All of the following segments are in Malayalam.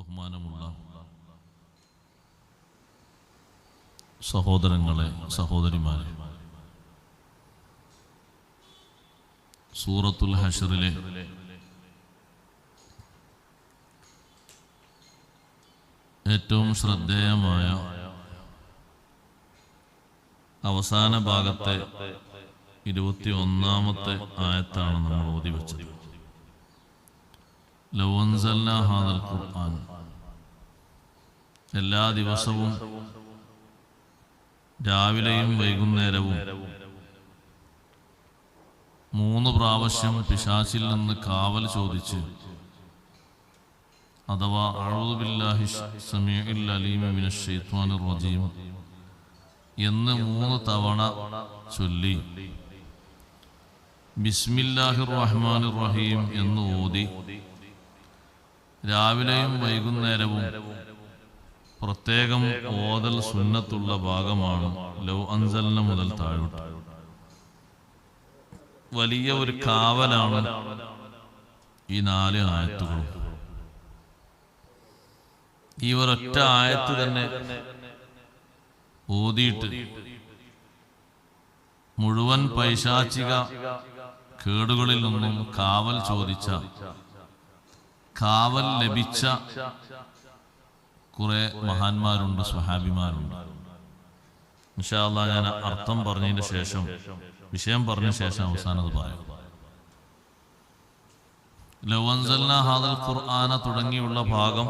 ബഹുമാനമുള്ള സഹോദരങ്ങളെ, സഹോദരിമാരെ, സൂറത്തുൽ ഹശ്റിലെ ഏറ്റവും ശ്രദ്ധേയമായ അവസാന ഭാഗത്തെ 21-ാമത്തെ ആയത്താണ് നമ്മൾ ഓതി വെച്ചത്. ലൗ അൻസൽനാ ഹാദൽ ഖുർആൻ, എല്ലാ ദിവസവും രാവിലെയും വൈകുന്നേരവും 3 പ്രാവശ്യം പിശാചിൽ നിന്ന് കാവൽ ചോദിച്ച്, അഥവാ അഊദു ബില്ലാഹി സമീഉൽ അലീം മിനശ് ശൈത്വാനിർ റജീം എന്ന് 3 തവണ ചൊല്ലി ബിസ്മില്ലാഹിർ റഹ്മാനിർ റഹീം എന്ന് ഓതി രാവിലെയും വൈകുന്നേരവും പ്രത്യേകം ഓതൽ സുന്നത്തുള്ള ഭാഗമാണ് ലൗ അൻസൽന മുതൽ താഴോട്ട്. വലിയ ഒരു കാവലാണ് ഈ 4 ആയത്തുകളും. ഈ ഒരൊറ്റ ആയത്ത് തന്നെ ഓതിയിട്ട് മുഴുവൻ പൈശാചിക കേടുകളിൽ നിന്നും കാവൽ ചോദിച്ച, കാവൽ ലഭിച്ച കുറെ മഹാന്മാരുണ്ട്, സ്വഹാബിമാരുണ്ട്. ഇൻഷാ അല്ലാഹ് ഞാൻ അർത്ഥം പറഞ്ഞതിന് ശേഷം, വിഷയം പറഞ്ഞ ശേഷം അവസാനം അത് പറയാം. ലൗ അൻസൽനാ ഹാദൽ ഖുർആന തുടങ്ങിയുള്ള ഭാഗം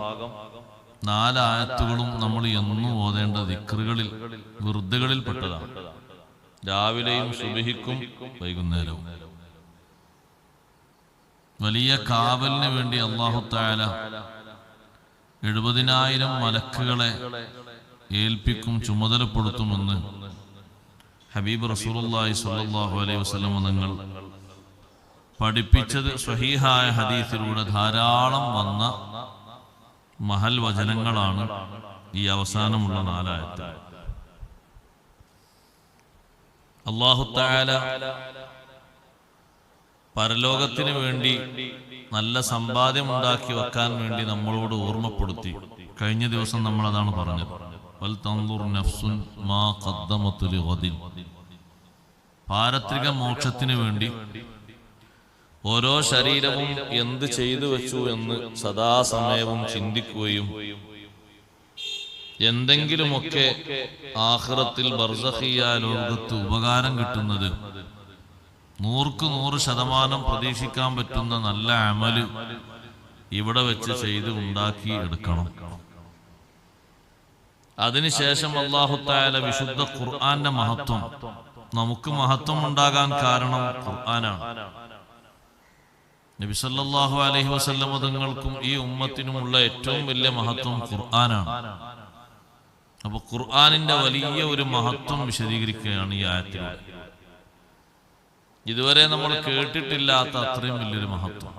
4 ആയത്തുകളും നമ്മൾ എന്നും ഓതേണ്ട ദിക്റുകളിൽ, വിർദുകളിൽ പെട്ടതാണ്. രാവിലെയും സുബ്ഹിക്കും വൈകുന്നേരവും വലിയ കാവലിന് വേണ്ടി അല്ലാഹു തആല 70,000 മലക്കുകളെ ഏൽപ്പിക്കും, ചുമതലപ്പെടുത്തുമെന്ന് ഹബീബ് റസൂലുള്ളാഹി സ്വല്ലല്ലാഹു അലൈഹി വസല്ലം തങ്ങൾ പഠിപ്പിച്ചത് സ്വഹീഹായ ഹദീസിലൂടെ ധാരാളം വന്ന മഹൽ വചനങ്ങളാണ് ഈ അവസാനമുള്ള 4 ആയത്ത്. അല്ലാഹു തആല പരലോകത്തിന് വേണ്ടി നല്ല സമ്പാദ്യം ഉണ്ടാക്കി വെക്കാൻ വേണ്ടി നമ്മളോട് ഓർമ്മപ്പെടുത്തി. കഴിഞ്ഞ ദിവസം നമ്മൾ അതാണ് പറഞ്ഞത്. വൽ തൻദുർ നഫ്സുൻ മാ ഖദ്ദമത് ലിഗദിൻ. പാരത്രിക മോക്ഷത്തിന് വേണ്ടി ഓരോ ശരീരവും എന്ത് ചെയ്തു വെച്ചു എന്ന് സദാസമയവും ചിന്തിക്കുകയും എന്തെങ്കിലുമൊക്കെ ആഖിറത്തിൽ ബർസഖിയ ലോകത്ത് ഉപകാരം കിട്ടുന്നത് 100% പ്രതീക്ഷിക്കാൻ പറ്റുന്ന നല്ല അമല് ഇവിടെ വെച്ച് ചെയ്ത് ഉണ്ടാക്കി എടുക്കണം. അതിനുശേഷം അല്ലാഹു തആല വിശുദ്ധ ഖുർആന്റെ മഹത്വം, നമുക്ക് മഹത്വം ഉണ്ടാകാൻ കാരണം ഖുർആനാണ്. നബി സല്ലല്ലാഹു അലൈഹി വസല്ലം തങ്ങൾക്കും ഈ ഉമ്മത്തിനുമുള്ള ഏറ്റവും വലിയ മഹത്വം ഖുർആനാണ്. അപ്പൊ ഖുർആനിന്റെ വലിയ ഒരു മഹത്വം വിശദീകരിക്കുകയാണ് ഈ ആയത്തിലൂടെ. ഇതുവരെ നമ്മൾ കേട്ടിട്ടില്ലാത്ത അത്രയും വലിയൊരു മഹത്വം.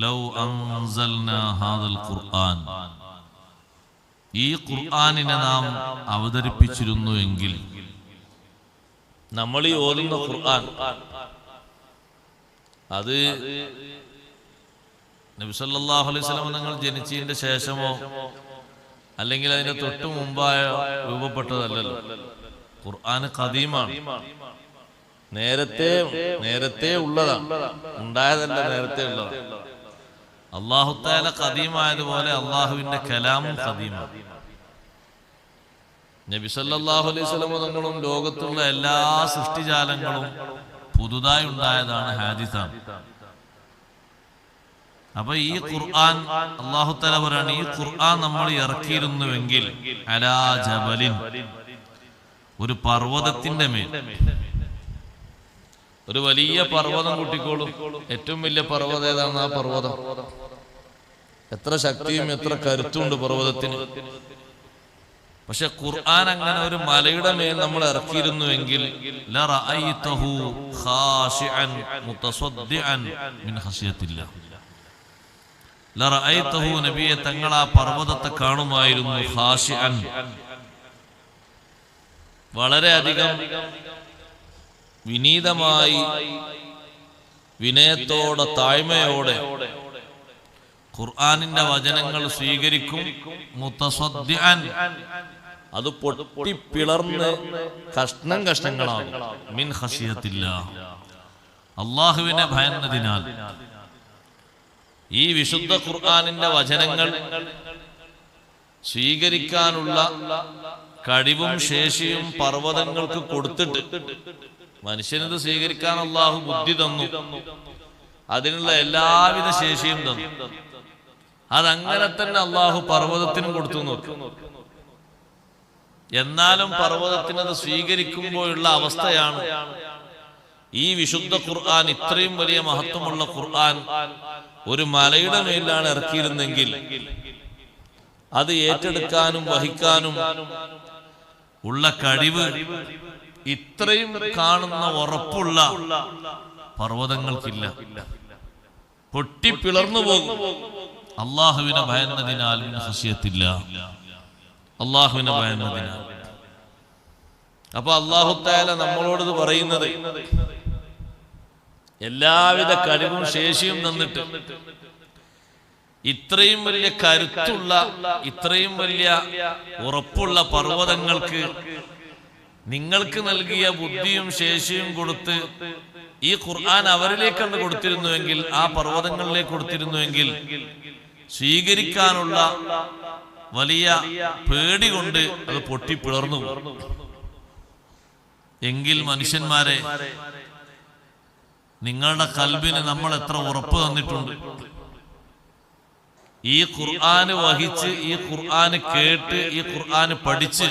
ലൗ അൻസൽനാ ഹാദൽ ഖുർആൻ, ഈ ഖുർആനിനെ നാം അവതരിപ്പിച്ചിരുന്നു എങ്കിൽ, നമ്മൾ ഈ ഓതുന്ന ഖുർആൻ അത് നബി സല്ലല്ലാഹു അലൈഹി വസല്ലം തങ്ങൾ ജനിച്ചതിന്റെ ശേഷമോ അല്ലെങ്കിൽ അതിന് തൊട്ടു മുമ്പായോ രൂപപ്പെട്ടതല്ലല്ലോ. ഖുർആൻ ഖദീമാണ്, നേരത്തെ ഉള്ളതാണ്, ഉണ്ടായതല്ല, നേരത്തെ ഉള്ളതാണ്. അല്ലാഹു തആല ഖദീമായതുപോലെ അല്ലാഹുവിന്റെ കലാമും ഖദീമാണ്. നബി സല്ലല്ലാഹു അലൈഹി വസല്ലം തങ്ങളും ലോകത്തുള്ള എല്ലാ സൃഷ്ടിജാലങ്ങളും പുതുതായി ഉണ്ടായതാണ്, ഹാദിസാണ്. അപ്പൊ ഈ ഖുർആൻ അല്ലാഹു തആല പറയാണ്, ഈ ഖുർആൻ നമ്മൾ ഇറക്കിയിരുന്നുവെങ്കിൽ അലാ ജബലിൻ, ഒരു പർവ്വതത്തിന്റെ മേൽ. ഒരു വലിയ പർവ്വതം കൂട്ടിക്കോളും. ഏറ്റവും വലിയ പർവ്വതം ഏതാണ്? ആ പർവ്വതം. എത്ര ശക്തിയും എത്ര കരുത്തുണ്ട് പർവ്വതത്തിന്. പക്ഷെ ഖുർആൻ അങ്ങനെ ഒരു മലയുടെ മേൽ നമ്മൾ ഇറക്കിയിരുന്നുവെങ്കിൽ ലറഅയ്തഹു ഖാശിഅൻ മുതസദ്ദിഅൻ മിൻ ഖശിയത്തില്ലാഹ്. ലറഅയ്തഹു, നബിയെ തങ്ങൾ ആ പർവ്വതത്തെ കാണുമായിരുന്നു, ഖാശിഅൻ, വളരെയധികം വിനീതമായി, വിനയത്തോടെ, താഴ്മയോടെ, ഖുർആനിന്റെ വചനങ്ങൾ സ്വീകരിക്കും. മുതസദ്ദിഅൻ, അത് പൊട്ടി പിളർന്ന് കഷ്ണം കഷ്ണങ്ങളാകും. മിൻ ഖശിയത്തില്ലാഹ്, അല്ലാഹുവിനെ ഭയന്നതിനാൽ. ഈ വിശുദ്ധ ഖുർആനിന്റെ വചനങ്ങൾ സ്വീകരിക്കാനുള്ള കഴിവും ശേഷിയും പർവ്വതങ്ങൾക്ക് കൊടുത്തിട്ട്, മനുഷ്യനിത് സ്വീകരിക്കാൻ അല്ലാഹു ബുദ്ധി തന്നു, അതിനുള്ള എല്ലാവിധ ശേഷിയും തന്നു. അതങ്ങനെ തന്നെ അല്ലാഹു പർവ്വതത്തിനും കൊടുത്തു നോക്കും. എന്നാലും പർവ്വതത്തിനത് സ്വീകരിക്കുമ്പോഴുള്ള അവസ്ഥയാണ്, ഈ വിശുദ്ധ ഖുർആൻ, ഇത്രയും വലിയ മഹത്വമുള്ള ഖുർആൻ ഒരു മലയുടെ മേലാണ് ഇറക്കിയിരുന്നെങ്കിൽ അത് ഏറ്റെടുക്കാനും വഹിക്കാനും ഉള്ള കഴിവ് ഇത്രയും കാണുന്ന ഉറപ്പുള്ള പർവ്വതങ്ങൾക്കില്ല. പൊട്ടിപ്പിളർന്നു പോകും. അള്ളാഹുവിനെ ഭയന്നതിനാൽ, ഖശിയത്തില്ല, അള്ളാഹുവിനെ ഭയന്നതിനാൽ. അപ്പൊ അല്ലാഹു തആല നമ്മളോട് പറയുന്നത്, എല്ലാവിധ കഴിവും ശേഷിയും തന്നിട്ട് ഇത്രയും വലിയ കരുത്തുള്ള, ഇത്രയും വലിയ ഉറപ്പുള്ള പർവ്വതങ്ങൾക്ക് നിങ്ങൾക്ക് നൽകിയ ബുദ്ധിയും ശേഷിയും കൊടുത്ത് ഈ ഖുർആൻ അവരിലേക്കാണ് കൊടുത്തിരുന്നുവെങ്കിൽ, ആ പർവ്വതങ്ങളിലേക്ക് കൊടുത്തിരുന്നുവെങ്കിൽ സ്വീകരിക്കാനുള്ള വലിയ പേടി കൊണ്ട് അത് പൊട്ടിപ്പിളർന്നു. എങ്കിൽ മനുഷ്യന്മാരെ, നിങ്ങളുടെ കൽബിന് നമ്മൾ എത്ര ഉറപ്പ് തന്നിട്ടുണ്ട്. ഈ ഖുർആന് വഹിച്ച്, ഈ ഖുർആന് കേട്ട്, ഈ ഖുർആന് പഠിച്ച്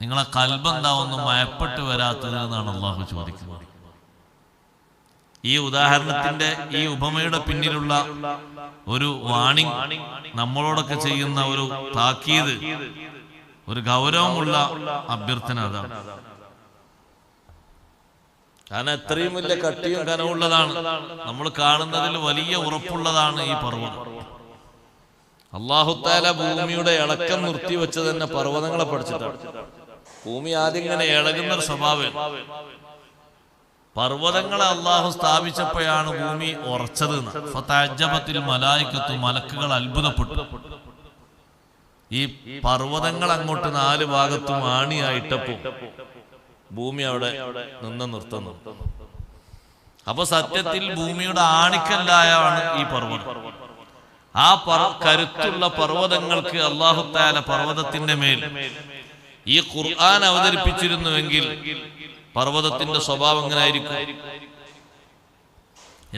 നിങ്ങളെ കൽബെന്താ ഒന്നും മയപ്പെട്ട് വരാത്തത് എന്നാണ് അള്ളാഹു ചോദിക്കുന്നത്. ഈ ഉദാഹരണത്തിന്റെ, ഈ ഉപമയുടെ പിന്നിലുള്ള ഒരു വാണിംഗ്, നമ്മളോടൊക്കെ ചെയ്യുന്ന ഒരു താക്കീത്, ഒരു ഗൗരവമുള്ള അഭ്യർത്ഥന അതാണ്. കാരണം എത്രയും വലിയ കട്ടിയും കനവുള്ളതാണ്, നമ്മൾ കാണുന്നതിൽ വലിയ ഉറപ്പുള്ളതാണ് ഈ പർവ്വതം. അല്ലാഹു തആല ഭൂമിയുടെ ഇളക്കം നിർത്തിവെച്ചത് തന്നെ പർവ്വതങ്ങളെ പഠിച്ചിട്ടാണ്. ഭൂമി ആദ്യം ഇങ്ങനെ ഇളകുന്ന ഒരു സ്വഭാവം, പർവ്വതങ്ങളെ അല്ലാഹു സ്ഥാപിച്ചപ്പോഴാണ് ഭൂമി ഉറച്ചത്. ഫതഅജ്ജബത്തിൽ മലായികത്തു, മലക്കുകൾ അത്ഭുതപ്പെട്ടു. ഈ പർവ്വതങ്ങൾ അങ്ങോട്ട് 4 ഭാഗത്തും ആണിയായിട്ടപ്പോ ഭൂമി അവിടെ നിർത്തുന്നു. അപ്പൊ സത്യത്തിൽ ഭൂമിയുടെ ആണിക്കല്ലായാണ് ഈ പർവ്വതം. ആ കരുത്തുള്ള പർവ്വതങ്ങൾക്ക് അല്ലാഹു തആല പർവ്വതത്തിന്റെ മേൽ ഈ ഖുർആൻ അവതരിപ്പിച്ചിരുന്നുവെങ്കിൽ പർവ്വതത്തിന്റെ സ്വഭാവം എങ്ങനെ ആയിരിക്കും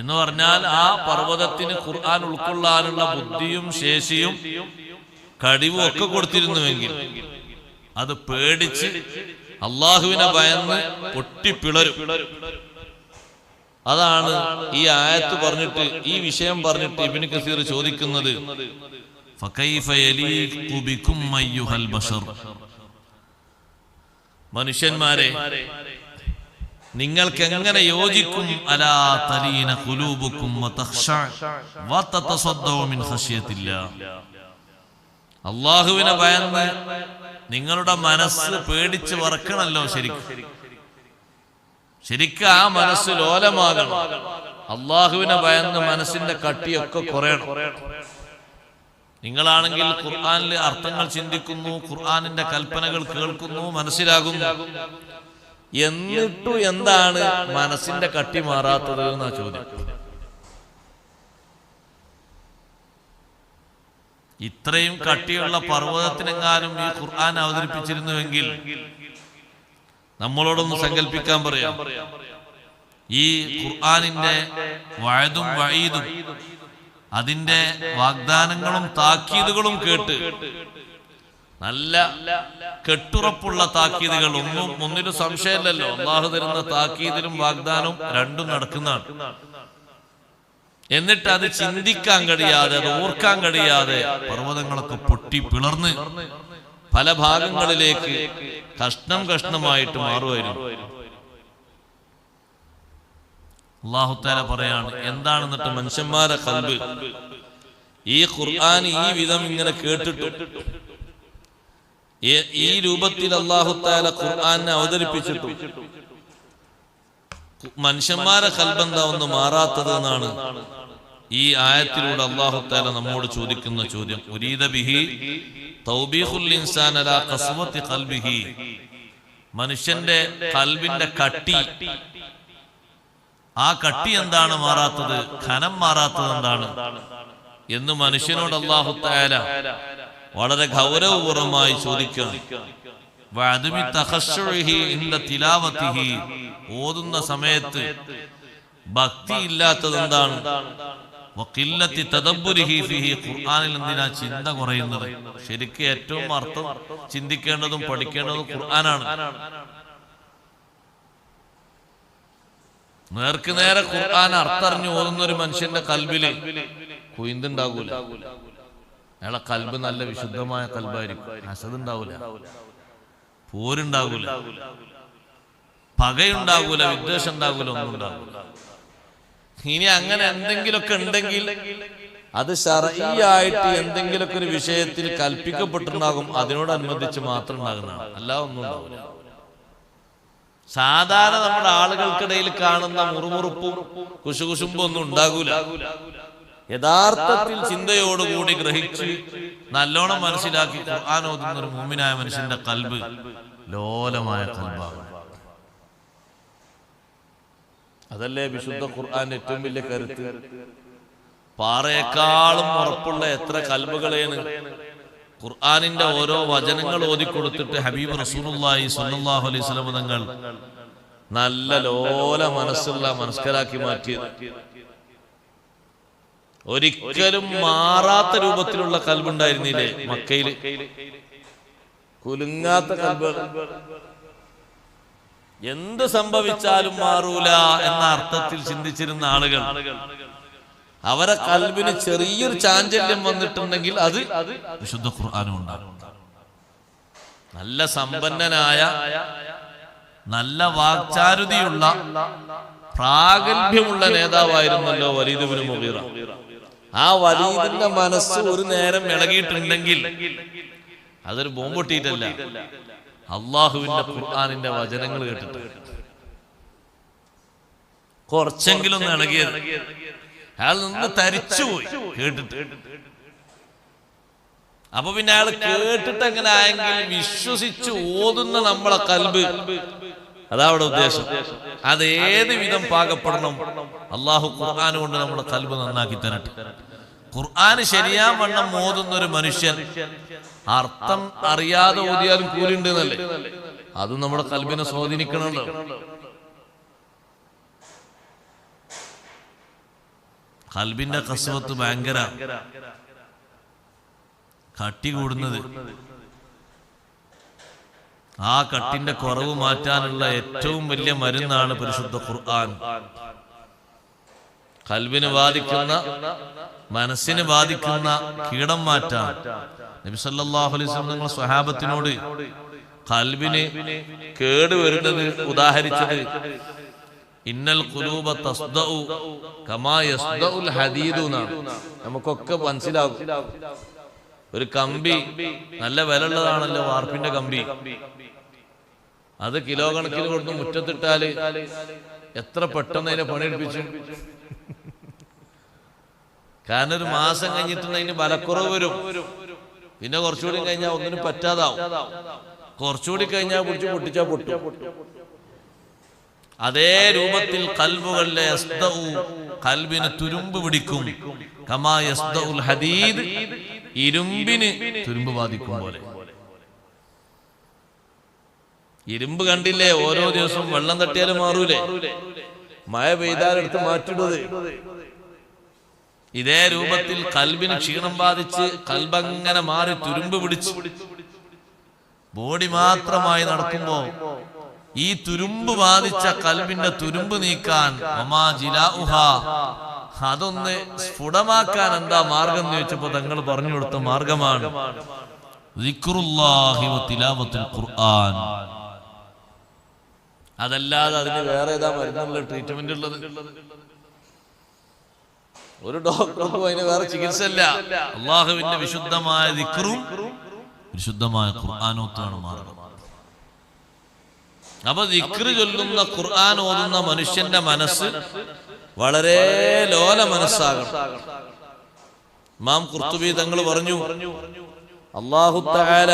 എന്ന് പറഞ്ഞാൽ, ആ പർവ്വതത്തിന് ഖുർആൻ ഉൾക്കൊള്ളാനുള്ള ബുദ്ധിയും ശേഷിയും കഴിവും ഒക്കെ കൊടുത്തിരുന്നുവെങ്കിൽ അത് പേടിച്ച് അള്ളാഹുവിനെ ഭയന്ന് പൊട്ടിപ്പിളരും. അതാണ് ഈ ആയത്ത് പറഞ്ഞിട്ട്, ഈ വിഷയം പറഞ്ഞിട്ട് ഇബ്നു കസീർ ചോദിക്കുന്നത്, ഫകൈഫ യലീഖു ബികും അയ്യുഹൽ ബശർ, മനുഷ്യന്മാരെ നിങ്ങൾക്ക് എങ്ങനെ യോജിക്കും, അലാ തലീന ഖുലൂബുകും വതഖ്ശഅ വതതസദ്ദഉ മിൻ ഖശിയത്തില്ലാഹ്, അള്ളാഹുവിനെ ഭയന്ന് നിങ്ങളുടെ മനസ്സ് പേടിച്ച് വറക്കണല്ലോ. ശരിക്കും ആ മനസ്സ് ലോലമാകണം. അള്ളാഹുവിനെ ഭയന്ന് മനസ്സിന്റെ കട്ടിയൊക്കെ കുറയണം. നിങ്ങളാണെങ്കിൽ ഖുർആനിലെ അർത്ഥങ്ങൾ ചിന്തിക്കുന്നു, ഖുർആനിന്റെ കൽപ്പനകൾ കേൾക്കുന്നു, മനസ്സിലാകുന്നു. എന്നിട്ടും എന്താണ് മനസ്സിന്റെ കട്ടി മാറാത്തത് എന്നാ ചോദ്യം. ഇത്രയും കട്ടിയുള്ള പർവ്വതത്തിനെങ്ങാനും ഈ ഖുർആൻ അവതരിപ്പിച്ചിരുന്നുവെങ്കിൽ നമ്മളോടൊന്ന് സങ്കല്പിക്കാൻ പറയാം. ഈ ഖുർആനിന്റെ വഅദും വഈദും, അതിന്റെ വാഗ്ദാനങ്ങളും താക്കീതുകളും കേട്ട്, നല്ല കെട്ടുറപ്പുള്ള താക്കീതുകൾ, ഒന്നിനും സംശയമില്ലല്ലോ. അള്ളാഹു തരുന്ന താക്കീതിലും വാഗ്ദാനവും രണ്ടും നടക്കുന്നതാണ്. എന്നിട്ട് അത് ചിന്തിക്കാൻ കഴിയാതെ, അത് ഓർക്കാൻ കഴിയാതെ പർവ്വതങ്ങളൊക്കെ പൊട്ടി പിളർന്ന് പല ഭാഗങ്ങളിലേക്ക് കഷ്ണം കഷ്ണമായിട്ട് മാറുമായിരുന്നു. അല്ലാഹു തആല പറയാണ്, എന്താണ് എന്നിട്ട് മനുഷ്യന്മാരെ ഖൽബ് ഈ ഖുർആൻ ഈ വിധം ഇങ്ങനെ കേട്ടിട്ടു, ഈ രൂപത്തിൽ അല്ലാഹു തആല ഖുർആനെ അവതരിപ്പിച്ചിട്ടു മനുഷ്യന്മാരെ ഖൽബ് എന്താ ഒന്ന് മാറാത്തത് എന്നാണ് ഈ ആയത്തിലൂടെ അല്ലാഹു തആല നമ്മോട് ചോദിക്കുന്ന ചോദ്യം ഉരീദ ബിഹി തൗബീഖുൽ ഇൻസാൻ അലാ ഖസ്വതി ഖൽബിഹി, മനുഷ്യന്റെ ഖൽബിന്റെ കട്ടി, ആ കട്ടി എന്താണ് മാറാത്തത്, ഖനം മാറാത്തത് എന്താണ് എന്ന് മനുഷ്യനോട് അല്ലാഹു തആല വളരെ ഗൗരവപൂർവമായി ചോദിക്കണം. വഅദമി തഖശ്ശുഇഹി ഇൻദ തിലാവതിഹി, ഓതുന്ന സമയത്ത് ഭക്തി ഇല്ലാത്തത് എന്താണ്, വഖില്ലത്തി തദബ്ബുരിഹി ഫീഹി, ഖുർആനിൽ എന്തിനാ ചിന്ത കുറയുന്നത്. ശരിക്കും ഏറ്റവും അർത്ഥം ചിന്തിക്കേണ്ടതും പഠിക്കേണ്ടതും ഖുർആനാണ്. നേർക്ക് നേരെ ഖുർആൻ അർത്ഥറിഞ്ഞു ഓതുന്ന ഒരു മനുഷ്യന്റെ കൽബില് കുയിന്തുണ്ടാകൂല. അയാളെ കൽബ് നല്ല വിശുദ്ധമായ കൽബായിരിക്കും. ഹസദ് ഉണ്ടാവൂല, പോരുണ്ടാകൂല, പകയുണ്ടാകൂല, വിദ്വേഷം ഉണ്ടാകൂല, ഒന്നും ഉണ്ടാകൂല. ഇനി അങ്ങനെ എന്തെങ്കിലുമൊക്കെ ഉണ്ടെങ്കിൽ അത് ശർഈയായിട്ട് എന്തെങ്കിലുമൊക്കെ ഒരു വിഷയത്തിൽ കൽപ്പിക്കപ്പെട്ടിട്ടുണ്ടാകും, അതിനോടനുബന്ധിച്ച് മാത്രം ഉണ്ടാകുന്നതാണ്, അല്ലാതെ ഒന്നും ഉണ്ടാവില്ല. സാധാരണ നമ്മുടെ ആളുകൾക്കിടയിൽ കാണുന്ന മുറുമുറുപ്പും കുശുകുശുമ്പും ഒന്നും ഉണ്ടാകൂല. യഥാർത്ഥത്തിൽ ചിന്തയോടുകൂടി ഗ്രഹിച്ച് നല്ലോണം മനസ്സിലാക്കി ഖുർആൻ ഓതുന്ന ഒരു മുഅ്മിനായ മനുഷ്യന്റെ കൽബ് ലോലമായ കൽബാണ്. അതല്ലേ വിശുദ്ധ ഖുർആന്റെ ഏറ്റവും വലിയ കരുത്ത്. പാറയേക്കാളും ഉറപ്പുള്ള എത്ര കൽബുകളെയാണ് ഖുർആനിന്റെ ഓരോ വചനങ്ങൾ ഓതിക്കൊടുത്തിട്ട് ഹബീബ് റസൂലുള്ളാഹി സ്വല്ലല്ലാഹു അലൈഹി വസല്ലം തങ്ങൾ നല്ല ലോല മനസ്സുള്ള മനസ്കരാക്കി മാറ്റിയത്. ഒരിക്കലും മാറാത്ത രൂപത്തിലുള്ള കൽബുണ്ടായിരുന്നില്ലേ മക്കയില്, കുലുങ്ങാത്ത കൽബ്. എന്ത് സംഭവിച്ചാലും മാറൂല എന്ന അർത്ഥത്തിൽ ചിന്തിച്ചിരുന്ന ആളുകൾ, അവരെ കൽബിന് ചെറിയൊരു ചാഞ്ചല്യം വന്നിട്ടുണ്ടെങ്കിൽ അത് വിശുദ്ധ ഖുർആനും ഉണ്ടാകും. നല്ല സമ്പന്നനായ, നല്ല വാക്ചാരുതിയുള്ള, പ്രാഗൽഭ്യമുള്ള നേതാവായിരുന്നല്ലോ വലീദ് ഇബ്നു മുഗീറ. ആ വലീദിന്റെ മനസ്സ് ഒരു നേരം ഇളകിയിട്ടുണ്ടെങ്കിൽ അതൊരു ബോംബൊട്ടിയിട്ടല്ല, അള്ളാഹുവിന്റെ ഖുർആനിന്റെ വചനങ്ങൾ കേട്ടിട്ട് കുറച്ചെങ്കിലും ഒന്ന് ഇളകിയത്. അയാൾ നിന്ന് തരിച്ചുപോയി കേട്ടിട്ട്. അപ്പൊ പിന്നെ അയാൾ കേട്ടിട്ട് എങ്ങനെ ആയെങ്കിൽ വിശ്വസിച്ച് ഓതുന്ന നമ്മളെ കൽബ്, അതവിടെ ഉദ്ദേശം. അത് ഏത് വിധം പാകപ്പെടണം, അള്ളാഹു ഖുർആൻ കൊണ്ട് നമ്മുടെ കൽബ് നന്നാക്കി തരട്ടെ. ഖുർആൻ ശരിയാവണ്ണം ഓതുന്ന ഒരു മനുഷ്യൻ അർത്ഥം അറിയാതെ ഓതിയാലും കൂലുണ്ട് എന്നല്ലേ, അതും നമ്മുടെ കൽബിനെ സ്വാധീനിക്കണമല്ലോ. കൽബിന്റെ കസ്വത്ത് ഭയങ്കര കട്ടി കൂടുന്നത്. ആ കട്ടിന്റെ കുറവ് മാറ്റാനുള്ള ഏറ്റവും വലിയ മരുന്നാണ് പരിശുദ്ധ ഖുർആൻ. കൽബിന് ബാധിക്കുന്ന, മനസ്സിന് ബാധിക്കുന്ന കീടം മാറ്റാൻ നബി സല്ലല്ലാഹു അലൈഹി വസല്ലം നിങ്ങൾ സ്വഹാബത്തിനോട് കൽബിന് കേട് വരുന്നത് ഉദാഹരിച്ചത് ഇന്നൽ ഖുലൂബ തസ്ദഉ കമാ യസ്ദഉൽ ഹദീദു എന്നാണ്. നമുക്കൊക്കെ മനസ്സിലാകും. ഒരു കമ്പി നല്ല വിലയുള്ളതാണല്ലോ, വാർപ്പിന്റെ കമ്പി. അത് കിലോ കണക്കിന് കൊടുത്ത് മുറ്റത്തിട്ടാല് എത്ര പെട്ടെന്ന് അതിനെ പണിയെടുപ്പിച്ചു. കാരണം ഒരു മാസം കഴിഞ്ഞിട്ടുണ്ടെങ്കിൽ അതിന് ബലക്കുറവ് വരും. പിന്നെ കുറച്ചുകൂടി കഴിഞ്ഞാൽ ഒന്നിനും പറ്റാതാവും. കുറച്ചുകൂടി കഴിഞ്ഞാൽ പിടിച്ച് പൊട്ടിച്ചാൽ പൊട്ടും. അതേ രൂപത്തിൽ കൽബുകളിലെ കൽബിന് തുരുമ്പ് പിടിക്കും. കമാ യസ്ദഉൽ ഹദീദ്, ഇരുമ്പിന് തുരുമ്പ് ബാധിക്കും പോലെ. ഇരുമ്പ് കണ്ടില്ലേ, ഓരോ ദിവസവും വെള്ളം തട്ടിയാലും മാറൂലേ, മഴ പെയ്താൽ എടുത്ത് മാറ്റിടുന്നത്. ഇതേ രൂപത്തിൽ കൽബിന് ക്ഷീണം ബാധിച്ച് കൽബങ്ങനെ മാറി തുരുമ്പ് പിടിച്ച് ബോഡി മാത്രമായി നടക്കുമ്പോ ഈ തുരുമ്പ് ബാധിച്ച കൽബിന്റെ തുരുമ്പ് നീക്കാൻ അതൊന്ന് സ്ഫുടമാക്കാൻ എന്താ മാർഗം എന്ന് ചോദിച്ചപ്പോ തങ്ങൾ പറഞ്ഞു കൊടുത്ത മാർഗമാണ് ദിക്റുല്ലാഹി വ തിലാവത്തുൽ ഖുർആൻ. അതല്ലാതെ അതിന് വേറെ ഏതാ മരുന്നുള്ള ട്രീറ്റ്മെന്റ് ഉള്ളത്? ഒരു ഡോക്ടർക്കും അതിന് വേറെ ചികിത്സ ഇല്ല. അള്ളാഹുവിന്റെ വിശുദ്ധമായ ദിക്റും വിശുദ്ധമായ ഖുർആനോത്താണ് മാർഗം. അപ്പൊ ദിക്റ് ചൊല്ലുന്ന, ഖുർആൻ ഓതുന്ന മനുഷ്യന്റെ മനസ്സ് വളരെ ലോല മനസ്സാകണം. ഇമാം ഖുർത്തുബി തങ്ങൾ പറഞ്ഞു, അല്ലാഹു തആല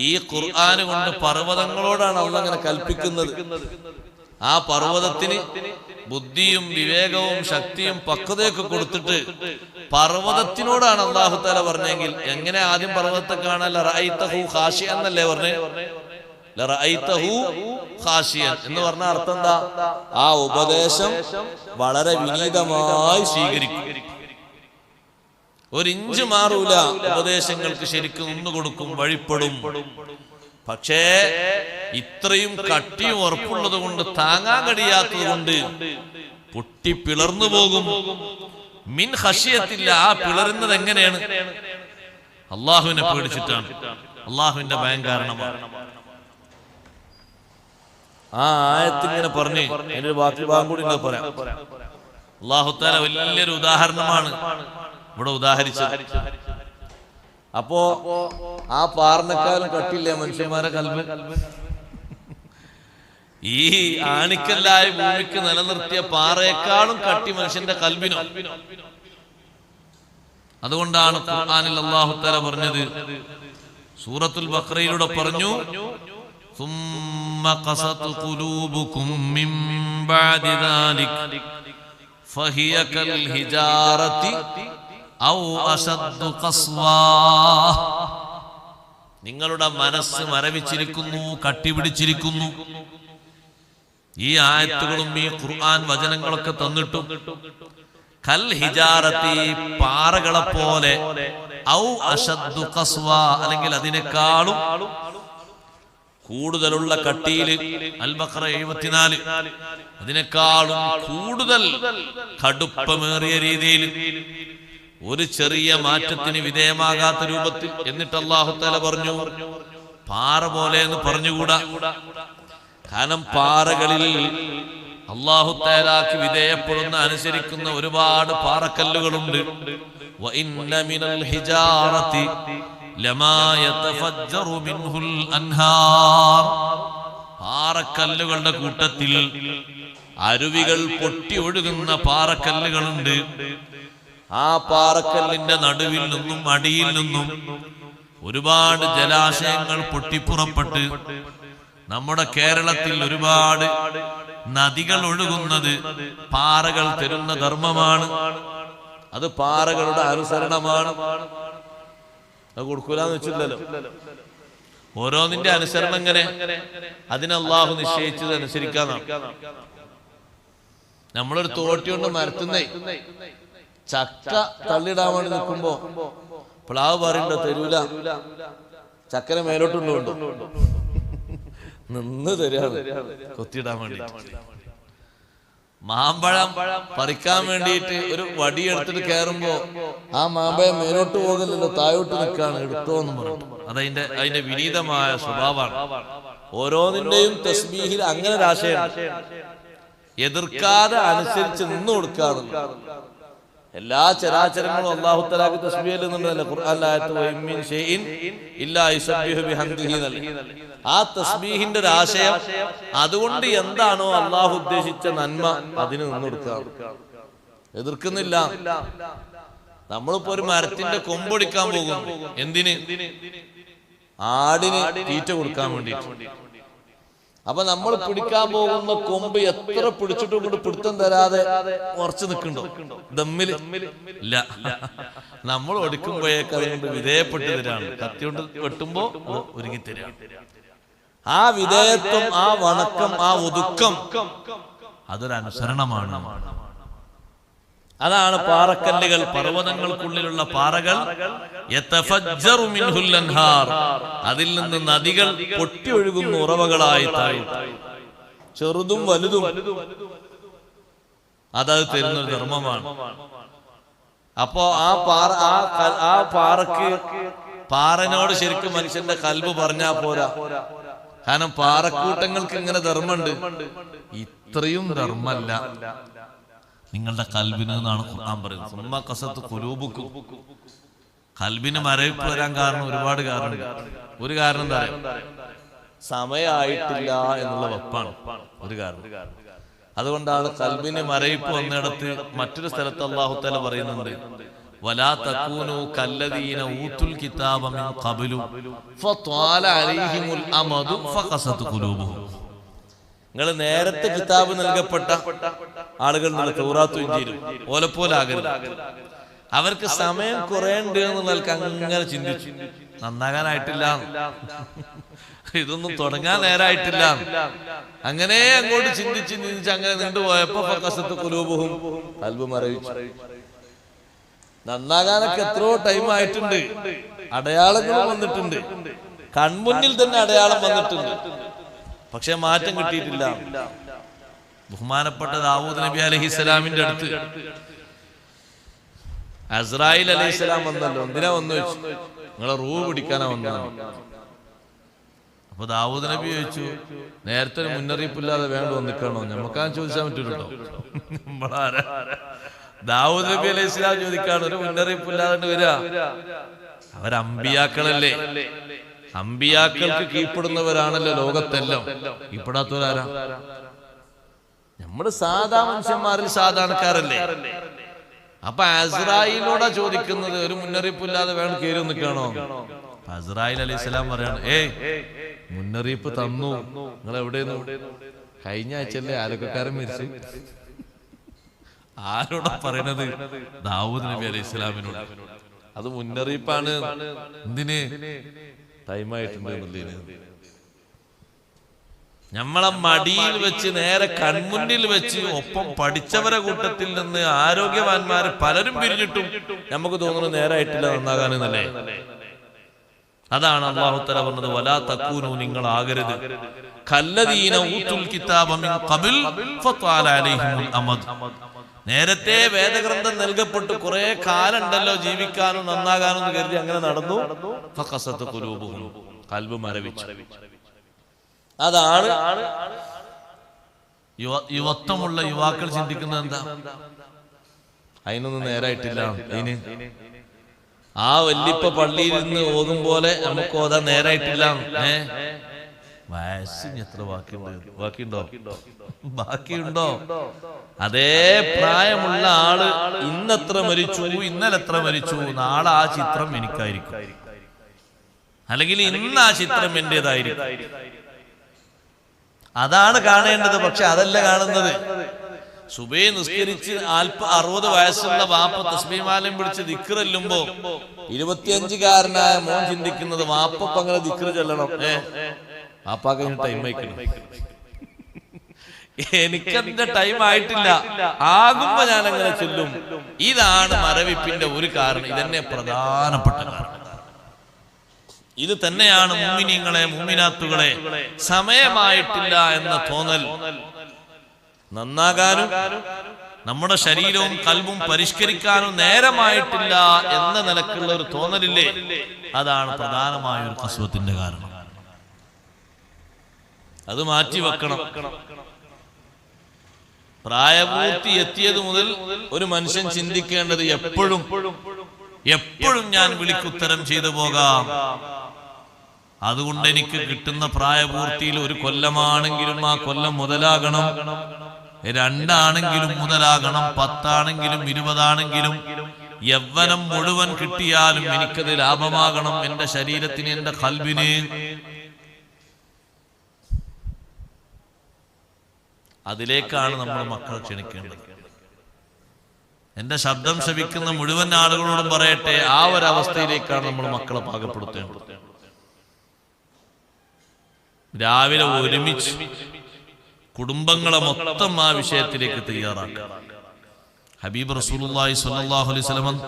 ഈ ഖുർആൻ കൊണ്ട് പർവ്വതങ്ങളോടാണ് അല്ലാഹ് അങ്ങനെ കൽപ്പിക്കുന്നത്. ആ പർവ്വതത്തിന് ബുദ്ധിയും വിവേകവും ശക്തിയും പക്വതയൊക്കെ കൊടുത്തിട്ട് പർവ്വതത്തിനോടാണ് അല്ലാഹു തആല പറഞ്ഞെങ്കിൽ എങ്ങനെ ആദ്യം പർവ്വതത്തെ കാണാൻ ലറഅയ്തഹു ഖാശിഅൻ എന്നല്ലേ പറഞ്ഞേ? ലറഅയ്തഹു ഖാശിഅൻ എന്ന് പറഞ്ഞ അർത്ഥം എന്താ? ആ ഉപദേശം വളരെ വിനീതമായി സ്വീകരിക്കും, ഒരിഞ്ച് മാറൂല, ഉപദേശങ്ങൾക്ക് ശരിക്കും നിന്ന് കൊടുക്കും, വഴിപ്പെടും. പക്ഷേ ഇത്രയും കട്ടിയും ഉറപ്പുള്ളത് കൊണ്ട്, താങ്ങാൻ കഴിയാത്തത് കൊണ്ട് പൊട്ടി പിളർന്നു പോകും. മിൻ ഖശിയത്തില്ല. ആ പിളരുന്നത് എങ്ങനെയാണ്? അള്ളാഹുവിനെ പേടിച്ചിട്ടാണ്, അള്ളാഹുവിന്റെ ഭയം കാരണമാണ്. ആ ആയത്തിങ്ങനെ പറഞ്ഞ് അതിന്റെ ബാക്കി ഭാഗം കൂടി പറയാം. അല്ലാഹു തആല വലിയൊരു ഉദാഹരണമാണ് ഇവിടെ ഉദാഹരിച്ചത്. അപ്പോ ആ പാറനക്കാലും കട്ടില്ലേ മനുഷ്യന്മാരെ കൽബ്? ഈ ആണിക്കല്ലായ ഭൂമിക്ക് നിലനിർത്തിയ പാറയെക്കാളും കട്ടി മനുഷ്യന്റെ കൽബിനോ. അതുകൊണ്ടാണ് ഖുർആനിൽ അല്ലാഹു തആല പറഞ്ഞത്, സൂറത്തുൽ ബഖറയിലൂടെ പറഞ്ഞു, ثم قست قلوبكم من بعد ذلك فهي كالحجارة أو أشد قسوة. നിങ്ങളുടെ മനസ്സ് മരവിച്ചിരിക്കുന്നു, കട്ടിപിടിച്ചിരിക്കുന്നു. ഈ ആയത്തുകളും ഈ ഖുർആൻ വചനങ്ങളൊക്കെ തന്നിട്ടും കൽ ഹിജാറത്തി, പാറകളെ പോലെ, ഔ അശദ്ദു ഖസ്വ, അല്ലെങ്കിൽ അതിനേക്കാളും കൂടുതലുള്ള കട്ടിയിൽ, അൽ ബഖറ 74, അതിനേക്കാളും കൂടുതൽ കടുപ്പമേറിയ രീതിയിൽ, ഒരു ചെറിയ മാറ്റത്തിന് വിധേയമാകാത്ത രൂപത്തിൽ. എന്നിട്ട് അല്ലാഹു തആല പറഞ്ഞു പാറ പോലെ എന്ന് പറഞ്ഞുകൂടാ. കാരണം പാറകളിൽ അല്ലാഹു തആലാക്ക് വിധേയപ്പെടുന്ന, അനുസരിക്കുന്ന ഒരുപാട് പാറക്കല്ലുകളുണ്ട്. വ ഇന്ന മിനൽ ഹിജാറത്തി ലമാ യതഫജ്ജറു മിൻഹുൽ അൻഹാർ. പാറക്കല്ലുകളുടെ കൂട്ടത്തിൽ അരുവികൾ പൊട്ടി ഒഴുകുന്ന പാറക്കല്ലുകളുണ്ട്. ആ പാറക്കല്ലിന്റെ നടുവിൽ നിന്നും അടിയിൽ നിന്നും ഒരുപാട് ജലാശയങ്ങൾ പൊട്ടിപ്പുറപ്പെട്ട് നമ്മുടെ കേരളത്തിൽ ഒരുപാട് നദികൾ ഒഴുകുന്നത് പാറകൾ തരുന്ന ധർമ്മമാണ്. അത് പാറകളുടെ അനുസരണമാണ്. അത് കൊടുക്കൂലെന്ന് വെച്ചില്ലല്ലോ. ഓരോന്നിന്റെ അനുസരണം എങ്ങനെ? അതിന് അല്ലാഹു നിശ്ചയിച്ചത് അനുസരിക്കാന്നാണ്. നമ്മളൊരു തോട്ടി കൊണ്ട് മരത്തുന്നേ ചക്ക തള്ളിടാൻ വേണ്ടി നിൽക്കുമ്പോ പ്ലാവ് പറയണ്ടോ? തരൂല, ചക്കനെ മേലോട്ടുണ്ടോ? നിന്ന് തരാണ് കൊത്തിയിടാൻ വേണ്ടി. മാമ്പഴം പറിക്കാൻ വേണ്ടിയിട്ട് ഒരു വടി എടുത്തിട്ട് കയറുമ്പോ ആ മാമ്പഴം മേലോട്ട് പോകില്ലല്ലോ, താഴോട്ട് നിൽക്കാണ്, എടുത്തോന്ന് പറഞ്ഞു. അതിന്റെ വിനീതമായ സ്വഭാവമാണ്. ഓരോന്നിന്റെയും തസ്ബീഹിൽ അങ്ങനെ ഒരു ആശയം, എതിർക്കാതെ അനുസരിച്ച് നിന്നു കൊടുക്കാറ്. എല്ലാ ചരാചരങ്ങളും അല്ലാഹു തആലാക്ക് തസ്ബീഹ് ചെയ്യുന്നുണ്ടല്ലോ. ഖുർആനിലെ ആയത്ത് വഇമ്മിൻ ഷൈഇൻ ഇല്ലാ യുസബ്ബിഹു ബിഹംദിഹി. ആ തസ്ബീഹിന്റെ ഒരു ആശയം, അതുകൊണ്ട് എന്താണോ അല്ലാഹു ഉദ്ദേശിച്ച നന്മ അതിന് നിന്നു കൊടുക്കാറ്, എതിർക്കുന്നില്ല. നമ്മളിപ്പോ ഒരു മരത്തിന്റെ കൊമ്പൊടിക്കാൻ പോകും. എന്തിന്? ആടിന് തീറ്റ കൊടുക്കാൻ വേണ്ടി. അപ്പൊ നമ്മൾ പിടിക്കാൻ പോകുന്ന കൊമ്പ് എത്ര പിടിച്ചിട്ടും കൊണ്ട് പിടുത്തം തരാതെ ഉറച്ചു നിൽക്കണ്ടോ? ദമ്മില് ഇല്ല. നമ്മൾ ഒടുക്കുമ്പോഴേക്ക് അതുകൊണ്ട് വിധേയപ്പെട്ട് തരാണ്. കത്തി കൊണ്ട് വെട്ടുമ്പോ ഒരുങ്ങി തരാണ്. ആ വിധേയത്വം, ആ വണക്കം, ആ ഒതുക്കം, അതൊരു അനുസരണമാണ്. അതാണ് പാറക്കല്ലുകൾ, പർവ്വതങ്ങൾക്കുള്ളിലുള്ള പാറകൾ. യതഫജ്ജറു മിൻഹുൽ അൻഹാർ, അതിൽ നിന്ന് നദികൾ പൊട്ടി ഒഴുകുന്ന ഉറവകളായി താഴെ. ചെറുതും വലുതും അതത് തരുന്നൊരു ധർമ്മമാണ്. അപ്പോ ആ പാറക്ക്, പാറനോട് ശരിക്കും മനുഷ്യന്റെ കൽബ് പറഞ്ഞാ പോരാ. കാരണം പാറക്കൂട്ടങ്ങൾക്ക് ഇങ്ങനെ ധർമ്മമുണ്ട്, ഇത്രയും ധർമ്മല്ല നിങ്ങളുടെ കൽബിന് എന്നാണ് ഖുർആൻ പറയുന്നത്. സുമ്മ ഖസത്ത് ഖുലൂബുക്കും. കൽബിന് മരവിപ്പ് വരാൻ കാരണം ഒരുപാട് കാരണമുണ്ട്. ഒരു കാരണം എന്താ? സമയമായിട്ടില്ല എന്നുള്ള വെപ്പാണ് ഒരു കാരണം. അതുകൊണ്ടാണ് ഖൽബിന് മരയിപ്പ് വന്നിടത്ത് മറ്റൊരു സ്ഥലത്ത് അല്ലാഹു തആല പറയുന്നുണ്ട്, വലാ തകൂനു കല്ലദീന ഊതുൽ കിതാബ മിൻ ഖബ്ലു ഫത്വാല അലൈഹിമുൽ അമദു ഫഖസത് ഖുലൂബുഹും. നിങ്ങൾ നേരത്തെ കിതാബ് നൽകപ്പെട്ട ആളുകൾ എന്നുള്ള തൗറാത്തും ഇഞ്ചീലും ഓലപ്പോലെ ആകരുത്. അവർക്ക് സമയം കുറെ ഉണ്ട് എന്നുള്ളവർക്ക് അങ്ങനെ ചിന്തിച്ചു, നന്നാകാനായിട്ടില്ല, ഇതൊന്നും തുടങ്ങാൻ നേരായിട്ടില്ല, അങ്ങനെ അങ്ങോട്ട് ചിന്തിച്ച് ചിന്തിച്ച് അങ്ങനെ നീണ്ടുപോയപ്പോ ഫഖസത് ഖുലൂബുഹും, ഖൽബ് മരവിച്ചു. നന്നാകാനൊക്കെ എത്രയോ ടൈം ആയിട്ടുണ്ട്, അടയാളങ്ങളും വന്നിട്ടുണ്ട്, കൺമുന്നിൽ തന്നെ അടയാളം വന്നിട്ടുണ്ട്, പക്ഷെ മാറ്റം കിട്ടിയിട്ടില്ല. ബഹുമാനപ്പെട്ട ദാവൂദ് നബി അലൈഹിസ്സലാമിന്റെ അടുത്ത് അസ്രായിൽ അലൈഹിസ്സലാം വന്നല്ലോ. എന്തിനാ വന്നു വെച്ചു? നിങ്ങളെ റൂഹ് പിടിക്കാനാ വന്നതാണ്. അപ്പൊ ദാവൂദ് നബി ചോദിച്ചു, നേരത്തെ ഒരു മുന്നറിയിപ്പില്ലാതെ വേണ്ട വന്നിക്കണോ? നമുക്കാ ചോദിച്ചാൻ പറ്റൂല്ലോ. നമ്മളാരാ? ദാവൂദ് നബി അലൈഹി സ്വലാം ചോദിക്കാണ്, ഒരു മുന്നറിയിപ്പില്ലാതെ വരിക? അവരമ്പിയാക്കളല്ലേ, അമ്പിയാക്കൾക്ക് കീഴ്പ്പെടുന്നവരാണല്ലോ ലോകത്തെല്ലാം. കീഴ്പ്പെടാത്തവരാരാ? നമ്മള് സാധാ മനുഷ്യന്മാരിൽ സാധാരണക്കാരല്ലേ. അപ്പൊ അസ്രായിലോടാ ചോദിക്കുന്നത്, ഒരു മുന്നറിയിപ്പില്ലാതെ വേണം കയറി നിൽക്കണോ? അസ്രായിൽ അലൈഹി സ്വലാം പറയാണ്, മുന്നറിയിപ്പ് തന്നു, നിങ്ങൾ എവിടെയെന്നു? കഴിഞ്ഞ ആഴ്ചയല്ലേ ആലക്കക്കാരൻ മരിച്ചു. ആരോടാ പറയണത്? ദാവൂദ് നബി അലൈഹി സ്വലാമിനോട്. അത് മുന്നറിയിപ്പാണ്. എന്തിന്? ടൈമായിട്ടുണ്ട് എന്നുള്ളതിന്. നമ്മളെ മടിയിൽ വെച്ച് നേരെ കൺമുന്നിൽ വെച്ച് ഒപ്പം പഠിച്ചവരെ കൂട്ടത്തിൽ നിന്ന് ആരോഗ്യവാന്മാര് പലരും പിരിഞ്ഞിട്ടും നമുക്ക് തോന്നുന്നു നേരായിട്ടില്ല, നന്നാകാനെന്നല്ലേ. അതാണ് അല്ലാഹു തആല പറഞ്ഞത്, വലാ തകൂനു, നിങ്ങൾ ആകരുത്, കല്ലദീന ഊതുൽ കിതാബ മിൻ ഖബ്ൽ ഫത്വാല അലൈഹിമുൽ അമദ്. നേരത്തെ വേദഗ്രന്ഥം നൽകപ്പെട്ട് കുറെ കാലം ഉണ്ടല്ലോ ജീവിക്കാനും നന്നാകാനും എന്ന് കരുതി അങ്ങനെ നടന്നു. ഫഖസത് ഖുലൂബുഹും, ഖൽബ് മരവിച്ചു. അതാണ് യുവത്വമുള്ള യുവാക്കൾ ചിന്തിക്കുന്നത്. എന്താ? അതിനൊന്നും നേരായിട്ടില്ല. അതിന് ആ വല്യപ്പ പള്ളിയിൽ നിന്ന് ഓതും പോലെ നമുക്ക് ഓതാൻ നേരായിട്ടില്ല. വയസ്സിന് എത്ര ബാക്കിയുണ്ടോ? അതേ പ്രായമുള്ള ആള് ഇന്നെത്ര മരിച്ചു, ഇന്നലെ എത്ര മരിച്ചു, നാളെ ആ ചിത്രം എനിക്കായിരിക്കും, അല്ലെങ്കിൽ ഇന്ന് ആ ചിത്രം എന്റേതായിരിക്കും. അതാണ് കാണേണ്ടത്. പക്ഷെ അതല്ല കാണുന്നത്. സുബഹി നിസ്കരിച്ച് 60 വയസ്സുള്ള വാപ്പ തസ്ബീഹ്മാലയും പിടിച്ച് ദിക്ർ ചൊല്ലുമ്പോ 25കാരനായ മോൻ ചിന്തിക്കുന്നത്, വാപ്പ അങ്ങനെ ദിക്ർ ചൊല്ലണം, വാപ്പാക്ക് ടൈം ആയിക്കണം, എനിക്കെന്റെ ടൈം ആയിട്ടില്ല, ആകുമ്പോ ഞാൻ അങ്ങനെ ചൊല്ലും. ഇതാണ് മരവിപ്പിന്റെ ഒരു കാരണം. ഇതന്നെ പ്രധാനപ്പെട്ട കാരണം. ഇത് തന്നെയാണ് മുഅ്മിനീങ്ങളെ, മുഅ്മിനാത്തുകളെ, സമയമായിട്ടില്ല എന്ന തോന്നൽ, നന്നാകാനും നമ്മുടെ ശരീരവും കൽബും പരിഷ്കരിക്കാനും നേരമായിട്ടില്ല എന്ന നിലക്കുള്ള ഒരു തോന്നലില്ലേ, അതാണ് പ്രധാനമായ ഒരു ഖസ്വത്തിന്റെ കാരണം. അത് മാറ്റി വെക്കണം. പ്രായപൂർത്തി എത്തിയത് മുതൽ ഒരു മനുഷ്യൻ ചിന്തിക്കേണ്ടത്, എപ്പോഴും ഞാൻ വിളിക്കുത്തരം ചെയ്തു പോകാം. അതുകൊണ്ട് എനിക്ക് കിട്ടുന്ന പ്രായപൂർത്തിയിൽ 1 കൊല്ലമാണെങ്കിലും ആ കൊല്ലം മുതലാകണം, 2 ആണെങ്കിലും മുതലാകണം, 10 ആണെങ്കിലും 20 ആണെങ്കിലും യൗവനം മുഴുവൻ കിട്ടിയാലും എനിക്കത് ലാഭമാകണം, എന്റെ ശരീരത്തിന്, എന്റെ ഖൽബിന്. അതിലേക്കാണ് നമ്മൾ മക്കളെ ക്ഷണിക്കേണ്ടത്. എന്റെ ശബ്ദം ശ്രവിക്കുന്ന മുഴുവൻ ആളുകളോടും പറയട്ടെ, ആ ഒരവസ്ഥയിലേക്കാണ് നമ്മൾ മക്കളെ പാകപ്പെടുത്തേണ്ടത്. രാവിലെ ഒരുമിച്ച് കുടുംബങ്ങളെ മൊത്തം ആ വിഷയത്തിലേക്ക് തയ്യാറാക്കുക. ഹബീബ് റസൂലുള്ളാഹി സ്വല്ലല്ലാഹു അലൈഹി വസല്ലം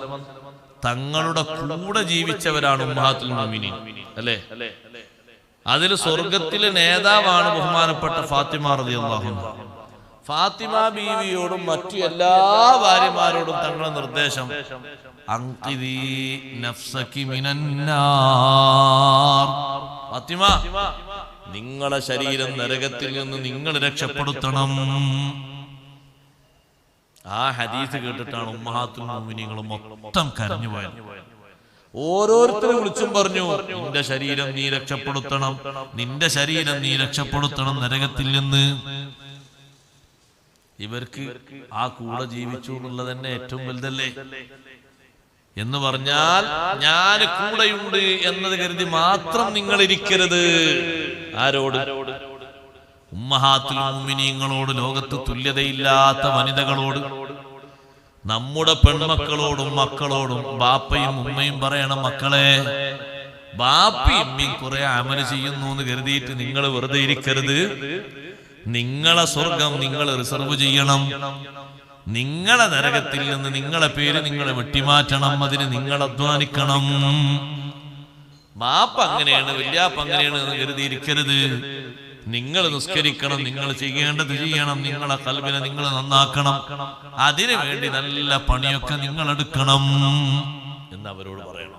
തങ്ങളുടെ കൂടെ ജീവിച്ചവരാണ് ഉമ്മഹാത്തുൽ മുഅ്മിനീൻ, അല്ലേ? അതിൽ സ്വർഗത്തിലെ നേതാവാണ് ബഹുമാനപ്പെട്ട ഫാത്തിമ റളിയല്ലാഹു അൻഹ. ഫാത്തിമ ബീവിയോടും മറ്റു എല്ലാ ഭാര്യമാരോടും തങ്ങളുടെ നിർദ്ദേശം, അൻഖിദി നഫ്സകി മിനന്നാർ. ഫാത്തിമ, നിങ്ങളെ ശരീരം നരകത്തിൽ നിന്ന് നിങ്ങൾ രക്ഷപ്പെടുത്തണം. ആ ഹദീസ് കേട്ടിട്ടാണ് ഉമ്മഹാത്തുൽ മുഅ്മിനീങ്ങൾ മൊത്തം കരഞ്ഞുപോയത്. ഓരോരുത്തരും വിളിച്ചും പറഞ്ഞു, നിന്റെ ശരീരം നീ രക്ഷപ്പെടുത്തണം, നിന്റെ ശരീരം നീ രക്ഷപ്പെടുത്തണം നരകത്തിൽ നിന്ന്. ഇവർക്ക് ആ കൂടെ ജീവിച്ചു എന്നുള്ളത് തന്നെ ഏറ്റവും വലുതല്ലേ. എന്ന് പറഞ്ഞാൽ ഞാൻ കൂടെയുണ്ട് എന്നത് കരുതി മാത്രം നിങ്ങൾ ഇരിക്കരുത്. ആരോട്? ഉമ്മഹാത്തുൽ മുഅ്മിനീങ്ങളോട്, ലോകത്ത് തുല്യതയില്ലാത്ത വനിതകളോട്, നമ്മുടെ പെൺമക്കളോടും മക്കളോടും ബാപ്പയും ഉമ്മയും പറയണം, മക്കളെ ബാപ്പയും ഉമ്മയും കുറെ അമല് ചെയ്യുന്നു എന്ന് കരുതിയിട്ട് നിങ്ങൾ വെറുതെ ഇരിക്കരുത്. നിങ്ങളെ സ്വർഗം നിങ്ങൾ റിസർവ് ചെയ്യണം. നിങ്ങളെ നരകത്തിൽ നിന്ന് നിങ്ങളെ പേര് നിങ്ങൾ വെട്ടിമാറ്റണം. അതിന് നിങ്ങൾ അധ്വാനിക്കണം. ബാപ്പ അങ്ങനെയാണ്, വല്യാപ്പ അങ്ങനെയാണ് എന്ന് കരുതിയിരിക്കരുത്. നിങ്ങൾ നിസ്കരിക്കണം, നിങ്ങൾ ചെയ്യേണ്ടത് ചെയ്യണം, നിങ്ങളെ ഖൽബിനെ നിങ്ങൾ നന്നാക്കണം. അതിനു വേണ്ടി നല്ല പണിയൊക്കെ നിങ്ങൾ എടുക്കണം എന്ന് അവരോട് പറയണം.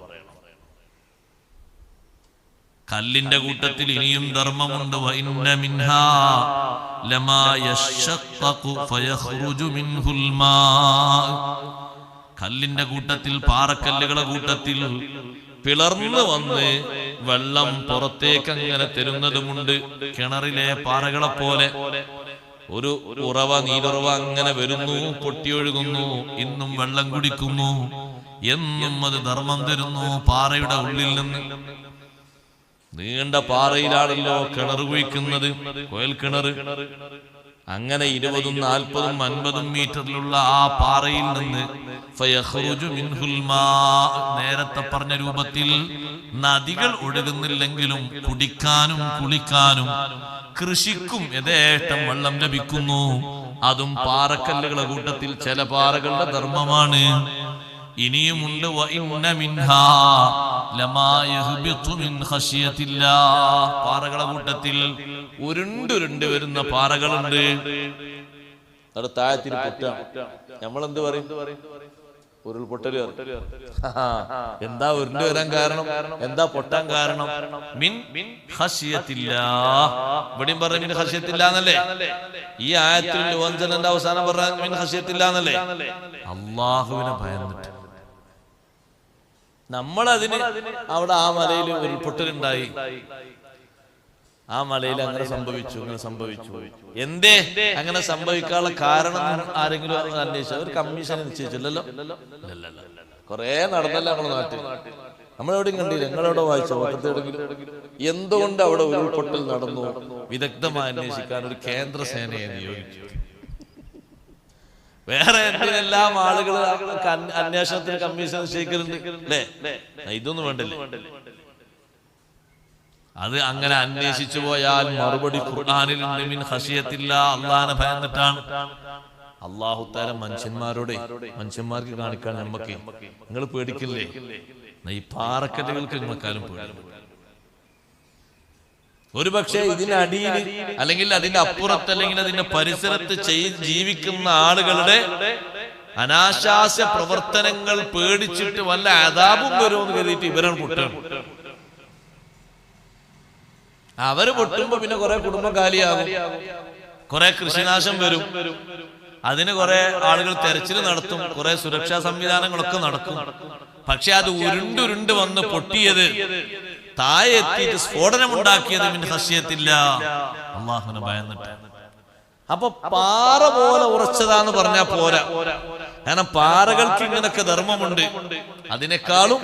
കല്ലിന്റെ കൂട്ടത്തിൽ ഇനിയും ധർമ്മമുണ്ട്. വഇന്ന മിൻഹാ ലമാ യശഖഖു ഫയഖ്റുജു മിൻഹുൽ മാ. കല്ലിന്റെ കൂട്ടത്തിൽ, പാറക്കല്ലുകളുടെ കൂട്ടത്തിൽ പിളർന്നു വന്ന് വെള്ളം പുറത്തേക്ക് അങ്ങനെ തരുന്നതുമുണ്ട്. കിണറിലെ പാറകളെ പോലെ ഒരു ഉറവ, നീരുറവ അങ്ങനെ വരുന്നു, പൊട്ടിയൊഴുകുന്നു, ഇന്നും വെള്ളം കുടിക്കുന്നു, എന്നും അത് ധർമ്മം തരുന്നു. പാറയുടെ ഉള്ളിൽ നിന്ന്, നീണ്ട പാറയിലാണല്ലോ കിണർ കുഴിക്കുന്നത്, കോയൽ കിണർ. അങ്ങനെ 20, 40, 50 മീറ്ററിലുള്ള ആ പാറയിൽ നിന്ന് ഫയഖ്റുജു മിൻഹുൽ മാ, നേരത്തെ പറഞ്ഞ രൂപത്തിൽ നദികൾ ഒഴുകുന്നില്ലെങ്കിലും കുടിക്കാനും കുളിക്കാനും കൃഷിക്കും യഥേഷ്ടം വെള്ളം ലഭിക്കുന്നു. അതും പാറക്കല്ലുകളുടെ കൂട്ടത്തിൽ ചില പാറകളുടെ ധർമ്മമാണ്. ഇനിയുമുണ്ട്. വഇന്ന മിൻഹാ ലമാ യഹ്ബിതു മിൻ ഖശിയത്തില്ലാഹ്. പാറകളുടെ കൂട്ടത്തിൽ ഉരുണ്ടുരുണ്ട് വരുന്ന പാറകളുണ്ട്. അത് താഴത്തിൽ പൊട്ടാണ്. നമ്മളെന്ത് പറയും? ഉരുൾപൊട്ടൽ. എന്താ ഉരുണ്ട് വരാൻ കാരണം? എന്താ പൊട്ടാൻ കാരണം? മിൻ ഖശിയത്തില്ലാഹ്. ഇവിടെയും പറഞ്ഞ മിൻ ഖശിയത്തില്ലാന്നല്ലേ? ഈ ആയത്തിൽ വഞ്ചനന്റെ അവസാനം പറഞ്ഞ മിൻ ഖശിയത്തില്ലാന്നല്ലേ? അള്ളാഹുവിനെ ഭയന്നിട്ട് നമ്മളതിന് അവിടെ ആ മലയിൽ ഉരുൾപൊട്ടലുണ്ടായി. ആ മലയിൽ അങ്ങനെ സംഭവിച്ചു, അങ്ങനെ സംഭവിച്ചു. എന്തേ അങ്ങനെ സംഭവിക്കാനുള്ള കാരണം ആരെങ്കിലും അന്വേഷിച്ചു? ഒരു കമ്മീഷൻ നിശ്ചയിച്ചില്ലല്ലോ. കൊറേ നടന്നല്ലോ നമ്മുടെ നാട്ടിൽ. നമ്മളെവിടെയും കണ്ടില്ല. നിങ്ങളെവിടെ വായിച്ചോ? എന്തുകൊണ്ട് അവിടെ ഉരുൾപൊട്ടൽ നടന്നു? വിദഗ്ധമായി അന്വേഷിക്കാൻ ഒരു കേന്ദ്ര സേനയെ നിയോഗിച്ചു. വേറെ എന്തിനെല്ലാം ആളുകൾ അന്വേഷണത്തിന് കമ്മീഷൻ നിശ്ചയിക്കുന്നുണ്ട് അല്ലേ? ഇതൊന്നും വേണ്ടല്ലേ? അത് അങ്ങനെ അന്വേഷിച്ചു പോയാൽ മറുപടി ഖുർആനിൽ ഉണ്ട്. മിൻ ഖശിയത്തില്ലാഹ്, അല്ലാഹുവിനെ ഭയന്നിട്ടാണ്. അല്ലാഹു തആല മനുഷ്യന്മാർക്ക് കാണിക്കാൻ നമുക്ക്, നിങ്ങൾ പേടിക്കില്ലേ? ഈ പാറക്കല്ലുകൾക്ക് നിങ്ങളെക്കാളും പേടി. ഒരുപക്ഷെ ഇതിനടിയിൽ അല്ലെങ്കിൽ അതിന്റെ അപ്പുറത്ത് അല്ലെങ്കിൽ അതിന്റെ പരിസരത്ത് ജീവിക്കുന്ന ആളുകളുടെ അനാശാസ്യ പ്രവർത്തനങ്ങൾ പേടിച്ചിട്ട് വല്ല അദാബും വരുമെന്ന് കരുതിയിട്ട് ഇവരാണ് പൊട്ടാണ്. അവര് പൊട്ടുമ്പോ പിന്നെ കുറെ കുടുംബം കാലിയാകും, കുറെ കൃഷിനാശം വരും. അതിന് കുറെ ആളുകൾ തെരച്ചിൽ നടത്തും, കുറെ സുരക്ഷാ സംവിധാനങ്ങളൊക്കെ നടക്കും. പക്ഷെ അത് ഉരുണ്ടുരുണ്ട് വന്ന് പൊട്ടിയത്, താഴെ എത്തിയിട്ട് സ്ഫോടനം ഉണ്ടാക്കിയത് മിൻ ഖശിയത്തില്ലാഹ്, അല്ലാഹുവിനെ ഭയന്നിട്ട്. അപ്പൊ പാറ പോലെ ഉറച്ചതാന്ന് പറഞ്ഞാൽ പോരാ. കാരണം പാറകൾക്ക് ഇങ്ങനൊക്കെ ധർമ്മമുണ്ട്. അതിനേക്കാളും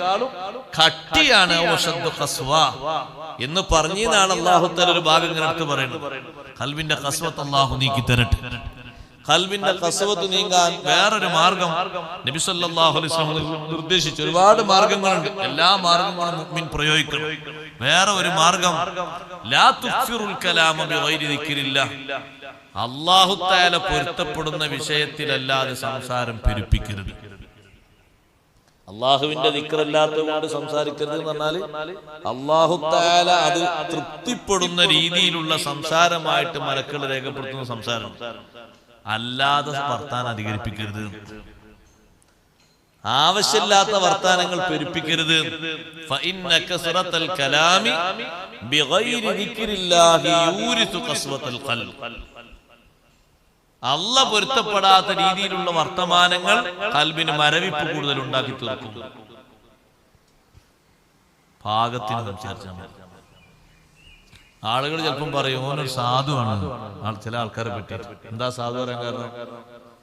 കട്ടിയാണ് എന്ന് പറഞ്ഞാണ് അല്ലാഹു തആല ഒരു ഭാഗം ഇങ്ങനെ എടുത്ത് പറയുന്നത്. ഖൽബിന്റെ ഖസ്വത്ത് അല്ലാഹു നീക്കി തരട്ടെ. ഖൽബിന്റെ ഖസ്വത്ത് നീങ്ങാൻ വേറൊരു മാർഗം നബി സല്ലല്ലാഹു അലൈഹി വസല്ലം നിർദ്ദേശിച്ചു. ഒരുപാട് മാർഗങ്ങളുണ്ട്. എല്ലാ മാർഗങ്ങളും മുഅ്മിൻ പ്രയോഗിക്കണം. വേറെ ഒരു മാർഗം, ലാ തുക്ഫിറുൽ കലാമ ബിഗൈരി ദിക്രില്ലാഹ്, അല്ലാഹു തആല പൊരുത്തപ്പെടുന്ന വിഷയത്തിലല്ലാതെ സംസാരം പെരുപ്പിക്കരുത്. അള്ളാഹുവിന്റെ ദിക്റല്ലാത്തതുകൊണ്ട് സംസാരിക്കരുത് എന്ന് പറഞ്ഞാല് അല്ലാഹു തആല അത് തൃപ്തിപ്പെടുന്ന രീതിയിലുള്ള സംസാരമായിട്ട് മലക്കുകൾ രേഖപ്പെടുത്തുന്ന സംസാരം, അല്ലാതെ വർത്താനം അധികരിപ്പിക്കരുത്. ആവശ്യമില്ലാത്ത വർത്താനങ്ങൾ പെരുപ്പിക്കരുത്. ഫഇന്ന കസ്റത്തൽ കലാമി ബിഗൈരി ദിക്രില്ലാഹി യൂരിസു ഖസ്വത്തൽ ഖൽബ്. അല്ലാഹ് പൊരുത്തപ്പെടാത്ത രീതിയിലുള്ള വർത്തമാനങ്ങൾ ഖൽബിന് മരവിപ്പ് കൂടുതൽ ഉണ്ടാക്കി തീർക്കും. പാകത്തിന് സംസാരിച്ചാൽ മതി. ആളുകൾ ചിലപ്പം പറയും ഓനൊരു സാധുവാണ്. ചില ആൾക്കാരെ പറ്റി എന്താ സാധു പറയാൻ കാരണം?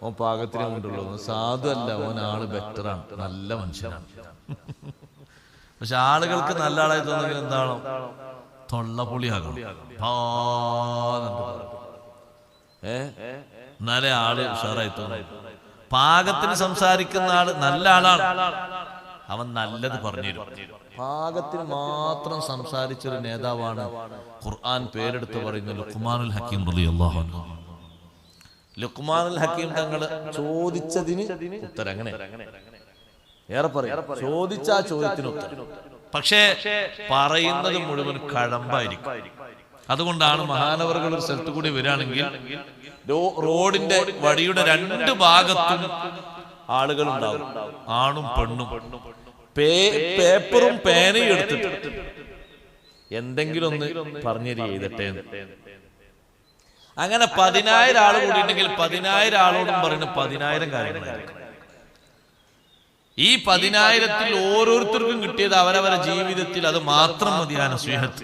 ഓൻ പാകത്തിനെ കൊണ്ടുള്ളൂ. സാധു അല്ല, ഓൻ ആള് ബെറ്ററാണ്, നല്ല മനുഷ്യനാണ്. പക്ഷെ ആളുകൾക്ക് നല്ല ആളായി തോന്നുന്നെങ്കിൽ എന്താണോ തൊള്ളപ്പൊളിയാകണം. എന്നാലേ ആള് ഉഷാറായി തോന്നും. പാകത്തിന് സംസാരിക്കുന്ന ആള് നല്ല ആളാണ്, അവൻ നല്ലത് പറഞ്ഞുതരും. പാകത്തിന് മാത്രം സംസാരിച്ചൊരു നേതാവാണ് ഖുർആൻ പേരെടുത്ത് പറയുന്നത് ലുഖ്മാനുൽ ഹക്കീം റളിയല്ലാഹു അൻഹു. ലുഖ്മാനുൽ ഹക്കീം തങ്ങൾ ചോദിച്ചതിന് ഉത്തരം അങ്ങനെ ഏറെ പറയും. ചോദിച്ച ആ ചോദ്യത്തിന് ഉത്തരം, പക്ഷേ പറയുന്നത് മുഴുവൻ കഴമ്പായിരിക്കും. അതുകൊണ്ടാണ് മഹാനവറുകൾ ഒരു സ്ഥലത്ത് കൂടി വരികയാണെങ്കിൽ റോഡിന്റെ വഴിയുടെ രണ്ട് ഭാഗത്തും ആളുകൾ ഉണ്ടാവും, ആണും പെണ്ണും. പേപ്പറും പേനയും എടുത്തിട്ട് എന്തെങ്കിലും ഒന്ന് പറഞ്ഞു ചെയ്തിട്ടേ. അങ്ങനെ 10,000 ആള് കൂടിയിട്ടുണ്ടെങ്കിൽ 10,000 ആളോടും പറയുന്ന 10,000 കാര്യങ്ങളായിരിക്കും. ഈ 10,000-ൽ ഓരോരുത്തർക്കും കിട്ടിയത് അവരവരുടെ ജീവിതത്തിൽ അത് മാത്രം മതിയാണ് നസീഹത്ത്.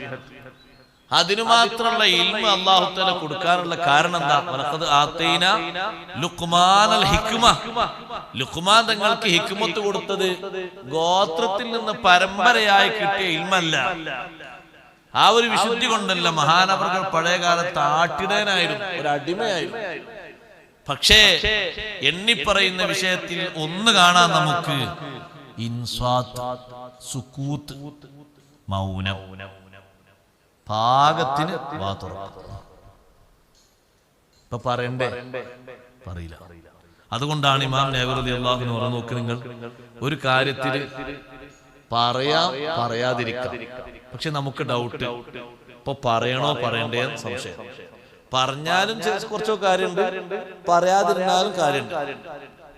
അതിനു മാത്രമുള്ള ഇൽമ അല്ലാഹു തആല കൊടുക്കാനുള്ള കാരണം എന്താ? വലഖദ് ആതൈന ലുഖ്മാനൽ ഹിക്മ. ലുഖ്മാൻ തങ്ങൾക്ക് ഹിക്മത്ത് കൊടുത്തത് ഗോത്രത്തിൽ നിന്ന് പരമ്പരയായി കിട്ടിയ ഇൽമല്ല, ആ ഒരു വിശുദ്ധി കൊണ്ടല്ല. മഹാനവറുകൾ പഴയ കാലത്ത് ആട്ടിടയനായിരുന്നു, ഒരു അടിമയായിരുന്നു. പക്ഷേ എണ്ണിപ്പറയുന്ന വിഷയത്തിൽ ഒന്ന് കാണാൻ നമുക്ക്: ഇൻസാത്ത്, സുകൂത്ത്, മൗനം. പാകത്തിന് വാ തുറക്കും. ഇപ്പൊ പറയണ്ടേ? പറയില്ല. അതുകൊണ്ടാണ് ഇമാം നവവി റളിയല്ലാഹു അൻഹു പറഞ്ഞു, നോക്ക് നിങ്ങൾ, ഒരു കാര്യത്തിൽ പറയാം പറയാതിരിക്കാം, പക്ഷെ നമുക്ക് ഡൗട്ട്, ഇപ്പൊ പറയണോ പറയണ്ടേ എന്ന് സംശയം. പറഞ്ഞാലും കുറച്ചോ കാര്യമുണ്ട്, പറയാതിരുന്നാലും കാര്യമുണ്ട്.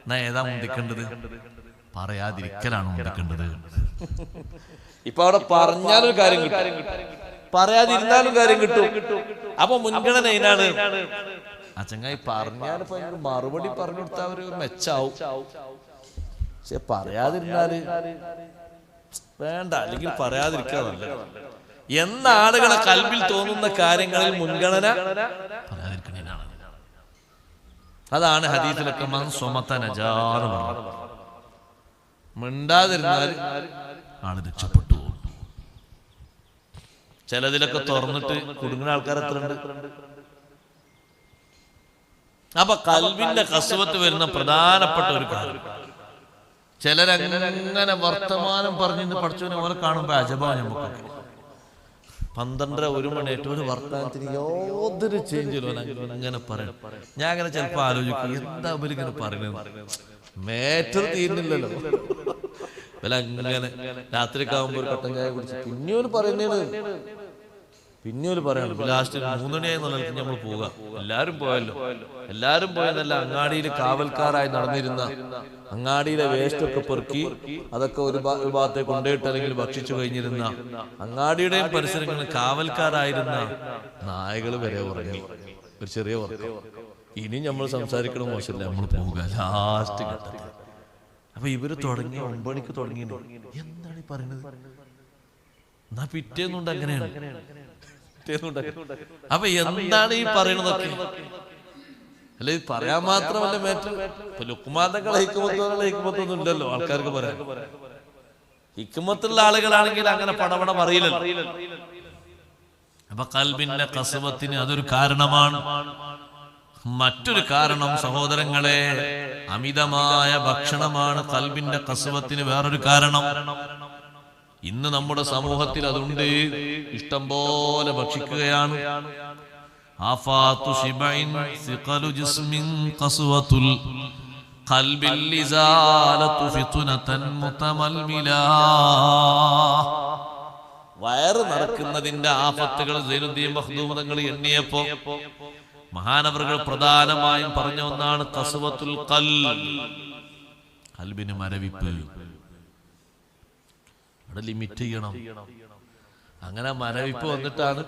എന്നാ ഏതാ മുന്തിക്കേണ്ടത്? പറയാതിരിക്കലാണ് മുന്തിക്കേണ്ടത്. ഇപ്പൊ അവിടെ പറഞ്ഞാലൊരു കാര്യം കിട്ടും, പറയാതിരുന്നാലും കാര്യം കിട്ടും. അപ്പൊ മുൻഗണന ഇതിനാണ്. ആ ചങ്ങായി പറഞ്ഞാൽ മറുപടി പറഞ്ഞു കൊടുത്താൽ ഒരു മെച്ചാവും, പക്ഷെ പറയാതിരുന്നാല് വേണ്ട, അല്ലെങ്കിൽ പറയാതിരിക്കാതല്ല. എന്ന ആളുകളെ കൽബിൽ തോന്നുന്ന കാര്യങ്ങളിൽ മുൻഗണന പറയാതിരിക്കുന്നതിനാണ്. അതാണ് ഹദീസിലൊക്കെ മൻ സ്വമത നജാന്ന് പറഞ്ഞത്. മിണ്ടാതിരുന്നാൽ ആള് രക്ഷപ്പെട്ടു. ചിലതിലൊക്കെ തുറന്നിട്ട് കുടുങ്ങുന്ന ആൾക്കാർ എത്ര ഉണ്ട്? അപ്പൊ കൽബിന്റെ കസുവത്ത് വരുന്ന പ്രധാനപ്പെട്ട ഒരു കാര്യം, ചിലരങ്ങനെ വർത്തമാനം പറഞ്ഞിന്ന് പഠിച്ചവനെ പോലെ കാണുമ്പോ അജബാണ് നമുക്കൊക്കെ. 12-1 മണി ഏറ്റവും ഒരു വർത്തമാനത്തിന് യാതൊരു ചേഞ്ചില്ലോ അങ്ങനെ പറയണം. ഞാൻ അങ്ങനെ ചിലപ്പോ ആലോചിക്കും, എന്താ അവരിങ്ങനെ പറയുന്നത്, മേറ്റർ തീരുന്നില്ലല്ലോ. അങ്ങനെ രാത്രിക്കാവുമ്പോ ഒരു കട്ടൻ ചായ കുടിച്ച് പിന്നെയൊരു പറയുന്നത്, പിന്നെയൊരു പറയണം. ലാസ്റ്റ് 3 മണിയായി നിലനിൽക്ക് നമ്മൾ പോവുക. എല്ലാരും പോയല്ലോ, എല്ലാരും പോയതല്ല, അങ്ങാടിയിൽ കാവൽക്കാരായി നടന്നിരുന്ന, അങ്ങാടിയിലെ വേസ്റ്റ് ഒക്കെ പെറുക്കി അതൊക്കെ ഒരു ഭാഗത്തെ കൊണ്ടുപോയിട്ട് അല്ലെങ്കിൽ ഭക്ഷിച്ചു കഴിഞ്ഞിരുന്ന, അങ്ങാടിയുടെയും പരിസരങ്ങളിൽ കാവൽക്കാരായിരുന്ന നായകൾ വരെ ഉറങ്ങി. ഒരു ചെറിയ ഉറക്കം. ഇനി നമ്മൾ സംസാരിക്കണം മോശമില്ല, നമ്മൾ പോവുക ലാസ്റ്റ് ഘട്ടത്തിൽ. അപ്പൊ ഇവര് തുടങ്ങി 9 മണിക്ക് തുടങ്ങി. എന്താണ് ഈ പറയുന്നത്? എന്നാ പിറ്റേന്നുണ്ട്, അങ്ങനെയാണ്. അപ്പൊ എന്താണ് ഈ പറയണതൊക്കെ? അല്ലെ പറയാൻ മാത്രമല്ല മേറ്റർ. ഇപ്പൊ ലുക്മാന്തങ്ങളെ ഹിക്മത്തൊന്നും ഇല്ലല്ലോ ആൾക്കാർക്ക് പറയാൻ. ഹിക്മത്തുള്ള ആളുകളാണെങ്കിൽ അങ്ങനെ പടപട പറയില്ലല്ലോ. അപ്പൊ കൽബിന്റെ കസവത്തിന് അതൊരു കാരണമാണ്. മറ്റൊരു കാരണം സഹോദരങ്ങളെ, അമിതമായ ഭക്ഷണമാണ് കൽബിന്റെ കസവത്തിന് വേറൊരു കാരണം. ഇന്ന് നമ്മുടെ സമൂഹത്തിൽ അതുണ്ട്, ഇഷ്ടം പോലെ ഭക്ഷിക്കുകയാണ്. ആഫാത്തു ശിബഇൻ സിഖലു ജിസ്മിൻ ഖസ്വത്തുൽ ഖൽബിൽ ലിസാലതു ഫിത്നതൻ മുതമൽമിലാ. വയറ് നടക്കുന്നതിന്റെ ആഫത്തുകൾ സൈനുദ്ദീൻ മഖ്ദൂം തങ്ങൾ എണ്ണിയപ്പോ മഹാനവറുകൾ പ്രധാനമായും പറഞ്ഞ ഒന്നാണ് ഖസ്വത്തുൽ ഖൽബ്, ഖൽബിന് മരവിപ്പ്. അവിടെ ലിമിറ്റ് ചെയ്യണം. അങ്ങനെ മരവിപ്പ് വന്നിട്ടാണ്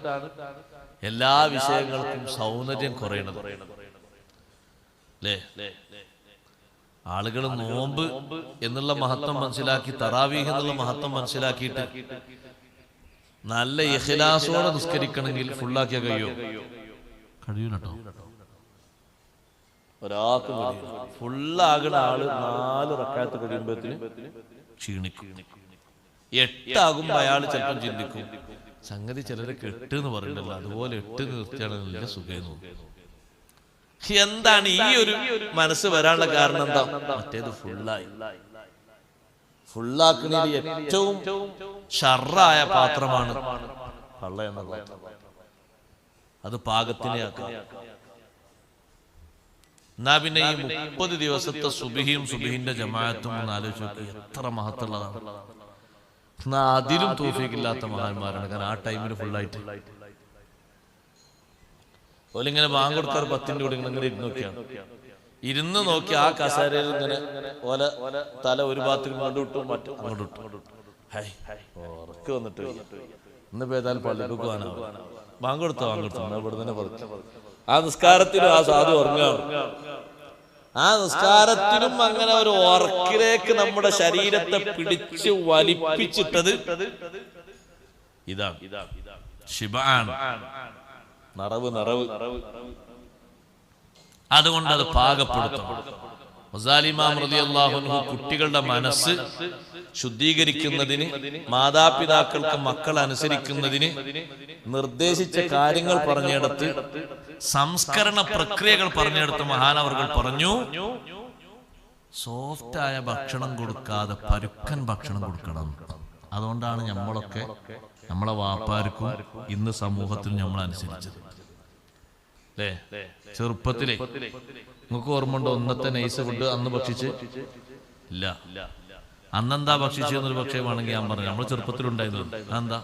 എല്ലാ വിഷയങ്ങൾക്കും സൗന്ദര്യം കുറയണത്. അല്ലേ? ആളുകൾ നോമ്പ് എന്നുള്ള മഹത്വം മനസ്സിലാക്കി, തറാവീഹ് എന്നുള്ള മഹത്വം മനസ്സിലാക്കിയിട്ട് നല്ല ഇഖ്ലാസോടെ നിസ്കരിക്കണമെങ്കിൽ ഫുള്ളാക്കിയാൽ കഴിയൂല കേട്ടോ. ഒരാൾക്ക് ഫുള്ളാകുന്ന ആള് 4 റക്അത്ത് കഴിയുമ്പോഴത്തിന് ക്ഷീണിക്കും. 8 ആകുമ്പോ അയാൾ ചിലപ്പം ചിന്തിക്കും, സംഗതി ചിലരൊക്കെ 8 എന്ന് പറയുന്നുണ്ടല്ലോ, അതുപോലെ 8 നിർത്തിയാണ് നല്ല സുഖം. എന്താണ് ഈ ഒരു മനസ്സ് വരാനുള്ള കാരണം? എന്താ? മറ്റേത് ഫുള്ളാക്കുന്നതിൽ ഏറ്റവും ഷർറായ പാത്രമാണ് പള്ള എന്ന പാത്രം. അത് പാകത്തിനെ ആക്കാം. എന്നാ പിന്നെ ഈ 30 ദിവസത്തെ സുബഹിയും സുബഹിന്റെ ജമാഅത്തും ഒന്ന് ആലോചിച്ച് നോക്കി, എത്ര മഹത്തുള്ളതാണ്. എന്നാ അതിലും തൗഫീഖില്ലാത്ത മഹാന്മാരാണ്. കാരണം ആ ടൈമിൽ ഫുള്ളായിട്ട് ഓലിങ്ങനെ ബാങ്ക് കൊടുക്കാറ് 10ന്റെ കൂടെ ഇങ്ങനെ ഇരുന്ന് നോക്കി ആ കസേരയിൽ ഇങ്ങനെ ഓല തല ഒരു ഭാഗത്ത് ഇങ്ങോട്ട് വിട്ടു, മറ്റും അങ്ങോട്ട് വിട്ടു. ഉറക്ക് വന്നിട്ട് ഇന്ന് പേതാൽ പള്ളിക്ക് പോകാനാവും. ബാങ്ക് കൊടുത്തോ ഇവിടെ തന്നെ പറഞ്ഞു. ആ നിസ്കാരത്തിലും ആ സാധു ഉറങ്ങുകയാണ്. ആ നിസ്കാരത്തിലും അങ്ങനെ ഒരു ഉറക്കിലേക്ക് നമ്മുടെ ശരീരത്തെ പിടിച്ച് വലിപ്പിച്ചിട്ടത് ഇതാണ് ശിബാൻ, നിറവ്. അതുകൊണ്ട് അത് പാകപ്പെടുത്തണം. ഗസാലി ഇമാം റളിയല്ലാഹു അൻഹു കുട്ടികളുടെ മനസ്സ് ശുദ്ധീകരിക്കുന്നതിന്, മാതാപിതാക്കൾക്ക് മക്കൾ അനുസരിക്കുന്നതിന് നിർദ്ദേശിച്ച കാര്യങ്ങൾ പറഞ്ഞെടുത്ത്, സംസ്കരണ പ്രക്രിയകൾ പറഞ്ഞെടുത്ത് മഹാനവർകൾ പറഞ്ഞു, സോഫ്റ്റായ ഭക്ഷണം കൊടുക്കാതെ പരുക്കൻ ഭക്ഷണം കൊടുക്കണം. അതുകൊണ്ടാണ് നമ്മളൊക്കെ നമ്മളെ വാപ്പാർക്കും ഇന്ന് സമൂഹത്തിൽ നമ്മൾ അനുസരിച്ചത് അല്ലേ? ചെറുപ്പത്തിലെ നിങ്ങൾക്ക് ഓർമ്മ ഉണ്ടോ? ഒന്നത്തെ നൈസ് ഫുഡ് അന്ന് ഭക്ഷിച്ച് ഇല്ല. അന്നെന്താ ഭക്ഷിച്ചെന്നൊരു പക്ഷേ വേണമെങ്കിൽ ഞാൻ പറഞ്ഞു, നമ്മൾ ചെറുപ്പത്തിലുണ്ടായിരുന്നു. എന്താ?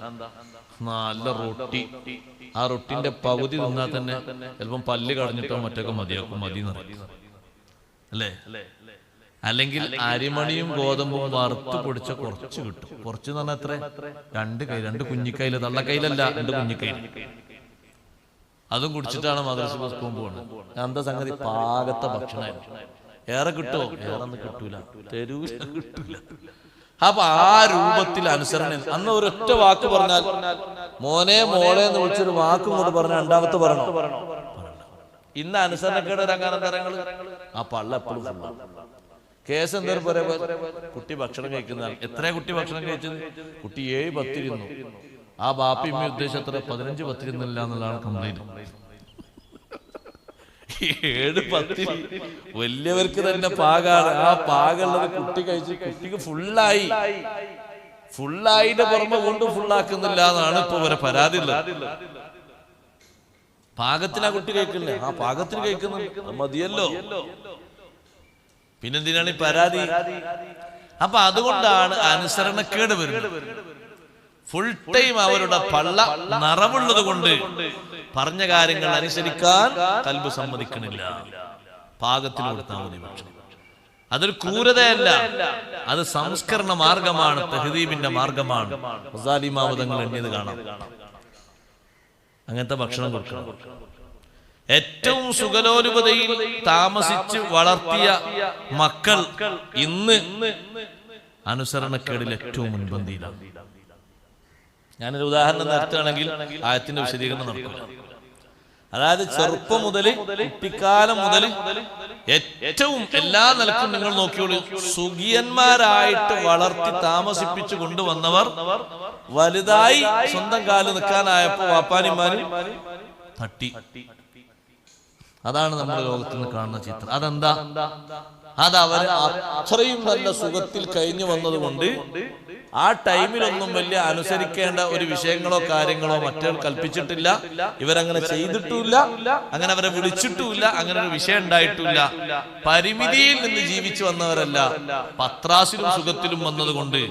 നല്ല റൊട്ടി. ആ റൊട്ടിന്റെ പകുതി തിന്നാൽ തന്നെ ചിലപ്പം പല്ല് കടഞ്ഞിട്ടോ മറ്റൊക്കെ മതിയാക്കും, മതി അല്ലേ? അല്ലെങ്കിൽ അരിമണിയും ഗോതമ്പും വറുത്ത് പൊടിച്ച കുറച്ച് കിട്ടും. കുറച്ച് എന്ന് പറഞ്ഞാൽ എത്ര? 2 കുഞ്ഞിക്കൈയില്, തള്ളക്കൈയിലല്ല, 2 കുഞ്ഞിക്കൈയിൽ. അതും കുടിച്ചിട്ടാണ് മദ്രസ സ്കൂൾ പോകുന്നത്. എന്താ സംഗതി? പാകത്തെ ഭക്ഷണമായിരുന്നു. ഏറെ കിട്ടുമോ? ഏറെ ഒന്നും കിട്ടൂല, കിട്ടൂല. അപ്പൊ ആ രൂപത്തിൽ അനുസരണ. അന്ന് ഒരൊറ്റ വാക്ക് പറഞ്ഞാൽ, മോനെ മോളെ എന്ന് വിളിച്ചൊരു വാക്കും കൊണ്ട് പറഞ്ഞ രണ്ടാമത്തെ പറയണോ? ഇന്ന് അനുസരണക്കേട് രംഗാനന്തരങ്ങൾ. ആ പള്ള എപ്പോഴും കേസ് എന്തായാലും പറയാ, കുട്ടി ഭക്ഷണം കഴിക്കുന്നതാണ്. എത്ര കുട്ടി ഭക്ഷണം കഴിച്ചത്? കുട്ടി 7-10 ഇരുന്നു. ആ ബാപ്പിമ്മ ഉദ്ദേശം എത്ര? 15-10 ഇരുന്നില്ല എന്നുള്ളതാണ് കംപ്ലൈന്റ്. 7-10 വലിയവർക്ക് തന്നെ പാകാണ്. ആ പാകുള്ളത് കുട്ടി കഴിച്ച് കുട്ടിക്ക് ഫുള്ളായിട്ട് പുറമെ വീണ്ടും ഫുള്ളാക്കുന്നില്ല എന്നാണ് ഇപ്പൊ വരെ പരാതി ഉള്ളത്. പാകത്തിന് ആ കുട്ടി കഴിക്കില്ലേ? ആ പാകത്തിന് കഴിക്കുന്നുണ്ട്, മതിയല്ലോ. പിന്നെന്തിനാണ് ഈ പരാതി? അപ്പൊ അതുകൊണ്ടാണ് അനുസരണക്കേട് വരുന്നത്. ഫുൾ ടൈം അവരുടെ പള്ള നിറവുള്ളത് കൊണ്ട് പറഞ്ഞ കാര്യങ്ങൾ അനുസരിക്കാൻ കൽബ് സമ്മതിക്കണില്ല. പാകത്തിന് കൊടുത്താൽ മതി ഭക്ഷണം. അതൊരു ക്രൂരതയല്ല, അത് സംസ്കരണ മാർഗമാണ്, തഹ്ദീബിന്റെ മാർഗമാണ്. ഗസാലി മാമതങ്ങൾ എണ്ണിയത് കാണാം. അങ്ങനത്തെ ഭക്ഷണം കൊടുക്കണം. ഏറ്റവും സുഖലോലുപതയിൽ താമസിച്ച് വളർത്തിയ മക്കൾ ഇന്ന് അനുസരണക്കേടിൽ ഏറ്റവും മുൻപന്തിയിലാണ്. ഞാനൊരു ഉദാഹരണം നടത്തുകയാണെങ്കിൽ ആയത്തിന്റെ വിശദീകരണം നടക്കില്ല. അതായത് ചെറുപ്പം മുതൽ, കുട്ടിക്കാലം മുതൽ ഏറ്റവും എല്ലാ നിലക്കും നിങ്ങൾ നോക്കിയോളൂ, സുഖിയന്മാരായിട്ട് വളർത്തി താമസിപ്പിച്ചു കൊണ്ടുവന്നവർ വലുതായി സ്വന്തം കാല് നിൽക്കാനായപ്പോ വാപ്പാനിമാരും തട്ടി. അതാണ് നമ്മുടെ ലോകത്തിൽ നിന്ന് കാണുന്ന ചിത്രം. അതെന്താ? അത് അവര് അത്രയും നല്ല സുഖത്തിൽ കഴിഞ്ഞു വന്നത് കൊണ്ട് ആ ടൈമിലൊന്നും വലിയ അനുസരിക്കേണ്ട ഒരു വിഷയങ്ങളോ കാര്യങ്ങളോ മറ്റവർ കൽപ്പിച്ചിട്ടില്ല. ഇവരങ്ങനെ ചെയ്തിട്ടില്ല, അങ്ങനെ അവരെ വിളിച്ചിട്ടുമില്ല, അങ്ങനെ ഒരു വിഷയം ഉണ്ടായിട്ടില്ല. പരിമിതിയിൽ നിന്ന് ജീവിച്ചു വന്നവരല്ല, പത്രാസിലും സുഖത്തിലും വന്നതുകൊണ്ട്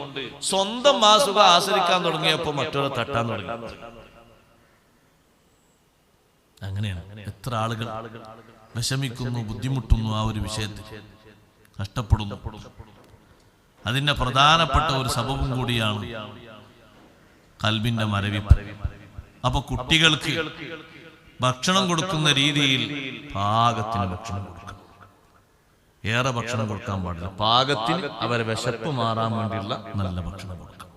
സ്വന്തം ആ സുഖം ആസ്വദിക്കാൻ തുടങ്ങിയപ്പോ മറ്റവരെ തട്ടാൻ തുടങ്ങി. അങ്ങനെയാണ് എത്ര ആളുകൾ വിഷമിക്കുന്നു, ബുദ്ധിമുട്ടുന്നു, ആ ഒരു വിഷയത്തിൽ കഷ്ടപ്പെടുന്നു. അതിന്റെ പ്രധാനപ്പെട്ട ഒരു സബബും കൂടിയാണ് ഖൽബിന്റെ മരവിപ്പ്. അപ്പൊ കുട്ടികൾക്ക് ഭക്ഷണം കൊടുക്കുന്ന രീതിയിൽ പാകത്തിന് ഭക്ഷണം കൊടുക്കണം. ഏറെ ഭക്ഷണം കൊടുക്കാൻ പാടില്ല. പാകത്തിന് അവരെ വിശപ്പ് മാറാൻ വേണ്ടിയുള്ള നല്ല ഭക്ഷണം കൊടുക്കണം.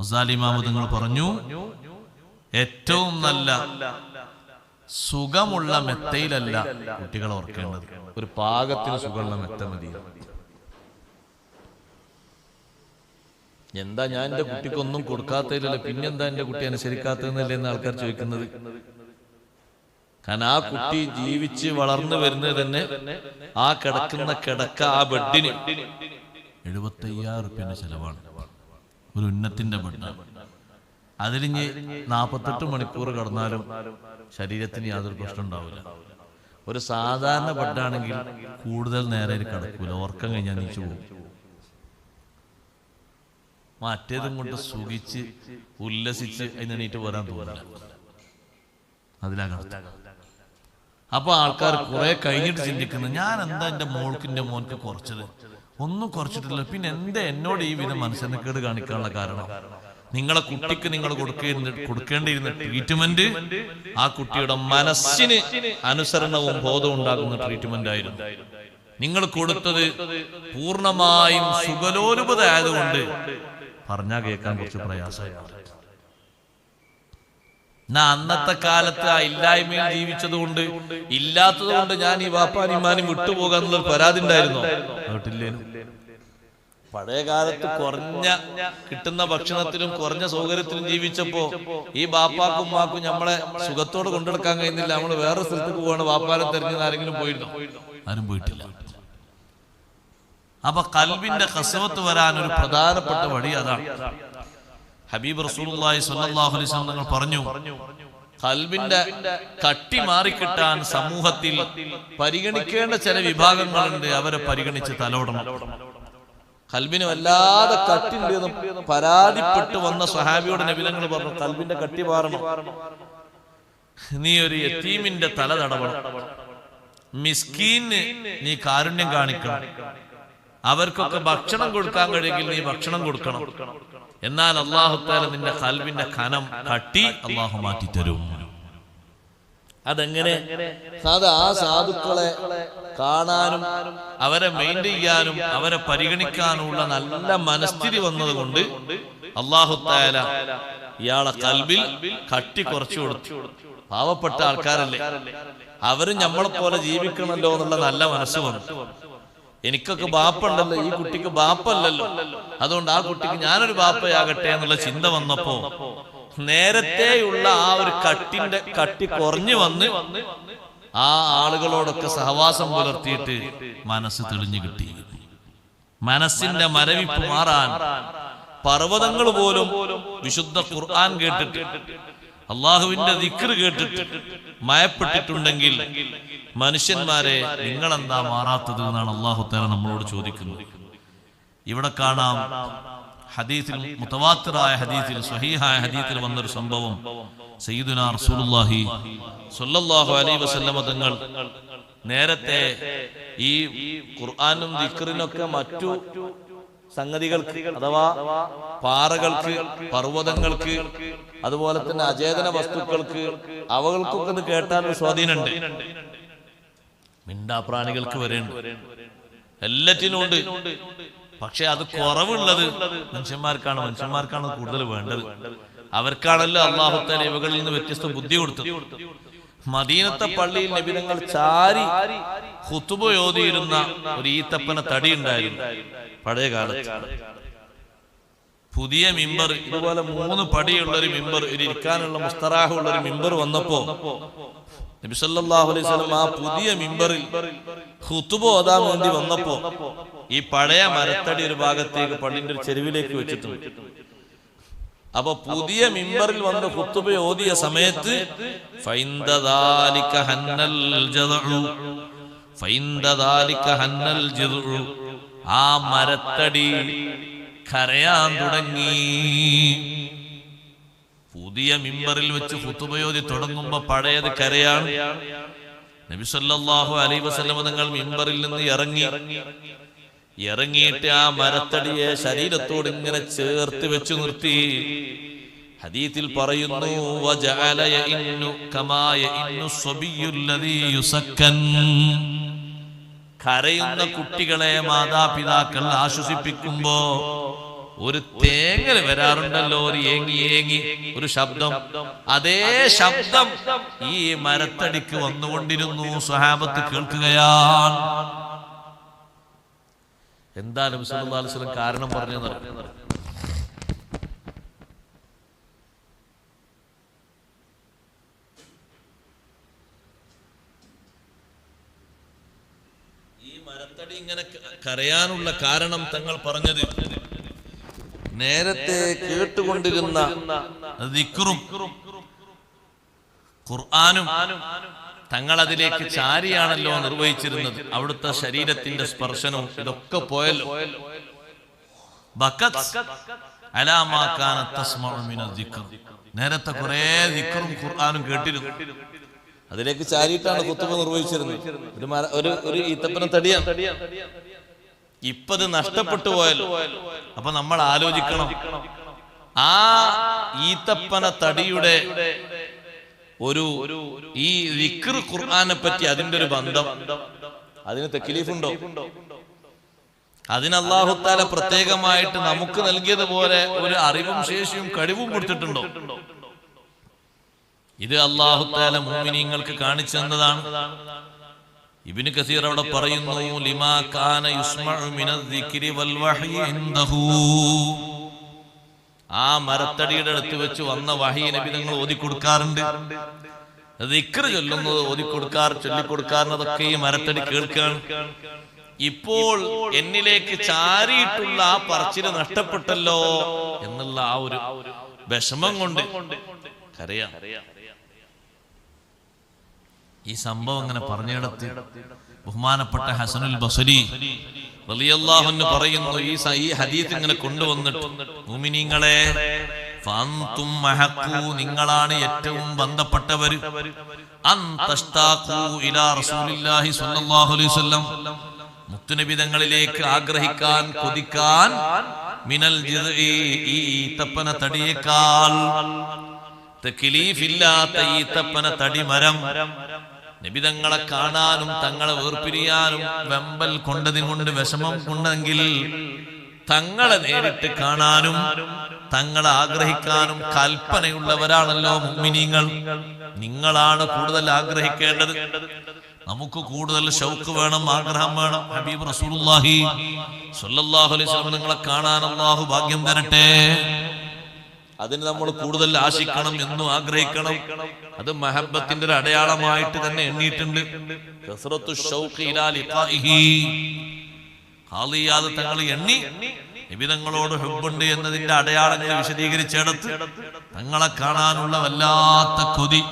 ഗസാലി ഇമാം തങ്ങൾ പറഞ്ഞു, ഏറ്റവും നല്ല സുഖമുള്ള മെത്തയിലല്ല കുട്ടികളെ ഓർക്കേണ്ടത്, ഒരു പാകത്തിന് സുഖമുള്ള മെത്ത മതി. എന്താ ഞാൻ എന്റെ കുട്ടിക്കൊന്നും കൊടുക്കാത്തതിലല്ല, പിന്നെന്താ എന്റെ കുട്ടി അനുസരിക്കാത്തതെന്നല്ലേ എന്ന് ആൾക്കാർ ചോദിക്കുന്നത്. കാരണം ആ കുട്ടി ജീവിച്ച് വളർന്നു വരുന്നത് തന്നെ ആ കിടക്കുന്ന കിടക്ക, ആ ബെഡിന് 75,000 റുപ്യന്റെ ചെലവാണ്. ഒരു ഉന്നത്തിന്റെ ബെഡാണ്. അതിലിഞ്ഞ് 48 മണിക്കൂർ കിടന്നാലും ശരീരത്തിന് യാതൊരു പ്രശ്നം ഉണ്ടാവില്ല. ഒരു സാധാരണ ബെഡാണെങ്കിൽ കൂടുതൽ നേരെ കിടക്കൂല, ഉറക്കം കഴിഞ്ഞാൽ നീച്ചു പോകും. മറ്റേതും കൊണ്ട് സുഖിച്ച് ഉല്ലസിച്ച് അതിനെണീറ്റ് പോരാൻ തോന്നില്ല, അതിലാ കിടത്ത. അപ്പൊ ആൾക്കാർ കുറെ കഴിഞ്ഞിട്ട് ചിന്തിക്കുന്നത്, ഞാൻ എന്താ എന്റെ മോൻക്ക് കുറച്ചത്, ഒന്നും കുറച്ചിട്ടില്ല, പിന്നെ എന്താ എന്നോട് ഈ വിധം മനസ്സിനക്കേട് കാണിക്കാനുള്ള കാരണം? നിങ്ങളെ കുട്ടിക്ക് നിങ്ങൾ കൊടുക്കേണ്ടിയിരുന്ന ട്രീറ്റ്മെന്റ് ആ കുട്ടിയുടെ മനസ്സിന് അനുസരണവും ബോധവും ഉണ്ടാകുന്ന ട്രീറ്റ്മെന്റ് ആയിരുന്നു. നിങ്ങൾ കൊടുത്തത് പൂർണ്ണമായും സുഖലോലുപത ആയതുകൊണ്ട് പറഞ്ഞാൽ കേൾക്കാൻ കുറച്ച് പ്രയാസമാണ്. അന്നത്തെ കാലത്ത് ആ ഇല്ലായ്മയിൽ ജീവിച്ചത് കൊണ്ട്, ഇല്ലാത്തത് കൊണ്ട് ഞാൻ ഈ വാപ്പാനിമാനും വിട്ടുപോകാന്നുള്ളൊരു പരാതി ഉണ്ടായിരുന്നോ? കേട്ടില്ലേനും. പഴയ കാലത്ത് കുറഞ്ഞ കിട്ടുന്ന ഭക്ഷണത്തിലും കുറഞ്ഞ സൗകര്യത്തിലും ജീവിച്ചപ്പോ ഈ ബാപ്പാക്കും ഉമ്മാക്കും നമ്മളെ സുഖത്തോട് കൊണ്ടെടുക്കാൻ കഴിയുന്നില്ല. നമ്മൾ വേറെ സ്ഥലത്തേക്ക് പോവാണ്, ബാപ്പാനെ തെരഞ്ഞു ആരെങ്കിലും പോയിരുന്നോ? ആരും പോയിട്ടില്ല. അപ്പൊ ഖൽബിന്റെ ഖസ്വത്ത് വരാൻ ഒരു പ്രധാനപ്പെട്ട വഴി അതാണ്. ഹബീബ് റസൂലുള്ളാഹി സ്വല്ലല്ലാഹു അലൈഹി വസല്ലം തങ്ങൾ പറഞ്ഞു, ഖൽബിന്റെ കട്ടി മാറിക്കിട്ടാൻ സമൂഹത്തിൽ പരിഗണിക്കേണ്ട ചില വിഭാഗങ്ങളുണ്ട്, അവരെ പരിഗണിച്ച് തലോടണം. ഖൽബിന് വല്ലാതെ കട്ടിണ്ട് എന്ന് പരാതിപ്പെട്ട് വന്ന സ്വഹാബിയോട് നബി തങ്ങൾ പറഞ്ഞു, ഖൽബിന്റെ കട്ടി മാറണം, നീ ഒരു യതീമിന്റെ തല തടവണം, മിസ്കീന് നീ കാരുണ്യം കാണിക്കണം, അവർക്കൊക്കെ ഭക്ഷണം കൊടുക്കാൻ കഴിയുമെങ്കിൽ നീ ഭക്ഷണം കൊടുക്കണം. എന്നാൽ അല്ലാഹു തആല നിന്റെ ഖൽബിന്റെ കനം കട്ടി അല്ലാഹു മാറ്റി തരും. അതെങ്ങനെ? ആ സാധുക്കളെ കാണാനും അവരെ മെയിൻറ്റെയിൻ ചെയ്യാനും അവരെ പരിഗണിക്കാനുള്ള നല്ല മനസ്ഥിതി വന്നത് കൊണ്ട് അല്ലാഹു തആല ഇയാളെ ഖൽബിൽ കട്ടി കുറച്ചു കൊടുത്തു. പാവപ്പെട്ട ആൾക്കാരല്ലേ, അവരും നമ്മളെ പോലെ ജീവിക്കണമല്ലോ എന്നുള്ള നല്ല മനസ്സ് വന്നു. എനിക്കൊക്കെ ബാപ്പുണ്ടല്ലോ, ഈ കുട്ടിക്ക് ബാപ്പല്ലല്ലോ, അതുകൊണ്ട് ആ കുട്ടിക്ക് ഞാനൊരു ബാപ്പയാകട്ടെ എന്നുള്ള ചിന്ത വന്നപ്പോ നേരത്തെയുള്ള ആ ഒരു കട്ടി കുറഞ്ഞു വന്ന് ആ ആളുകളോടൊക്കെ സഹവാസം പുലർത്തിയിട്ട് മനസ്സ് തെളിഞ്ഞു കിട്ടി. മനസ്സിന്റെ മരവിപ്പ് മാറാൻ പർവ്വതങ്ങൾ പോലും വിശുദ്ധ ഖുർആൻ കേട്ടിട്ട് അള്ളാഹുവിന്റെ ദിക്ർ കേട്ടിട്ട് മയപ്പെട്ടിട്ടുണ്ടെങ്കിൽ മനുഷ്യന്മാരെ നിങ്ങളെന്താ മാറാത്തത് എന്നാണ് അള്ളാഹു തആല നമ്മളോട് ചോദിക്കുന്നത്. ഇവിടെ കാണാം ഹദീസിൽ, മുതവാത്തിറായ ഹദീസിൽ, സ്വഹീഹായ ഹദീസിൽ വന്നൊരു സംഭവം. സയ്യിദുനാ റസൂലുള്ളാഹി സ്വല്ലല്ലാഹു അലൈഹി വസല്ലമ തങ്ങൾ നേരത്തെ ഈ ഖുർആനും ദിക്റിനൊക്കെ മറ്റു സംഗതികൾക്ക്, അഥവാ പാറകൾക്ക്, പർവ്വതങ്ങൾക്ക്, അതുപോലെ തന്നെ അചേതന വസ്തുക്കൾക്ക്, അവകൾക്കൊക്കെ ഇത് കേട്ടാൽ ഒരു സ്വാധീനമുണ്ട്. മിണ്ടാപ്രാണികൾക്ക് വരെയുണ്ട്, എല്ലാറ്റിനും ഉണ്ട്. പക്ഷെ അത് കുറവുള്ളത് മനുഷ്യന്മാർക്കാണ് കൂടുതൽ വേണ്ടത്. അവർക്കാണല്ലോ അല്ലാഹു തആല ഇവകളിൽ നിന്ന് വ്യത്യസ്ത ബുദ്ധി കൊടുത്തത്. മദീനത്തെ പള്ളിയിൽ നബി തങ്ങൾ ചാരി ഖുതുബ ഓതിയിരുന്ന ഒരു ഈത്തപ്പന തടി ഉണ്ടായിരുന്നു പഴയ കാലത്ത്. പുതിയ മിമ്പർ, ഇതുപോലെ 3 പടിയുള്ള ഒരു മിമ്പർ, ഇരിക്കാനുള്ള മുസ്തറാഹുള്ള ഒരു മിമ്പർ വന്നപ്പോ നബി സല്ലല്ലാഹു അലൈഹി വസല്ലം ആ പുതിയ മിമ്പറിൽ ഖുതുബ ഓതാൻ വേണ്ടി വന്നപ്പോ ഈ പഴയ മരത്തടി ഒരു ഭാഗത്തേക്ക് പള്ളിന്റെ ഒരു ചെരുവിലേക്ക് വെച്ചിട്ടുണ്ട്. അപ്പൊ പുതിയ മിമ്പറിൽ വന്ന് ഖുതുബ ഓതിയ സമയത്ത് ആ മരത്തടി കരയാൻ തുടങ്ങി. പുതിയ മിമ്പറിൽ വെച്ച് ഖുതുബ ഓതി തുടങ്ങുമ്പോ പഴയത് കരയാണ്. നബി സല്ലല്ലാഹു അലൈഹി വസല്ലം തങ്ങൾ മിമ്പറിൽ നിന്ന് ഇറങ്ങിയിട്ട് ആ മരത്തടിയെ ശരീരത്തോട് ഇങ്ങനെ ചേർത്ത് വെച്ചു നിർത്തി. ഹദീസിൽ പറയുന്നു, വജഅല യഇന്നു കമാ യഇന്നു സ്വബിയുല്ലദീ യുസക്കൻ. കരയുന്ന കുട്ടികളെ മാതാപിതാക്കൾ ആശ്വസിപ്പിക്കുമ്പോ ഒരു തേങ്ങൽ വരാറുണ്ടല്ലോ, ഒരു ഏങ്ങി ഏങ്ങി ഒരു ശബ്ദം. അതേ ശബ്ദം ഈ മരത്തടിക്ക് വന്നുകൊണ്ടിരുന്നു. സ്വഹാബത്ത് കേൾക്കുകയാണ്. എന്താ നബി സല്ലല്ലാഹു അലൈഹി വസല്ലം കാരണം പറഞ്ഞത്? ഈ മരത്തടി ഇങ്ങനെ കരയാനുള്ള കാരണം തങ്ങൾ പറഞ്ഞത്, നേരത്തെ കേട്ടുകൊണ്ടിരുന്ന ദിക്റും ഖുർആനും തങ്ങൾ അതിലേക്ക് ചാരിയാണല്ലോ നിർവഹിച്ചിരുന്നത്. അവിടുത്തെ ശരീരത്തിന്റെ സ്പർശനവും ഇതൊക്കെ പോയല്ലോ. നേരത്തെ കുറെ ദിക്റും ഖുർആനും കേട്ടിരുന്നു, അതിലേക്ക് ചാരിയിട്ടാണ് ഖുത്ബ നിർവഹിച്ചിരുന്നത്. ഒരു ഈത്തപ്പന തടിയാണ്. ഇപ്പത് നഷ്ടപ്പെട്ടു പോയല്ലോ. അപ്പൊ നമ്മൾ ആലോചിക്കണം, ആ ഈത്തപ്പന തടിയുടെ ഒരു ഈ ദിക്ർ ഖുർആനെ പറ്റി അതിന്റെ ഒരു ബന്ധം, അതിന് തക്ലീഫുണ്ടോ? അതിന് അല്ലാഹു തആല പ്രത്യേകമായിട്ട് നമുക്ക് നൽകിയതുപോലെ ഒരു അറിവും ശേഷിയും കഴിവും കൊടുത്തിട്ടുണ്ടോ? ഇത് അല്ലാഹു തആല മുഅ്മിനീങ്ങൾക്ക് കാണിച്ചു തന്നതാണ്. ഇബ്നു കസീർ അവിടെ പറയുന്നു, ലിമാ കാന യുസ്മഉ മിനദ് ദിക്രി വൽ വഹി ഇൻദഹു. ആ മരത്തടിയുടെ അടുത്ത് വെച്ച് വന്ന വഹി നബി തങ്ങൾ ഓതിക്കൊടുക്കാറുണ്ട്. ദിക്ർ ചൊല്ലുന്നത് ചൊല്ലിക്കൊടുക്കാറുന്നതൊക്കെ ഈ മരത്തടി കേൾക്കുകയാണ്. ഇപ്പോൾ എന്നിലേക്ക് ചാരിയിട്ടുള്ള ആ പറച്ചില് നഷ്ടപ്പെട്ടല്ലോ എന്നുള്ള ആ ഒരു വിഷമം കൊണ്ട് കരയാം. ഈ സംഭവം അങ്ങനെ പറഞ്ഞിടത്ത് ബഹുമാനപ്പെട്ട ഹസനുൽ ബസരി റളിയല്ലാഹു അൻഹു പറയുന്നു, ഈ ഹദീസ് ഇങ്ങനെ കൊണ്ടുവന്നിട്ട്, മുഅ്മിനീങ്ങളെ, ഫഅൻതും മഹഖൂ, നിങ്ങളാണ് ഏറ്റവും ബന്ധപ്പെട്ടവർ, അൻ തസ്താഖൂ ഇലാ റസൂലില്ലാഹി സ്വല്ലല്ലാഹു അലൈഹി വസല്ലം, മുത്തുനബി തങ്ങളിലേക്ക് ആഗ്രഹിക്കാൻ കൊതിക്കാൻ, മിനൽ ജിദ്ഇ, ഈ ഈത്തപ്പന തടിയേക്കാൾ, തക്ലീഫില്ലാത്ത ഈത്തപ്പന തടിമരം, നബിതങ്ങളെ കാണാനും തങ്ങളെ വേർപിരിയാനും വെമ്പൽ കൊണ്ടതികൊണ്ട് വിഷമം കൊണ്ടെങ്കിൽ തങ്ങളെ നേരിട്ട് കാണാനും തങ്ങളെ ആഗ്രഹിക്കാനും കൽപ്പനയുള്ളവരാണല്ലോ മുഅ്മിനീങ്ങൾ. നിങ്ങളാണ് കൂടുതൽ ആഗ്രഹിക്കേണ്ടത്. നമുക്ക് കൂടുതൽ ഷൗക്ക് വേണം, ആഗ്രഹം വേണം. ഹബീബ് റസൂലുള്ളാഹി സ്വല്ലല്ലാഹു അലൈഹി വസല്ലം നിങ്ങളെ കാണാൻ അല്ലാഹു ഭാഗ്യം തരട്ടെ. അതിന് നമ്മൾ കൂടുതൽ ആശിക്കണം, എന്നും ആഗ്രഹിക്കണം. അത് മഹബ്ബത്തിന്റെ ഒരു അടയാളമായിട്ട് തന്നെ എണ്ണിയിട്ടുണ്ട്. തങ്ങൾ എണ്ണി നിബിതങ്ങളോട് ഹുബ്ബുണ്ട് എന്നതിന്റെ അടയാളങ്ങൾ വിശദീകരിച്ചെടുത്ത് തങ്ങളെ കാണാനുള്ള വല്ലാത്ത കൊതി,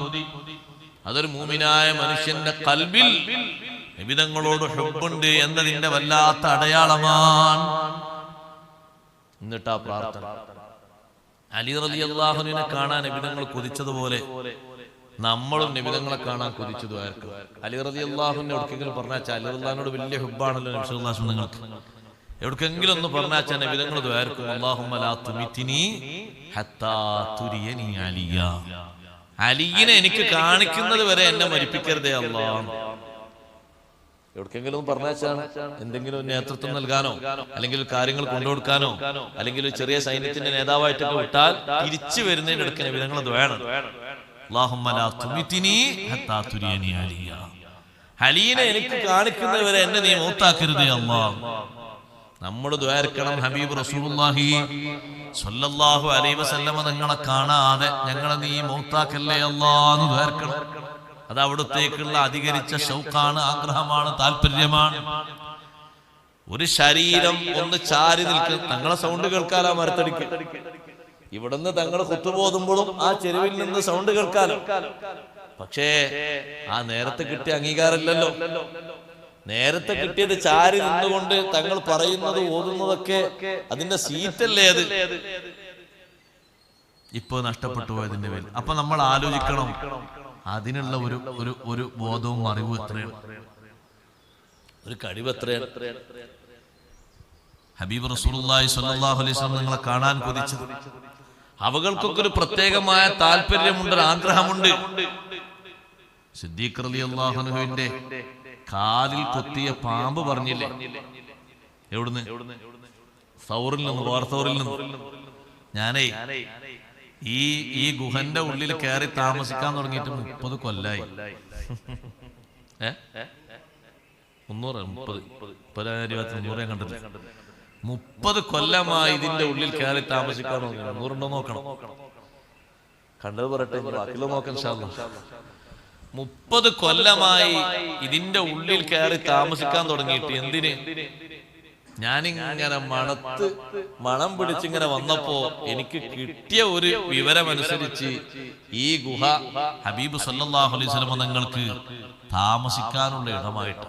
അതൊരു മുഅ്മിനായ മനുഷ്യന്റെ ഖൽബിൽ നിബിതങ്ങളോട് ഹുബ്ബുണ്ട് എന്നതിന്റെ വല്ലാത്ത അടയാളമാണ്. എന്നിട്ടാ പ്രാർത്ഥന. അലി റളിയല്ലാഹു അൻഹുവിനെ കാണാൻ നബിതങ്ങൾ കൊതിച്ചതുപോലെ നമ്മളും നബിതങ്ങളെ കാണാൻ കൊതിച്ചത് ആർക്കും? അലി റളിയല്ലാഹു അൻഹു എവിടേക്കെങ്കിലും പറഞ്ഞാൽ, അലി റളിയല്ലാഹുവിനോട് വലിയ ഹുബ്ബാണല്ലോ നബി സല്ലല്ലാഹു അലൈഹി വസല്ലം നിങ്ങൾക്ക്. എവിടേക്കെങ്കിലും ഒന്ന് പറഞ്ഞാൽ നബിതങ്ങൾ ദുആർക്കും, അല്ലാഹുമ്മ ലാ തുമിതിനി ഹത്താ തുരിയനി അലിയ, അലിയിനെ എനിക്ക് കാണിക്കുന്നത് വരെ എന്നെ മരിപ്പിക്കരുതേ അല്ലാഹ്. എവിടേക്കെങ്കിലും പറഞ്ഞാച്ചാണ് എന്തെങ്കിലും നേതൃത്വം നൽകാനോ അല്ലെങ്കിൽ കാര്യങ്ങൾ കൊണ്ടുകൊടുക്കാനോ അല്ലെങ്കിൽ ഒരു ചെറിയ സൈന്യത്തിന്റെ നേതാവായിട്ടൊക്കെ വിട്ടാൽ തിരിച്ചു വരുന്നതിന്റെ അടുക്കൽ നബിതങ്ങൾ വേണം, അല്ലാഹുമ്മ ലാ തുമിതിനി ഹത്താ തുരിയനി അലിയ, അലിയിനെ എനിക്ക് കാണിക്കുന്നത് വരെ എന്നെ നീ മൗത്താക്കരുതേ അല്ലാഹ്. നമ്മൾ ദ്വാരക്കണം, ഹബീബ് റസൂലുള്ളാഹി സ്വല്ലല്ലാഹു അലൈഹി വസല്ലമ തങ്ങളെ കാണാതെ ഞങ്ങളെ നീ മൗത്താക്കല്ലേ അല്ലാഹ് എന്ന് ദ്വാരക്കണം. അത് അവിടത്തേക്കുള്ള അധികരിച്ച ഷൗക്കാണ്, ആഗ്രഹമാണ്, താല്പര്യമാണ്. ഒരു ശരീരം ഒന്ന് ചാരി നിൽക്കും. തങ്ങളെ സൗണ്ട് കേൾക്കാലോ മരത്തടിക്ക്. ഇവിടുന്ന് തങ്ങൾ കുത്തുപോകുമ്പോഴും ആ ചെരുവിൽ നിന്ന് സൗണ്ട് കേൾക്കാലോ. പക്ഷേ ആ നേരത്തെ കിട്ടിയ അംഗീകാരമില്ലല്ലോ. നേരത്തെ കിട്ടിയത് ചാരി നിന്നുകൊണ്ട് തങ്ങൾ പറയുന്നത് ഓതുന്നതൊക്കെ അതിന്റെ സീറ്റല്ലേ അത്. ഇപ്പൊ നഷ്ടപ്പെട്ടു പോയതിന്റെ പേരിൽ. അപ്പൊ നമ്മൾ ആലോചിക്കണം, അതിനുള്ള ഒരു ബോധവും അറിവും എത്രയാണ്, ഒരു കഴിവ് എത്രയാണ്. ഹബീബ് റസൂലുള്ളാഹി സ്വല്ലല്ലാഹു അലൈഹി വസല്ലം നിങ്ങളെ കാണാൻ കൊതിച്ചത്, അവകൾക്കൊക്കെ ഒരു പ്രത്യേകമായ താല്പര്യമുണ്ട്, ആഗ്രഹമുണ്ട്. സിദ്ദീഖ് റളിയല്ലാഹു അൻഹുവിന്റെ കാലിൽ കൊത്തിയ പാമ്പ് പറഞ്ഞില്ലേ, എവിടുന്ന്? സൗറിൽ നിന്ന് വാർത്തൗറിൽ നിന്ന്. ഞാനേ ഈ ഗുഹന്റെ ഉള്ളിൽ കയറി താമസിക്കാൻ തുടങ്ങിയിട്ട് 30 കൊല്ലായി. 300 കണ്ടില്ല. 30 കൊല്ലമായി ഇതിന്റെ ഉള്ളിൽ കയറി താമസിക്കാൻ തുടങ്ങി. 100 നോക്കണം, കണ്ടത് പറയട്ടെ, ബാക്കിയുള്ള നോക്കാൻ. 30 കൊല്ലമായി ഇതിന്റെ ഉള്ളിൽ കയറി താമസിക്കാൻ തുടങ്ങിയിട്ട് എന്തിന്? ഞാനിങ്ങനെ മണം പിടിച്ചിങ്ങനെ വന്നപ്പോ എനിക്ക് കിട്ടിയ ഒരു വിവരമനുസരിച്ച് ഈ ഗുഹ ഹബീബ് സല്ലല്ലാഹു അലൈഹി വസല്ലം തങ്ങൾക്ക് താമസിക്കാനുള്ള ഇടമായിട്ട്.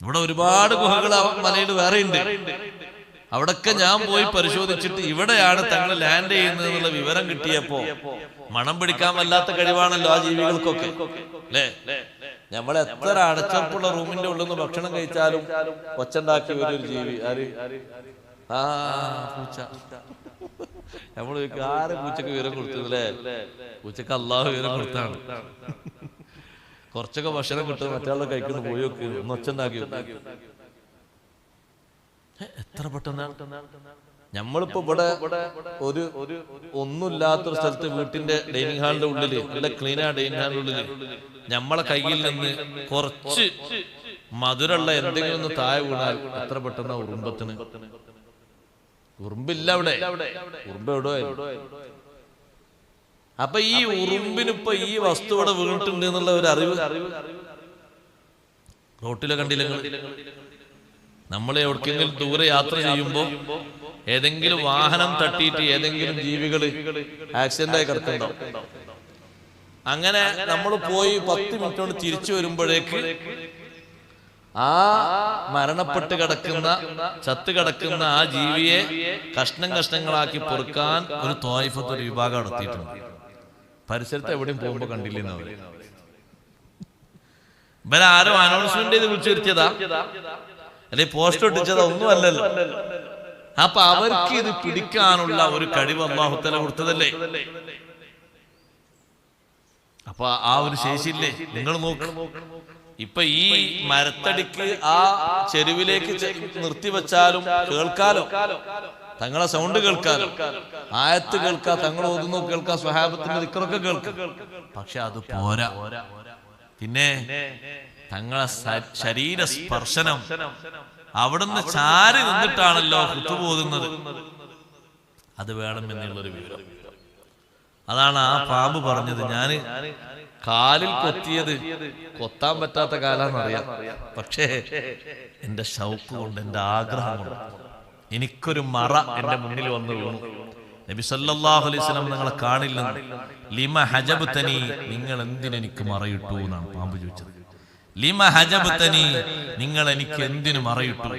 ഇവിടെ ഒരുപാട് ഗുഹകൾ മലയിൽ വേറെ ഉണ്ട്. അവിടൊക്കെ ഞാൻ പോയി പരിശോധിച്ചിട്ട് ഇവിടെയാണ് തങ്ങൾ ലാൻഡ് ചെയ്യുന്നത് എന്നുള്ള വിവരം കിട്ടിയപ്പോ മണം പിടിക്കാൻ വല്ലാത്ത കഴിവാണല്ലോ ആ ജീവികൾക്കൊക്കെ, അല്ലേ? നമ്മൾ എത്ര അടച്ചപ്പുള്ള റൂമിന്റെ ഉള്ളിൽ നിന്ന് ഭക്ഷണം കഴിച്ചാലും ഒച്ചുണ്ടാക്കി ഒരു ജീവി. പൂച്ച. നമ്മൾ ആരെ പൂച്ചക്ക് വിവരം കൊടുത്തല്ലേ? പൂച്ചക്ക് അള്ളാഹു വിവരം കൊടുത്താണ്. കുറച്ചൊക്കെ ഭക്ഷണം കിട്ടും, മറ്റാളുടെ കഴിക്കുന്നു, പോയി നോക്ക്, ഒന്ന് ഒച്ചുണ്ടാക്കി. എത്ര പെട്ടെന്നാണ്. നമ്മളിപ്പോ ഇവിടെ ഒരു ഒന്നുമില്ലാത്തൊരു സ്ഥലത്ത് വീട്ടിന്റെ ഡൈനിങ് ഹാളിന്റെ ഉള്ളില്, നല്ല ക്ലീനായ ഡൈനിങ് ഹാളിന്റെ ഉള്ളില് നമ്മളെ കയ്യിൽ നിന്ന് കുറച്ച് മധുരമുള്ള എന്തെങ്കിലും ഒന്ന് താഴെ വീണാൽ എത്ര പെട്ടെന്നാ ഉറുമ്പത്തിന്. ഉറുമ്പില്ല അവിടെ, ഉറുമ്പ് എവിടെ? അപ്പൊ ഈ ഉറുമ്പിനിപ്പോ ഈ വസ്തു ഇവിടെ വീണിട്ടുണ്ട് എന്നുള്ള ഒരു അറിവ് റോട്ടിലെ കണ്ടില്ല. നമ്മൾ എവിടെക്കെങ്കിലും ദൂരെ യാത്ര ചെയ്യുമ്പോ ഏതെങ്കിലും വാഹനം തട്ടിയിട്ട് ഏതെങ്കിലും ജീവികള് ആക്സിഡന്റ് ആയി കിടക്കുന്നുണ്ടാവും. അങ്ങനെ നമ്മൾ പോയി 10 മിനിറ്റ് കൊണ്ട് തിരിച്ചു വരുമ്പോഴേക്ക് ആ മരണപ്പെട്ട് കിടക്കുന്ന, ചത്ത് കിടക്കുന്ന ആ ജീവിയെ കഷ്ണങ്ങളാക്കി പൊറുക്കാൻ ഒരു ത്വായിഫത്ത് ഒരു വിഭാഗം നടത്തിയിട്ടുണ്ട്. പരിസരത്ത് എവിടെയും പോകുമ്പോ കണ്ടില്ലെന്ന് അവര്. ഇവരാരോ അനൗൺസ്മെന്റ് ചെയ്ത് വിളിച്ചു വരുത്തിയതാ, അല്ലെ പോസ്റ്റ് ഒട്ടിച്ചതാ, ഒന്നും അല്ലല്ലോ. അപ്പൊ അവർക്ക് ഇത് പിടിക്കാനുള്ള ഒരു കഴിവ് അല്ലാഹു തആല കൊടുത്തതല്ലേ? അപ്പൊ ആ ഒരു ശേഷിയില്ലേ? നിങ്ങൾ നോക്ക്, ഇപ്പൊ ഈ മരത്തടിക്ക് ആ ചെരുവിലേക്ക് നിർത്തിവെച്ചാലും കേൾക്കാലോ, തങ്ങളെ സൗണ്ട് കേൾക്കാലോ, ആയത്ത് കേൾക്കാം, തങ്ങൾ ഓതുന്നു കേൾക്കാം, സ്വഹാബത്തിന്റെ ദിക്റൊക്കെ കേൾക്കാം. പക്ഷെ അത് പോരാ. പിന്നെ തങ്ങളെ ശരീര സ്പർശനം, അവിടുന്ന് ചാരി നിന്നിട്ടാണല്ലോ ഖുതുബ ഓതുന്നത്, അത് വേണം എന്നുള്ളൊരു വിവരം. അതാണ് ആ പാമ്പ് പറഞ്ഞത്, ഞാന് കാലിൽ കൊത്തിയത് കൊത്താൻ പറ്റാത്ത കാലാന്നറിയാം, പക്ഷേ എന്റെ ഷൗക്ക് കൊണ്ട്, എന്റെ ആഗ്രഹം കൊണ്ട് എനിക്കൊരു മറ എന്റെ മുന്നിൽ വന്നു വീണു. നബി സല്ലല്ലാഹു അലൈഹി വസല്ലം നിങ്ങളെ കാണില്ലെന്ന്. ലിമ ഹജബ്തനി, നിങ്ങൾ എന്തിനെനിക്ക് മറയിട്ടു എന്നാണ് പാമ്പ് ചോദിച്ചത്. ലിമ ഹജബ്തനി, നിങ്ങൾ എനിക്ക് എന്തിനു മറയിട്ടു?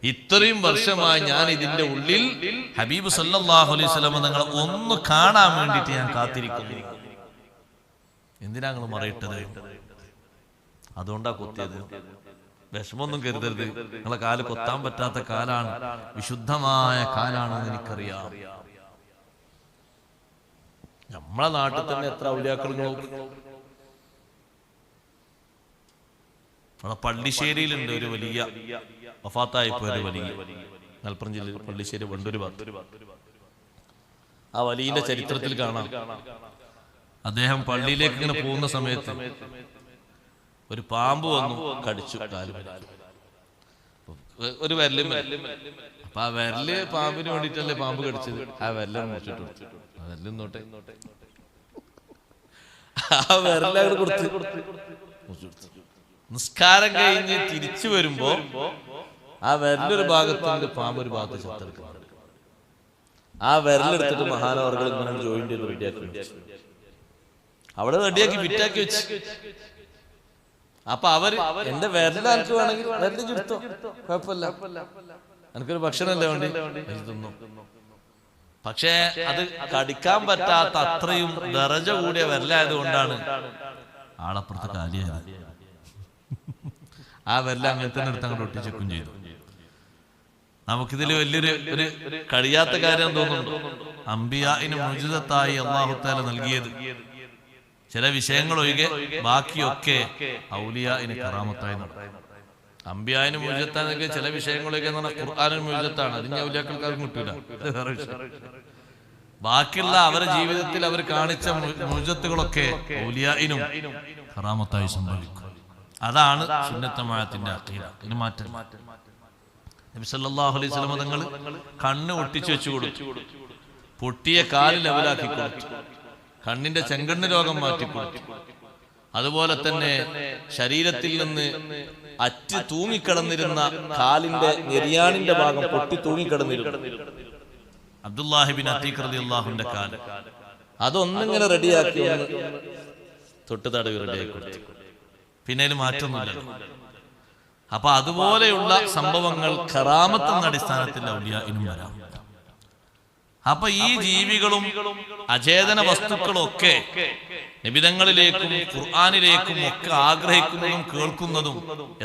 ഇത്രയും വർഷമായി ഞാൻ ഇതിന്റെ ഉള്ളിൽ ഹബീബ് സല്ലല്ലാഹു അലൈഹി വസല്ലം നിങ്ങളെ ഒന്ന് കാണാൻ വേണ്ടിയിട്ട് ഞാൻ കാത്തിരിക്കുന്നു. എന്തിനാ നിങ്ങൾ മറയിട്ടത്? അതുകൊണ്ടാ കൊത്തിയത്. വിഷമൊന്നും കരുതരുത്, നിങ്ങളെ കാല് കൊത്താൻ പറ്റാത്ത കാലാണ്, വിശുദ്ധമായ കാലാണെന്ന് എനിക്കറിയാം. നമ്മളെ നാട്ടിൽ തന്നെ എത്ര ഔലിയാക്കൾ നോക്കും. നമ്മളെ പള്ളിശ്ശേരിയിലുണ്ട് ഒരു വലിയ വഫാത്തായിപ്പോ ഒരു വലിയ, മലപ്പുറം ജില്ലയിൽ പള്ളിശ്ശേരി വണ്ടൂര് ഭാഗത്ത്. ആ വലിയ ചരിത്രത്തിൽ കാണാം, അദ്ദേഹം പള്ളിയിലേക്ക് ഇങ്ങനെ പോകുന്ന സമയത്ത് ഒരു പാമ്പ് വന്നു കടിച്ചു കാല്, ഒരു വിരലും. അപ്പൊ ആ വിരല് പാമ്പിന് വേണ്ടിട്ടല്ലേ പാമ്പ് കടിച്ചത്, ആ വിരലും മുറിച്ചിട്ട് ആ വിരലും നോട്ടെ, ആ വിരലങ്ങോട്ട് കൊടുത്ത് നിസ്കാരം കഴിഞ്ഞ് തിരിച്ചു വരുമ്പോ ആ വിരലൊരു ഭാഗത്തുണ്ട്, പാമ്പ് ഒരു ഭാഗത്ത് ചത്തെടുക്കുന്നത്. ആ വിരലെടുത്തിട്ട് മഹാനവർകൾ ഇങ്ങനെ ജോയിന്റ് ചെയ്ത് റെഡിയാക്കി വെച്ചു, അവിടെ റെഡിയാക്കി ഫിറ്റാക്കി വെച്ച്. അപ്പൊ അവര് എന്റെ വിരൽ എനിക്ക് വേണമെങ്കിൽ വിരല് ചുരുത്തോ, കുഴപ്പമില്ല, എനിക്കൊരു ഭക്ഷണമല്ലേ വേണ്ടി തിന്നു. പക്ഷേ അത് കടിക്കാൻ പറ്റാത്ത അത്രയും ദറജ കൂടിയ വിരലായത് കൊണ്ടാണ് ആളപ്പുറത്ത് കാലിയായത്. ആ വിരല അങ്ങനെ തന്നെ എടുത്ത് അങ്ങോട്ട് ഒട്ടിച്ചെക്കും ചെയ്തു. നമുക്കിതിൽ വലിയൊരു കഴിയാത്ത കാര്യം തോന്നുന്നുണ്ട്. അംബിയാഇന് മുഅ്ജിസത്തായി അല്ലാഹു തആല നൽകിയത് ചില വിഷയങ്ങൾ ഒഴികെ ബാക്കിയൊക്കെ ഔലിയാഇന് കറാമത്തായി നടക്കും. അമ്പിയാനും മുഴുവത്താനൊക്കെ ചില വിഷയങ്ങളൊക്കെ എന്ന് പറഞ്ഞാൽ ഖുർആനും മുഴുവത്താണ്. അതിന് ഔലിയാക്കൾക്ക് കിട്ടൂല. ബാക്കിയുള്ള അവരുടെ ജീവിതത്തിൽ അവർ കാണിച്ച മുഴുവത്തുകളൊക്കെ ഔലിയായിനും കറാമത്തായി സംഭവിക്കും. അതാണ് സുന്നത്തമായത്തിന്റെ അഖീദ. ഇതിന് മാറ്റം. നബി സല്ലല്ലാഹു അലൈഹി വസല്ലം തങ്ങൾ കണ്ണ് ഒട്ടിച്ചു വെച്ചു കൊടുത്തു, പൊട്ടിയ കാല് ലെവലാക്കി കൊടുത്തു, കണ്ണിന്റെ ചെങ്കണ്ണ് രോഗം മാറ്റിക്കൊടുത്തു. അതുപോലെ തന്നെ ശരീരത്തിൽ നിന്ന് അറ്റ് തൂങ്ങിക്കിടന്നിരുന്ന കാലിന്റെ നെരിയാണിന്റെ ഭാഗം പൊട്ടി തൂങ്ങിക്കിടന്നിരുന്നു. അബ്ദുല്ലാഹിബിൻ അത്തീഖ് റളിയല്ലാഹുവിന്റെ കാല് അതൊന്നിങ്ങനെ റെഡിയാക്കി തൊട്ട് തടവി റെഡിയാക്കി കൊടുത്തു. പിന്നെ അതിൽ മാറ്റമൊന്നുമില്ല. അപ്പൊ അതുപോലെയുള്ള സംഭവങ്ങൾ കറാമത്തിന്റെ അടിസ്ഥാനത്തിൽ ഔലിയാഇനും വരാം. അപ്പൊ ഈ ജീവികളും അചേതന വസ്തുക്കളും ഒക്കെ നിബിധങ്ങളിലേക്കും ഖുർആനിലേക്കും ഒക്കെ ആഗ്രഹിക്കുന്നതും കേൾക്കുന്നതും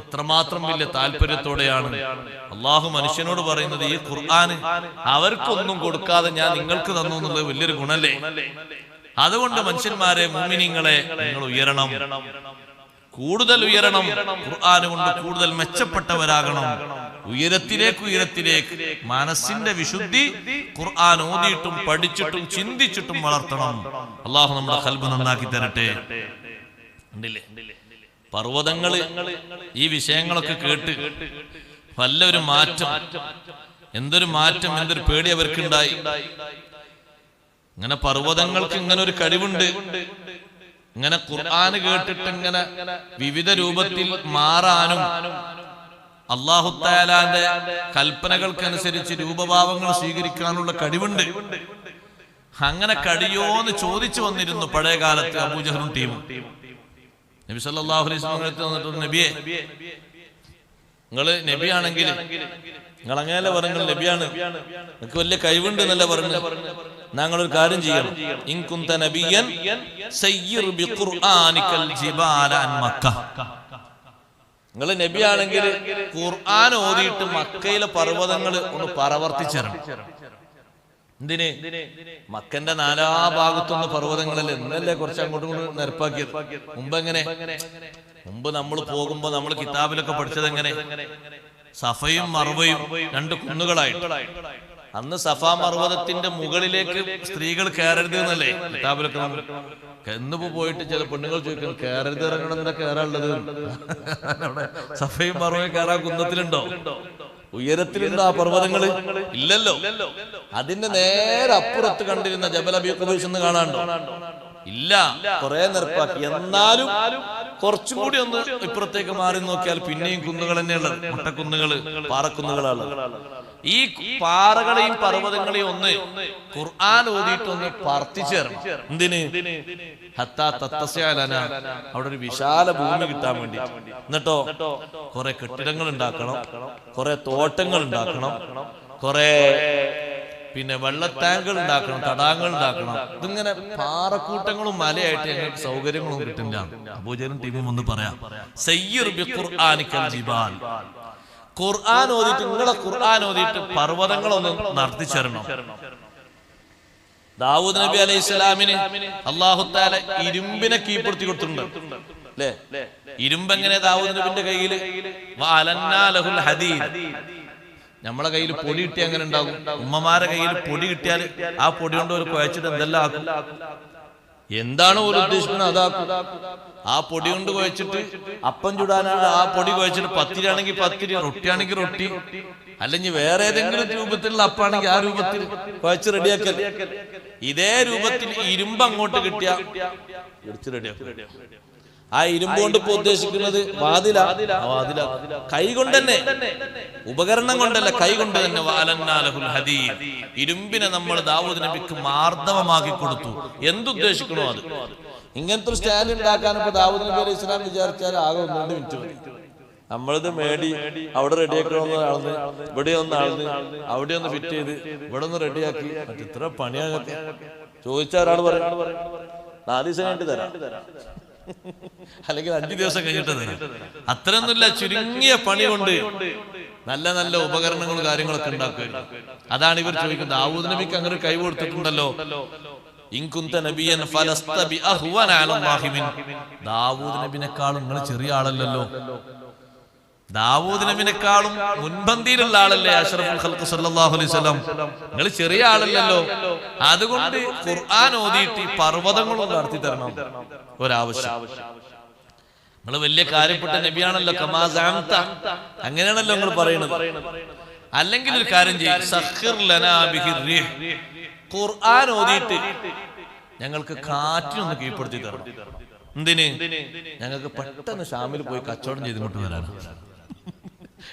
എത്രമാത്രം വലിയ താല്പര്യത്തോടെയാണ് അള്ളാഹു മനുഷ്യനോട് പറയുന്നത്. ഈ ഖുർആൻ അവർക്കൊന്നും കൊടുക്കാതെ ഞാൻ നിങ്ങൾക്ക് തന്നു എന്നുള്ളത് വലിയൊരു ഗുണല്ലേ. അതുകൊണ്ട് മനുഷ്യന്മാരെ, മുഅ്മിനീങ്ങളെ, നിങ്ങൾ ഉയരണം, കൂടുതൽ ഉയരണം. ഖുർആൻ കൊണ്ട് കൂടുതൽ മെച്ചപ്പെട്ടവരാകണം. ഉയരത്തിലേക്ക് മനസ്സിന്റെ വിശുദ്ധി ഖുർആൻ ഓതിയിട്ടും പഠിച്ചിട്ടും ചിന്തിച്ചിട്ടും വളർത്തണം. അള്ളാഹു നമ്മുടെ ഖൽബ് നന്നാക്കി തരട്ടെ. പർവ്വതങ്ങള് ഈ വിഷയങ്ങളൊക്കെ കേട്ട് വല്ലൊരു മാറ്റം, എന്തൊരു മാറ്റം, എന്തൊരു പേടി അവർക്കുണ്ടായി. ഇങ്ങനെ പർവ്വതങ്ങൾക്ക് ഇങ്ങനെ ഒരു കഴിവുണ്ട്. ഇങ്ങനെ ഖുർആൻ കേട്ടിട്ട് ഇങ്ങനെ വിവിധ രൂപത്തിൽ മാറാനും അല്ലാഹു തആലാന്റെ കൽപ്പനകൾക്കനുസരിച്ച് രൂപഭാവങ്ങൾ സ്വീകരിക്കാനുള്ള കഴിവുണ്ട്. അങ്ങനെ കഴിയോന്ന് ചോദിച്ചു വന്നിരുന്നു പഴയ കാലത്ത് അബൂജഹലും ടീമും. നബി സല്ലല്ലാഹു അലൈഹി വസല്ലം വന്നിട്ട്, നബിയെ, നിങ്ങള് നബിയാണെങ്കിൽ നിങ്ങൾ അങ്ങനെയല്ല പറഞ്ഞു, നബിയാണ്, നിങ്ങൾക്ക് വലിയ കഴിവുണ്ട് എന്നല്ല പറഞ്ഞു. ഞങ്ങളൊരു കാര്യം ചെയ്യണം. ഇൻ കുന്ത നബിയൻ സയ്യിർ ബിഖുർആനികൽ ജിബാല അൻ മക്ക. നിങ്ങൾ നബിയാണെങ്കിൽ ഖുർആൻ ഓതിയിട്ട് മക്കയിലെ പർവ്വതങ്ങൾ ഒന്ന് പരവർത്തിച്ചേരണം. എന്തിന്? മക്കന്റെ നാലാഭാഗത്തൊന്ന് പർവ്വതങ്ങളല്ലേ, ഇന്നല്ലേ കുറച്ച് അങ്ങോട്ടും ഇങ്ങോട്ടും നിരപ്പാക്കിയത്. മുമ്പ് നമ്മൾ പോകുമ്പോ നമ്മൾ കിതാബിലൊക്കെ പഠിച്ചത് എങ്ങനെ? സഫയും മർവയും രണ്ട് കുന്നുകളായിട്ട്. അന്ന് സഫാ പർവ്വതത്തിന്റെ മുകളിലേക്ക് സ്ത്രീകൾ കയറരുത് എന്നല്ലേ കിതാബിലൊക്കെ. എന്നിപ്പോ പോയിട്ട് ചില പെണ്ണുങ്ങൾ ചോദിക്കുന്നു, കയറരുത് ഇറങ്ങണം, കയറാനുള്ളത് അവിടെ സഫയും മർവയും കയറാൻ കുന്നത്തിലുണ്ടോ? ഉയരത്തിലുണ്ടോ ആ പർവ്വതങ്ങള്? ഇല്ലല്ലോ. അതിന്റെ നേരെ അപ്പുറത്ത് കണ്ടിരുന്ന ജബൽ അബീ ഖുബൈസ് എന്ന് കാണാണ്ടോ? ഇല്ല, കുറെ നിരപ്പാക്കി. എന്നാലും കുറച്ചും കൂടി ഒന്ന് ഇപ്പുറത്തേക്ക് മാറി നോക്കിയാൽ പിന്നെയും കുന്നുകൾ തന്നെയുള്ളത്, മുട്ടക്കുന്നുകള്, പാറക്കുന്നുകളാണ്. ഈ പാറകളെയും പർവ്വതങ്ങളെയും ഒന്ന് ഖുർആൻ ഓതിയിട്ടൊന്ന് പറത്തിച്ചേരണം. എന്തിന്? ഹത്താ തത്തസ്യലന, അവിടെ ഒരു വിശാല ഭൂമി കിട്ടാൻ വേണ്ടി. എന്നിട്ടോ കുറെ കെട്ടിടങ്ങൾ ഉണ്ടാക്കണം, കുറെ തോട്ടങ്ങൾ ഉണ്ടാക്കണം, കുറെ പിന്നെ വെള്ള ടാങ്കുകൾ ഉണ്ടാക്കണം, തടാകങ്ങൾ ഉണ്ടാക്കണം. ഇതിങ്ങനെ പാറക്കൂട്ടങ്ങളും മലയായിട്ട് ഞങ്ങൾക്ക് സൗകര്യങ്ങളും കിട്ടില്ല. അബൂജഹലും ടീമും ഒന്ന് പറയാം, സയ്യിർ ബിഖുർആനികൽ ജിബാൽ. ഖുർആൻ ഓതിയിട്ട്, നിങ്ങളെ ഖുർആൻ ഓതിയിട്ട് പർവ്വതങ്ങളൊന്ന് നടത്തിച്ചേരണം. ദാവൂദ് നബി അലൈഹി സ്വലാമിന് അല്ലാഹു തആല ഇരുമ്പിനെ കീഴ്പ്പെടുത്തി കൊടുത്തിട്ടുണ്ട് അല്ലേ? ഇരുമ്പ് എങ്ങനെ ദാവൂദ് നബിന്റെ കയ്യില്? വഅലന്നാ ലഹുൽ ഹദീദ്. നമ്മളെ കയ്യിൽ പൊടി കിട്ടിയ അങ്ങനെ ഉണ്ടാകും. ഉമ്മമാരെ കയ്യിൽ പൊടി കിട്ടിയാൽ ആ പൊടി കൊണ്ട് ഒരു കുഴച്ചിട്ട് എന്തെല്ലാം ആക്കും. എന്താണ് ഒരു ഉദ്ദേശിക്കുന്നത് അതാക്കും. ആ പൊടി കൊണ്ട് കുഴച്ചിട്ട് അപ്പം ചുടാനാണ് ആ പൊടി കുഴച്ചിട്ട്, പത്തിരിയാണെങ്കിൽ പത്തിരി, റൊട്ടിയാണെങ്കിൽ റൊട്ടി, അല്ലെങ്കിൽ വേറെ ഏതെങ്കിലും രൂപത്തിലുള്ള അപ്പാണെങ്കിൽ ആ രൂപത്തിൽ കുഴച്ച് റെഡിയാക്കൽ. ഇതേ രൂപത്തിൽ ഇരുമ്പ് അങ്ങോട്ട് കിട്ടിയ റെഡിയാക്കും. ആ ഇരുമ്പ് കൊണ്ട് ഇപ്പൊ ഉദ്ദേശിക്കുന്നത് വാതില, കൈ കൊണ്ട് തന്നെ, ഉപകരണം കൊണ്ടല്ല, കൈ കൊണ്ട് തന്നെ. ഇരുമ്പിനെ നമ്മൾ ദാവൂദ് നബിക്ക് മാർദ്ദവമാക്കി കൊടുത്തു. എന്തുദ്ദേശിക്കണോ അത്. ഇങ്ങനത്തെ ഒരു സ്റ്റാൻഡ് ഉണ്ടാക്കാൻ ഇപ്പൊ ദാവൂദ് നബി അലൈഹി സ്വലാം വിചാരിച്ചാൽ ആകെ 1-2 മിനിറ്റ് മതി. നമ്മളിത് മേടി അവിടെ റെഡിയാക്കണമെന്ന് ആളന്ന്, ഇവിടെ ഒന്ന് ആളന്ന്, അവിടെ ഒന്ന് ഫിറ്റ് ചെയ്ത് ഇവിടെ ഒന്ന് റെഡിയാക്കി. ഇത്ര പണിയാകട്ടെ ചോദിച്ചാൽ ഒരാൾ പറയും 4 ദിവസം കഴിഞ്ഞിട്ട് തരാം, അല്ലെങ്കിൽ 5 ദിവസം കഴിഞ്ഞിട്ട് തരാം. അത്രയൊന്നുമില്ല, ചുരുങ്ങിയ പണി കൊണ്ട് നല്ല നല്ല ഉപകരണങ്ങളും കാര്യങ്ങളൊക്കെ ഉണ്ടാക്കുക. അതാണ് ഇവർ ചോദിക്കുന്നത്. ദാവൂദ് നബിക്ക് അങ്ങനെ ഒരു കഴിവ് കൊടുത്തിട്ടുണ്ടല്ലോ. ദാവൂദ് നബിനെക്കാളും നിങ്ങൾ ചെറിയ ആളല്ലല്ലോ. ദാവൂദ് നബിനെക്കാളും മുൻപന്തിയിലുള്ള ആളല്ലേ അഷ്റഫുൽ ഖൽഖ് സല്ലല്ലാഹു അലൈഹി വസല്ലം. നിങ്ങൾ ചെറിയ ആളല്ലല്ലോ, അതുകൊണ്ട് ഖുർആൻ ഓതിയിട്ട് പർവ്വതങ്ങളും നടത്തി തരണം ഒരാവശ്യം. നിങ്ങൾ വലിയ കാര്യപ്പെട്ട നബിയാണല്ലോ, കമാ സഅംത, അങ്ങനെയാണല്ലോ നിങ്ങൾ പറയുന്നത്. അല്ലെങ്കിൽ ഒരു കാര്യം ചെയ്യും, സഖിർ ലനാ ബിഹിർ റീഹ്, ഖുർആൻ ഓതിയിട്ട് ഞങ്ങൾക്ക് കാറ്റിനൊന്ന് കീഴ്പ്പെടുത്തി തരണം. എന്തിന്? ഞങ്ങൾക്ക് പെട്ടെന്ന് ഷാമിൽ പോയി കച്ചവടം ചെയ്തുകൊണ്ട് വരാനാണ്.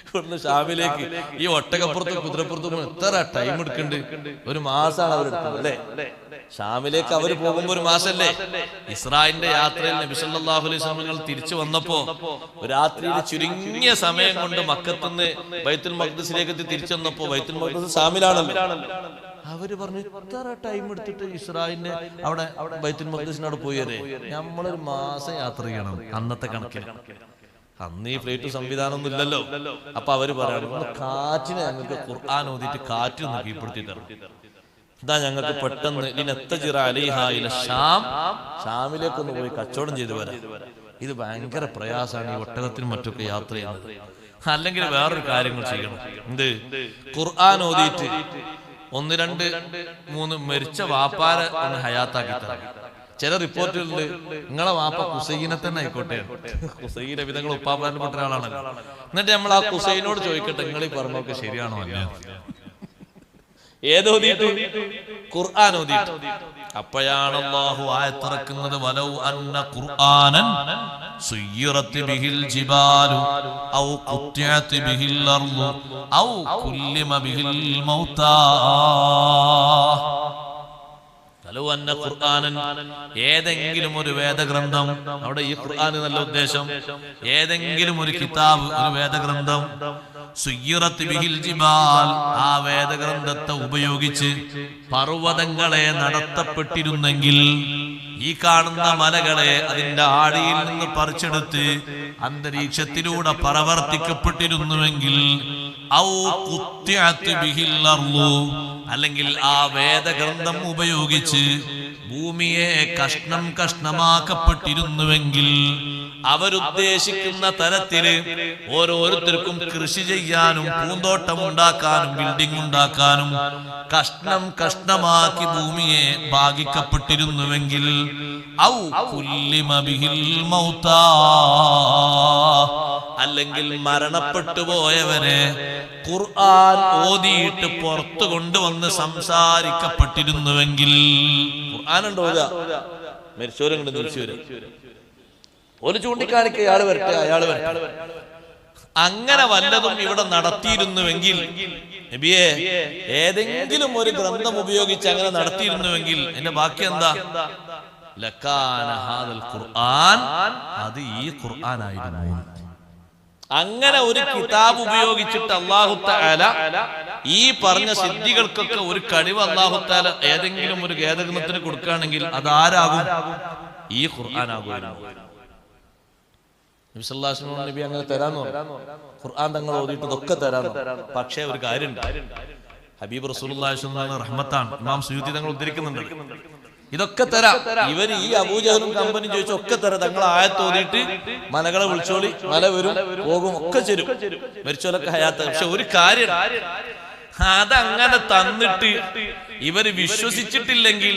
ഇവിടുന്ന് ഷാമിലേക്ക് ഈ ഒട്ടകപ്പുറത്തും കുതിരപ്പുറത്തും എത്ര ടൈം എടുക്കുന്നുണ്ട്? ഒരു മാസമാണ് അവരെടുക്കുന്നത് അല്ലെ? ഷാമിലേക്ക് അവർ പോകുമ്പോ ഒരു മാസല്ലേ? ഇസ്രായേലിന്റെ യാത്രയിൽ നബി സല്ലല്ലാഹു അലൈഹി വസല്ലം തിരിച്ചു വന്നപ്പോ രാത്രിയിൽ ചുരുങ്ങിയ സമയം കൊണ്ട് മക്കത്തുനിന്ന് ബൈത്തുൽ മഖ്ദിസിലേക്ക് എത്തി തിരിച്ചു വന്നപ്പോ ബൈത്തുൽ മഖ്ദിസ് ഷാമിലാണല്ലോ. അവര് പറഞ്ഞു, ഇത്ര ടൈം എടുത്തിട്ട് ഇസ്രായേലിന്റെ അവിടെ ബൈത്തുൽ മഖ്ദിസിനോട് പോയതേ, നമ്മളൊരു മാസം യാത്ര ചെയ്യണം അന്നത്തെ കണക്കിന്. അന്ന് ഈ ഫ്ലൈറ്റ് സംവിധാനം ഒന്നും ഇല്ലല്ലോ. അപ്പൊ അവര് പറയണം, കാറ്റിനെ ഞങ്ങൾക്ക് ഖുർആൻ ഓതിയിട്ട് കാറ്റൊന്ന് കീഴ്പ്പെടുത്തി തരണം. ഇതാ ഞങ്ങൾക്ക് പെട്ടെന്ന് ഷാമിലേക്കൊന്ന് പോയി കച്ചവടം ചെയ്തു വരാം. ഇത് ഭയങ്കര പ്രയാസമാണ് ഈ ഒട്ടകത്തിനും മറ്റൊക്കെ യാത്ര ചെയ്യുന്നത്. അല്ലെങ്കിൽ വേറൊരു കാര്യങ്ങൾ ചെയ്യണം. എന്ത്? ഖുർആൻ ഓതിയിട്ട് 1, 2, 3 മരിച്ച വാപ്പാരെ ഒന്ന് ഹയാത്താക്കി തരാം. ചില റിപ്പോർട്ടുകളിൽ നിങ്ങളെ വാപ്പ കുസൈനെ തന്നെ ആയിക്കോട്ടെ, കുസൈനെ വിധങ്ങൾ ഉപ്പാപ്പാന്റെ പെട്ട ആളാണല്ലോ. എന്നിട്ട് നമ്മൾ ആ കുസൈനോട് ചോദിക്കട്ടെ, നിങ്ങൾ ഈ പറഞ്ഞൊക്കെ ശരിയാണോ അല്ല? ഏതോതിയിട്ട്? ഖുർആൻ ഓതിയിട്ട്. അപ്പോഴാണ് അല്ലാഹു ആയത്തിറക്കുന്നത്, വലൗ അന്ന ഖുർആനൻ സുയ്യിറത് ബിഹിൽ ജിബാലു ഔ ഖുത്തിഅത് ബിഹിൽ അർളു ഔ കുല്ലിമ ബിഹിൽ മൗതാ. വലൗ അന്ന ഖുർആനൻ, ഏതെങ്കിലും ഒരു വേദഗ്രന്ഥം, അവിടെ ഈ ഖുർആൻ നല്ല ഉദ്ദേശം, ഏതെങ്കിലും ഒരു കിതാബ്, ഒരു വേദഗ്രന്ഥം, സുയ്യിറത് ബിഹിൽ ജിബാൽ, ആ വേദഗ്രന്ഥത്തെ ഉപയോഗിച്ച് പർവ്വതങ്ങളെ നടത്തപ്പെട്ടിരുന്നെങ്കിൽ, ഈ കാണുന്ന മലകളെ അതിന്റെ ആടിയിൽ നിന്ന് പറിച്ചെടുത്ത് അന്തരീക്ഷത്തിലൂടെ പ്രവർത്തിക്കപ്പെട്ടിരുന്നുവെങ്കിൽ, ഔ ഖുത്തിഅത് ബിഹിൽ അർളു, അല്ലെങ്കിൽ ആ വേദഗ്രന്ഥം ഉപയോഗിച്ച് ഭൂമിയെ കഷ്ണം കഷ്ണമാക്കപ്പെട്ടിരുന്നുവെങ്കിൽ, അവരുദ്ദേശിക്കുന്ന തരത്തില് ഓരോരുത്തർക്കും കൃഷി ചെയ്യാനും പൂന്തോട്ടം ഉണ്ടാക്കാനും ബിൽഡിംഗ് ഉണ്ടാക്കാനും കഷ്ണം കഷ്ണമാക്കി ഭൂമിയെ ഭാഗിക്കപ്പെട്ടിരുന്നുവെങ്കിൽ, ഔ കുല്ലിമ ബിഹിൽ മൗതാ, അല്ലെങ്കിൽ മരണപ്പെട്ടു പോയവരെ ഖുർആൻ ഓതിയിട്ട് പുറത്തു കൊണ്ടുവന്ന് സംസാരിക്കപ്പെട്ടിരുന്നുവെങ്കിൽ. ഖുർആനുണ്ടോ? മരിച്ചവരുണ്ട്, തിരിച്ചുവരും. ഒരു ചൂണ്ടിക്കാണിക്ക് അയാൾ വരട്ടെ, അയാൾ വരട്ടെ. അങ്ങനെ വല്ലതും ഇവിടെ നടത്തിയിരുന്നുവെങ്കിൽ, നബിയെ ഏതെങ്കിലും ഒരു ഗ്രന്ഥം ഉപയോഗിച്ച് അങ്ങനെ നടത്തിയിരുന്നുവെങ്കിൽ എന്റെ ബാക്കി എന്താ? ലകാന ഹാദൽ ഖുർആൻ, അത് ഈ ഖുർആൻ ആയിരുന്നു. അങ്ങനെ ഒരു കിതാബ് ഉപയോഗിച്ചിട്ട് അല്ലാഹു തആല ഈ പറഞ്ഞ സിദ്ധികൾക്കൊക്കെ ഒരു കഴിവ് അല്ലാഹു തആല ഏതെങ്കിലും ഒരു വേദഗ്രന്ഥത്തിന് കൊടുക്കുകയാണെങ്കിൽ അതാരാകും? ഈ ഖുർആൻ ആകുമായിരുന്നു. നബി സല്ലല്ലാഹു അലൈഹി വസല്ലം നബി അങ്ങനെ തരാന്ന് പറഞ്ഞു. ഖുർആൻ തങ്ങൾ ഓതിയിട്ട് ഇതൊക്കെ തരാന്ന്. പക്ഷേ ഒരു കാര്യമുണ്ട്, ഹബീബ് റസൂലുള്ളാഹി സ്വല്ലല്ലാഹു അലൈഹി വസല്ലം റഹ്മത്താണ്. ഇമാം സുയൂത്തി തങ്ങൾ ഉദ്ധരിക്കുന്നുണ്ട്, ഇതൊക്കെ തരാം. ഇവര് ഈ അബൂജഹലും കമ്പനി ചോദിച്ച ഒക്കെ തരാം. തങ്ങൾ ആയത്ത് ഓതിയിട്ട് മലകളെ വിളിച്ചോളി, മല വരും പോകും, ഒക്കെ ചേരും, മരിച്ചോലൊക്കെ ഹയാത്ത. പക്ഷെ ഒരു കാര്യം, അതങ്ങനെ തന്നിട്ട് ഇവര് വിശ്വസിച്ചിട്ടില്ലെങ്കിൽ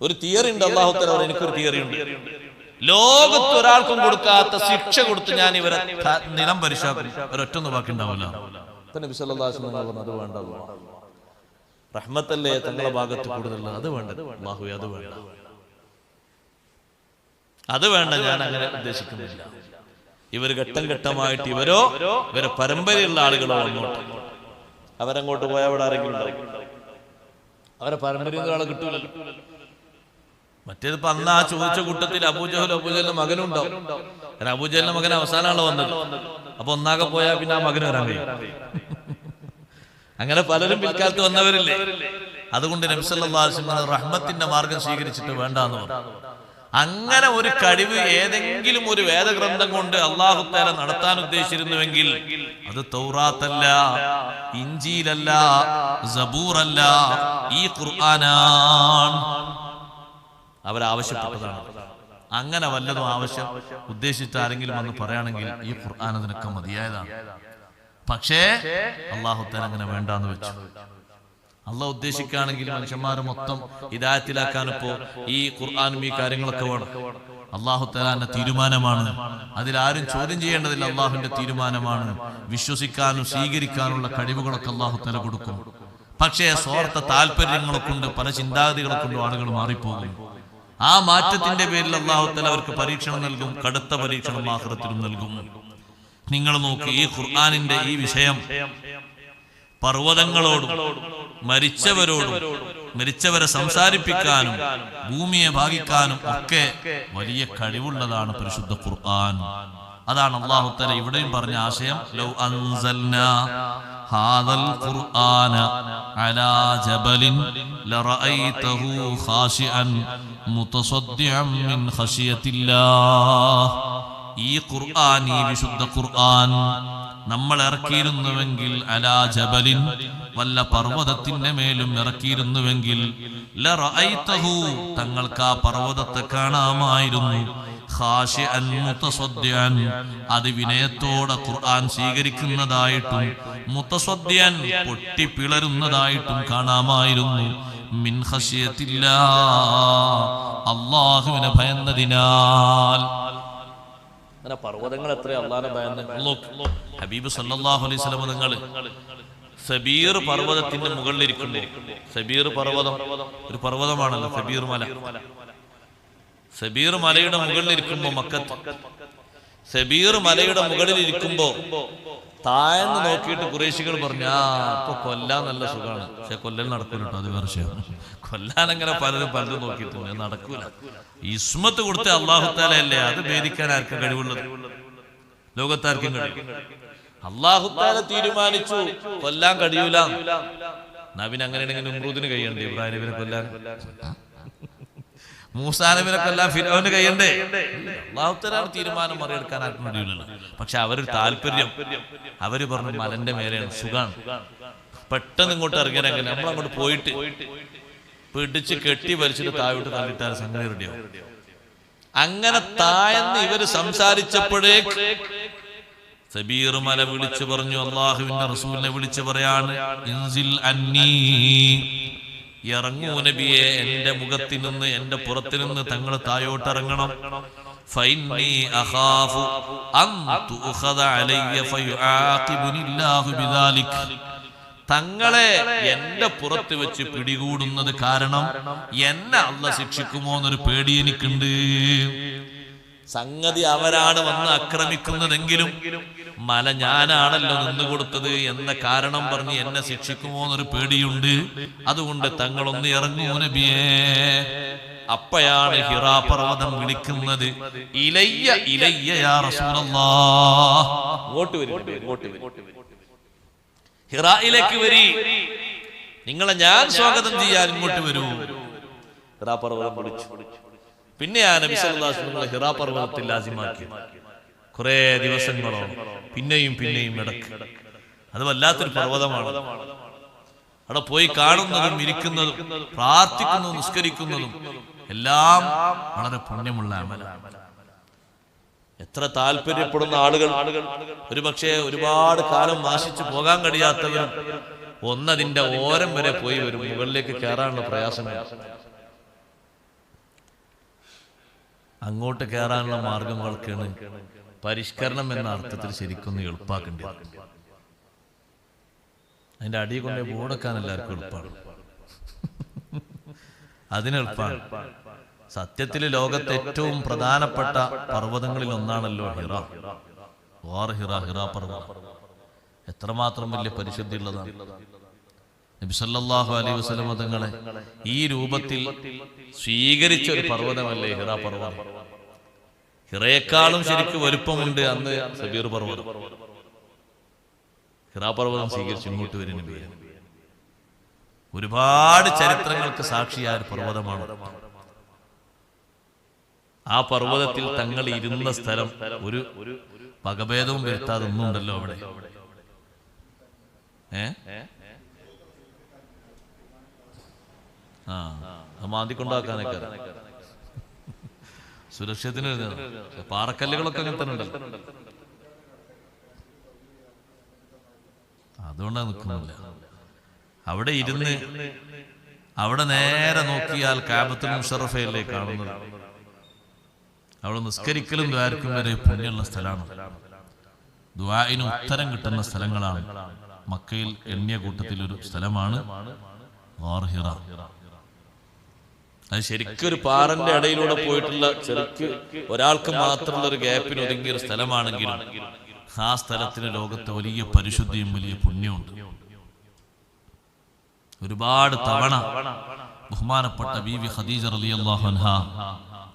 ഒരു തിയറി ഉണ്ട് അല്ലാഹു തആല. എനിക്കൊരു തിയറി ഉണ്ട്, ലോകത്ത് ഒരാൾക്കും കൊടുക്കാത്ത ശിക്ഷ കൊടുത്ത് ഞാൻ ഇവരെ നിലം പരിശാക്കും, ഒരൊറ്റൊന്നും ബാക്കി ഉണ്ടാവില്ല. നബി സല്ലല്ലാഹു അലൈഹി വസല്ലം പറഞ്ഞു, അത് വേണ്ട, റഹ്മത്തല്ലേ തങ്ങളുടെ ഭാഗത്ത് കൂടുതൽ, അത് വേണ്ട അല്ലാഹുവേ, അത് വേണ്ട, അത് വേണ്ട, ഞാൻ അങ്ങനെ ഉദ്ദേശിക്കുന്നില്ല. ഇവർ ഘട്ടം ഘട്ടമായിട്ട് ഇവരെ പരമ്പരയുള്ള ആളുകളോ അങ്ങോട്ട്, അവരങ്ങോട്ട് പോയാൽ അവിടെ ആരെങ്കിലും ഉണ്ടാവും? അവരെ പരമ്പരയിൽ ആളെ കിട്ടൂലല്ലോ. മറ്റേതിപ്പോ അന്ന് ആ ചോദിച്ച കൂട്ടത്തിൽ അബൂജഹലിന്റെ മകനുണ്ടാവും. കാരണം അബൂജഹലിന്റെ മകൻ അവസാനമാണല്ലോ വന്നത്. അപ്പൊ ഒന്നാകെ പോയാൽ പിന്നെ ആ മകന് വരാൻ കഴിയും. അങ്ങനെ പലരും പിൽക്കാലത്ത് വന്നവരില്ലേ. അതുകൊണ്ട് നബി സല്ലല്ലാഹു അലൈഹി വസല്ലം റഹ്മത്തിന്റെ മാർഗം സ്വീകരിച്ചിട്ട് വേണ്ടാന്ന് പറഞ്ഞു. അങ്ങനെ ഒരു കഴിവ് ഏതെങ്കിലും ഒരു വേദഗ്രന്ഥം കൊണ്ട് അല്ലാഹു തആല നടത്താൻ ഉദ്ദേശിച്ചിരുന്നുവെങ്കിൽ അത് തൗറാത്തല്ല, ഇഞ്ചീലല്ല, സബൂറല്ല, ഈ ഖുർആനാണ്. അവരാവശ്യപ്പെട്ടതാണ്. അങ്ങനെ വല്ലതും ആവശ്യം ഉദ്ദേശിച്ച് ആരെങ്കിലും വന്ന് പറയുകയാണെങ്കിൽ ഈ ഖുർആൻ അതിനൊക്കെ മതിയായതാണ്. പക്ഷേ അല്ലാഹു തആല അങ്ങനെ വേണ്ടാന്ന് വെച്ചു. അള്ളാഹ് ഉദ്ദേശിക്കുകയാണെങ്കിൽ മനുഷ്യന്മാരെ മൊത്തം ഹിദായത്തിലാക്കാനിപ്പോ ഈ ഖുർആനും ഈ കാര്യങ്ങളൊക്കെ വേണം. അല്ലാഹു തആലയുടെ തീരുമാനമാണ്. അതിലാരും ചോദ്യം ചെയ്യേണ്ടതില്ല. അള്ളാഹുവിന്റെ തീരുമാനമാണ്. വിശ്വസിക്കാനും സ്വീകരിക്കാനുള്ള കഴിവുകളൊക്കെ അല്ലാഹു തആല കൊടുക്കും. പക്ഷേ സ്വാർത്ഥ താല്പര്യങ്ങളെ കൊണ്ട് പല ചിന്താഗതികളെ കൊണ്ടും ആളുകൾ മാറിപ്പോകും. ആ മാറ്റത്തിന്റെ പേരിൽ അല്ലാഹു തആല അവർക്ക് പരീക്ഷണം നൽകും. കടുത്ത പരീക്ഷണം ആഖിറത്തിലും നൽകും. നിങ്ങൾ നോക്ക്, ഈ ഖുർആനിന്റെ ഈ വിഷയം പർവ്വതങ്ങളോടും മരിച്ചവരോടും മരിച്ചവരെ സംസാരിപ്പിക്കാനും ഭൂമിയെ ഭാഗിക്കാനും ഒക്കെ വലിയ കഴിവുള്ളതാണ് പരിശുദ്ധ ഖുർആൻ. അതാണ് അല്ലാഹു തആല ഇവിടെയും പറഞ്ഞ ആശയം. ലൗ അൻസൽനാ ഹാദൽ ഖുർആന അലാ ജബലിൻ ലറഅയ്തഹു ഖാശിഅൻ മുതസദ്ദിഅൻ മിൻ ഖശിയത്തില്ലാഹ്. ഈ ഖുർആൻ, ഈ വിശുദ്ധ ഖുർആൻ നമ്മൾ ഇറക്കിയിരുന്നുവെങ്കിൽ അലാ ജബലിൻ, വല്ല പർവ്വതത്തിന്റെ മേലും ഇറക്കിയിരുന്നുവെങ്കിൽ ലറഅയ്തഹു, തങ്ങൾക്ക് ആ പർവ്വതത്തെ കാണാമായിരുന്നു. ഖാശിഅൻ മുതസദ്ദിഅൻ, അത് വിനയത്തോടെ ഖുർആൻ സ്വീകരിക്കുന്നതായിട്ടും മുതസദ്ദിഅൻ പൊട്ടിപ്പിളരുന്നതായിട്ടും കാണാമായിരുന്നു. മിൻ ഖശിയത്തില്ലാഹ്, അല്ലാഹുവിനെ ഭയന്നതിനാൽ. പർവ്വതങ്ങൾ എത്ര അല്ലാഹുവിനെ ഭയന്ന്. ഹബീബ് സല്ലല്ലാഹു അലൈഹി വസല്ലം തങ്ങൾ സബീർ പർവ്വതത്തിന്റെ മുകളിലിരിക്കുമ്പോൾ, സബീർ പർവ്വതം ഒരു പർവ്വതമാണല്ലോ, സബീർ മല. സബീർ മലയുടെ മുകളിലിരിക്കുമ്പോ, മക്കത്ത് സബീർ മലയുടെ മുകളിൽ ഇരിക്കുമ്പോ താഴ്ന്ന് നോക്കിയിട്ട് ഖുറൈശികൾ പറഞ്ഞു, ഇപ്പൊ കൊല്ലാൻ നല്ല സുഖമാണ്. പക്ഷെ കൊല്ലൽ നടക്കൂല കേട്ടോ, അത് വേറെ വിഷയം. കൊല്ലാൻ അങ്ങനെ പലരും നോക്കിയിട്ടുണ്ട്, നടക്കൂല. ഇസ്മത്ത് കൊടുത്ത അല്ലാഹു തആല അല്ലേ, അത് ഭേദിക്കാൻ ആർക്കും കഴിവുള്ളത്? ലോകത്താർക്കും കഴിയും. അല്ലാഹു തആല തീരുമാനിച്ചു കൊല്ലാൻ കഴിയൂല. നബിന് അങ്ങനെയാണെങ്കിൽ നമ്രൂദിന് കഴിയണ്ടേ? ഇബ്രാഹിം നബിനെ കൊല്ലാൻ, മൂസാ നബിനെ കൊല്ലാൻ ഫിർഔന് കഴിയണ്ടേ? അല്ലാഹു തആലയുടെ തീരുമാനം മറികടക്കാൻ ആർക്കും കഴിയില്ലല്ലോ. പക്ഷെ അവരൊരു താല്പര്യം, അവര് പറഞ്ഞു മലന്റെ മേലെയാണ്, സുഖാണ്, പെട്ടെന്ന് ഇങ്ങോട്ട് ഇറങ്ങിയാൽ നമ്മളങ്ങോട്ട് പോയിട്ട് പിടിച്ച് കെട്ടി വലിച്ചിട്ട് താഴോട്ട് തള്ളിട്ടാൽ സംഗതി റെഡിയാവും. അങ്ങനെ താഴ്ന്ന് ഇവര് സംസാരിച്ചപ്പോഴേക്ക് സബീർ മല വിളിച്ചു പറഞ്ഞു, അല്ലാഹുവിന്റെ റസൂലിനെ വിളിച്ചു പറയാണ്, ഇൻസിൽ അന്നീ, ഇറങ്ങൂ നബിയെ, എന്റെ മുഖത്തിൽ നിന്ന് എന്റെ പുറത്തു നിന്ന് തങ്ങൾ താഴോട്ട് ഇറങ്ങണം. ഫഇന്നി അഖാഫു അൻ തുഖദ അലയ്യ ഫയുആഖിബുനി അല്ലാഹു ബിദാലിക, തങ്ങളെ എന്റെ പുറത്ത് വെച്ച് പിടികൂടുന്നത് കാരണം എന്നെ അല്ലാഹു ശിക്ഷിക്കുമോ എന്നൊരു പേടി എനിക്കുണ്ട്. സംഗതി അവരാണ് വന്ന് ആക്രമിക്കുന്നതെങ്കിലും മല ഞാനാണല്ലോ നിന്നുകൊടുത്തത് എന്ന കാരണം പറഞ്ഞ് എന്നെ ശിക്ഷിക്കുമോ എന്നൊരു പേടിയുണ്ട്. അതുകൊണ്ട് തങ്ങളൊന്ന് ഇറങ്ങൂ നബിയേ. അപ്പോഴാണ് ഹിറാ പർവ്വതം വിളിക്കുന്നത്, ഇലയ്യ ഇലയ്യ യാ റസൂലല്ലാഹ്, ഇങ്ങോട്ട് വരൂ, ഹിറായിലേക്ക് വരി, നിങ്ങളെ ഞാൻ സ്വാഗതം ചെയ്യാൻ ഇങ്ങോട്ട് വരൂ. ഹിറാ പർവ്വതം വിളിച്ചു. പിന്നെ ആ നബി സല്ലല്ലാഹു അലൈഹി വസല്ലം ഹിറാ പർവ്വതത്തിൽ ലാസിമാക്കി കുറെ ദിവസങ്ങളോളം, പിന്നെയും ഇടക്ക്. അത് വല്ലാത്തൊരു പർവ്വതമാണ്. അവിടെ പോയി കാണുന്നതും ഇരിക്കുന്നതും പ്രാർത്ഥിക്കുന്നതും നിസ്കരിക്കുന്നതും എല്ലാം വളരെ പുണ്യമുള്ള അമലാണ്. എത്ര താല്പര്യപ്പെടുന്ന ആളുകൾ, ഒരുപക്ഷെ ഒരുപാട് കാലം വാസിച്ചു പോകാൻ കഴിയാത്തവരും ഒന്നതിന്റെ ഓരം വരെ പോയി വരും. മുകളിലേക്ക് കയറാനുള്ള പ്രയാസങ്ങൾ, അങ്ങോട്ട് കയറാനുള്ള മാർഗങ്ങളൊക്കെയാണ് പരിഷ്കരണം എന്ന അർത്ഥത്തിൽ ശരിക്കൊന്ന് എളുപ്പാക്കേണ്ടത്. അതിന്റെ അടിയിൽ കൊണ്ട് ബോർഡെക്കാൻ എല്ലാവർക്കും എളുപ്പമാണ്, അതിനെളുപ്പമാണ്. സത്യത്തിൽ ലോകത്തെ ഏറ്റവും പ്രധാനപ്പെട്ട പർവ്വതങ്ങളിൽ ഒന്നാണല്ലോ ഹിറാ. ഹിറാ പർവ്വതം എത്രമാത്രം വലിയ പരിശുദ്ധി ഉള്ളതാണ്. നബി സല്ലല്ലാഹു അലൈഹി വസല്ലം തങ്ങളെ ഈ രൂപത്തിൽ സ്വീകരിച്ച ഒരു പർവ്വതമല്ലേ ഹിറാ പർവ്വതം. ഹിറയേക്കാളും ശരിക്കും വലുപ്പമുണ്ട് അന്ന് സബീർ പർവ്വതം. ഹിറാ പർവ്വതം സ്വീകരിച്ച് ഇങ്ങോട്ട് വരുന്ന ഒരുപാട് ചരിത്രങ്ങൾക്ക് സാക്ഷിയായ ഒരു പർവ്വതമാണ്. ആ പർവ്വതത്തിൽ തങ്ങൾ ഇരുന്ന സ്ഥലം ഒരു വകഭേദവും വരുത്താതെ ഒന്നുണ്ടല്ലോ അവിടെ. മാന്തിക്കൊണ്ടാക്കാനൊക്കെ സുരക്ഷത്തിന് പാറക്കല്ലുകളൊക്കെ അങ്ങനെ തന്നെ ഉണ്ടല്ലോ, അതുകൊണ്ടാണ് നിൽക്കുന്നില്ല. അവിടെ ഇരുന്ന് അവിടെ നേരെ നോക്കിയാൽ കാബത്തുൽ മുശറഫയല്ലേ കാണുന്നത്. അവിടെ നിസ്കരിക്കലും ദ്വാരക്കും വരെ പുണ്യമുള്ള സ്ഥലമാണ്. ദുആഇന് ഉത്തരം കിട്ടുന്ന സ്ഥലങ്ങളാണ്. മക്കയിൽ എണ്ണിയ കൂട്ടത്തിലൊരു സ്ഥലമാണ് ഗാർ ഹിറ. അത് ശരിക്കും ഒരു പാറന്റെ ഇടയിലൂടെ പോയിട്ടുള്ള ചെറുക്ക് ഒരാൾക്ക് മാത്രമുള്ള ഒരു ഗ്യാപ്പിന് ഒതുങ്ങിയ ഒരു സ്ഥലമാണെങ്കിലും ആ സ്ഥലത്തിന് ലോകത്ത് വലിയ പരിശുദ്ധിയും വലിയ പുണ്യമുണ്ട്. ഒരുപാട് തവണ ബഹുമാനപ്പെട്ട ബീവി ഖദീജ റളിയല്ലാഹു അൻഹാ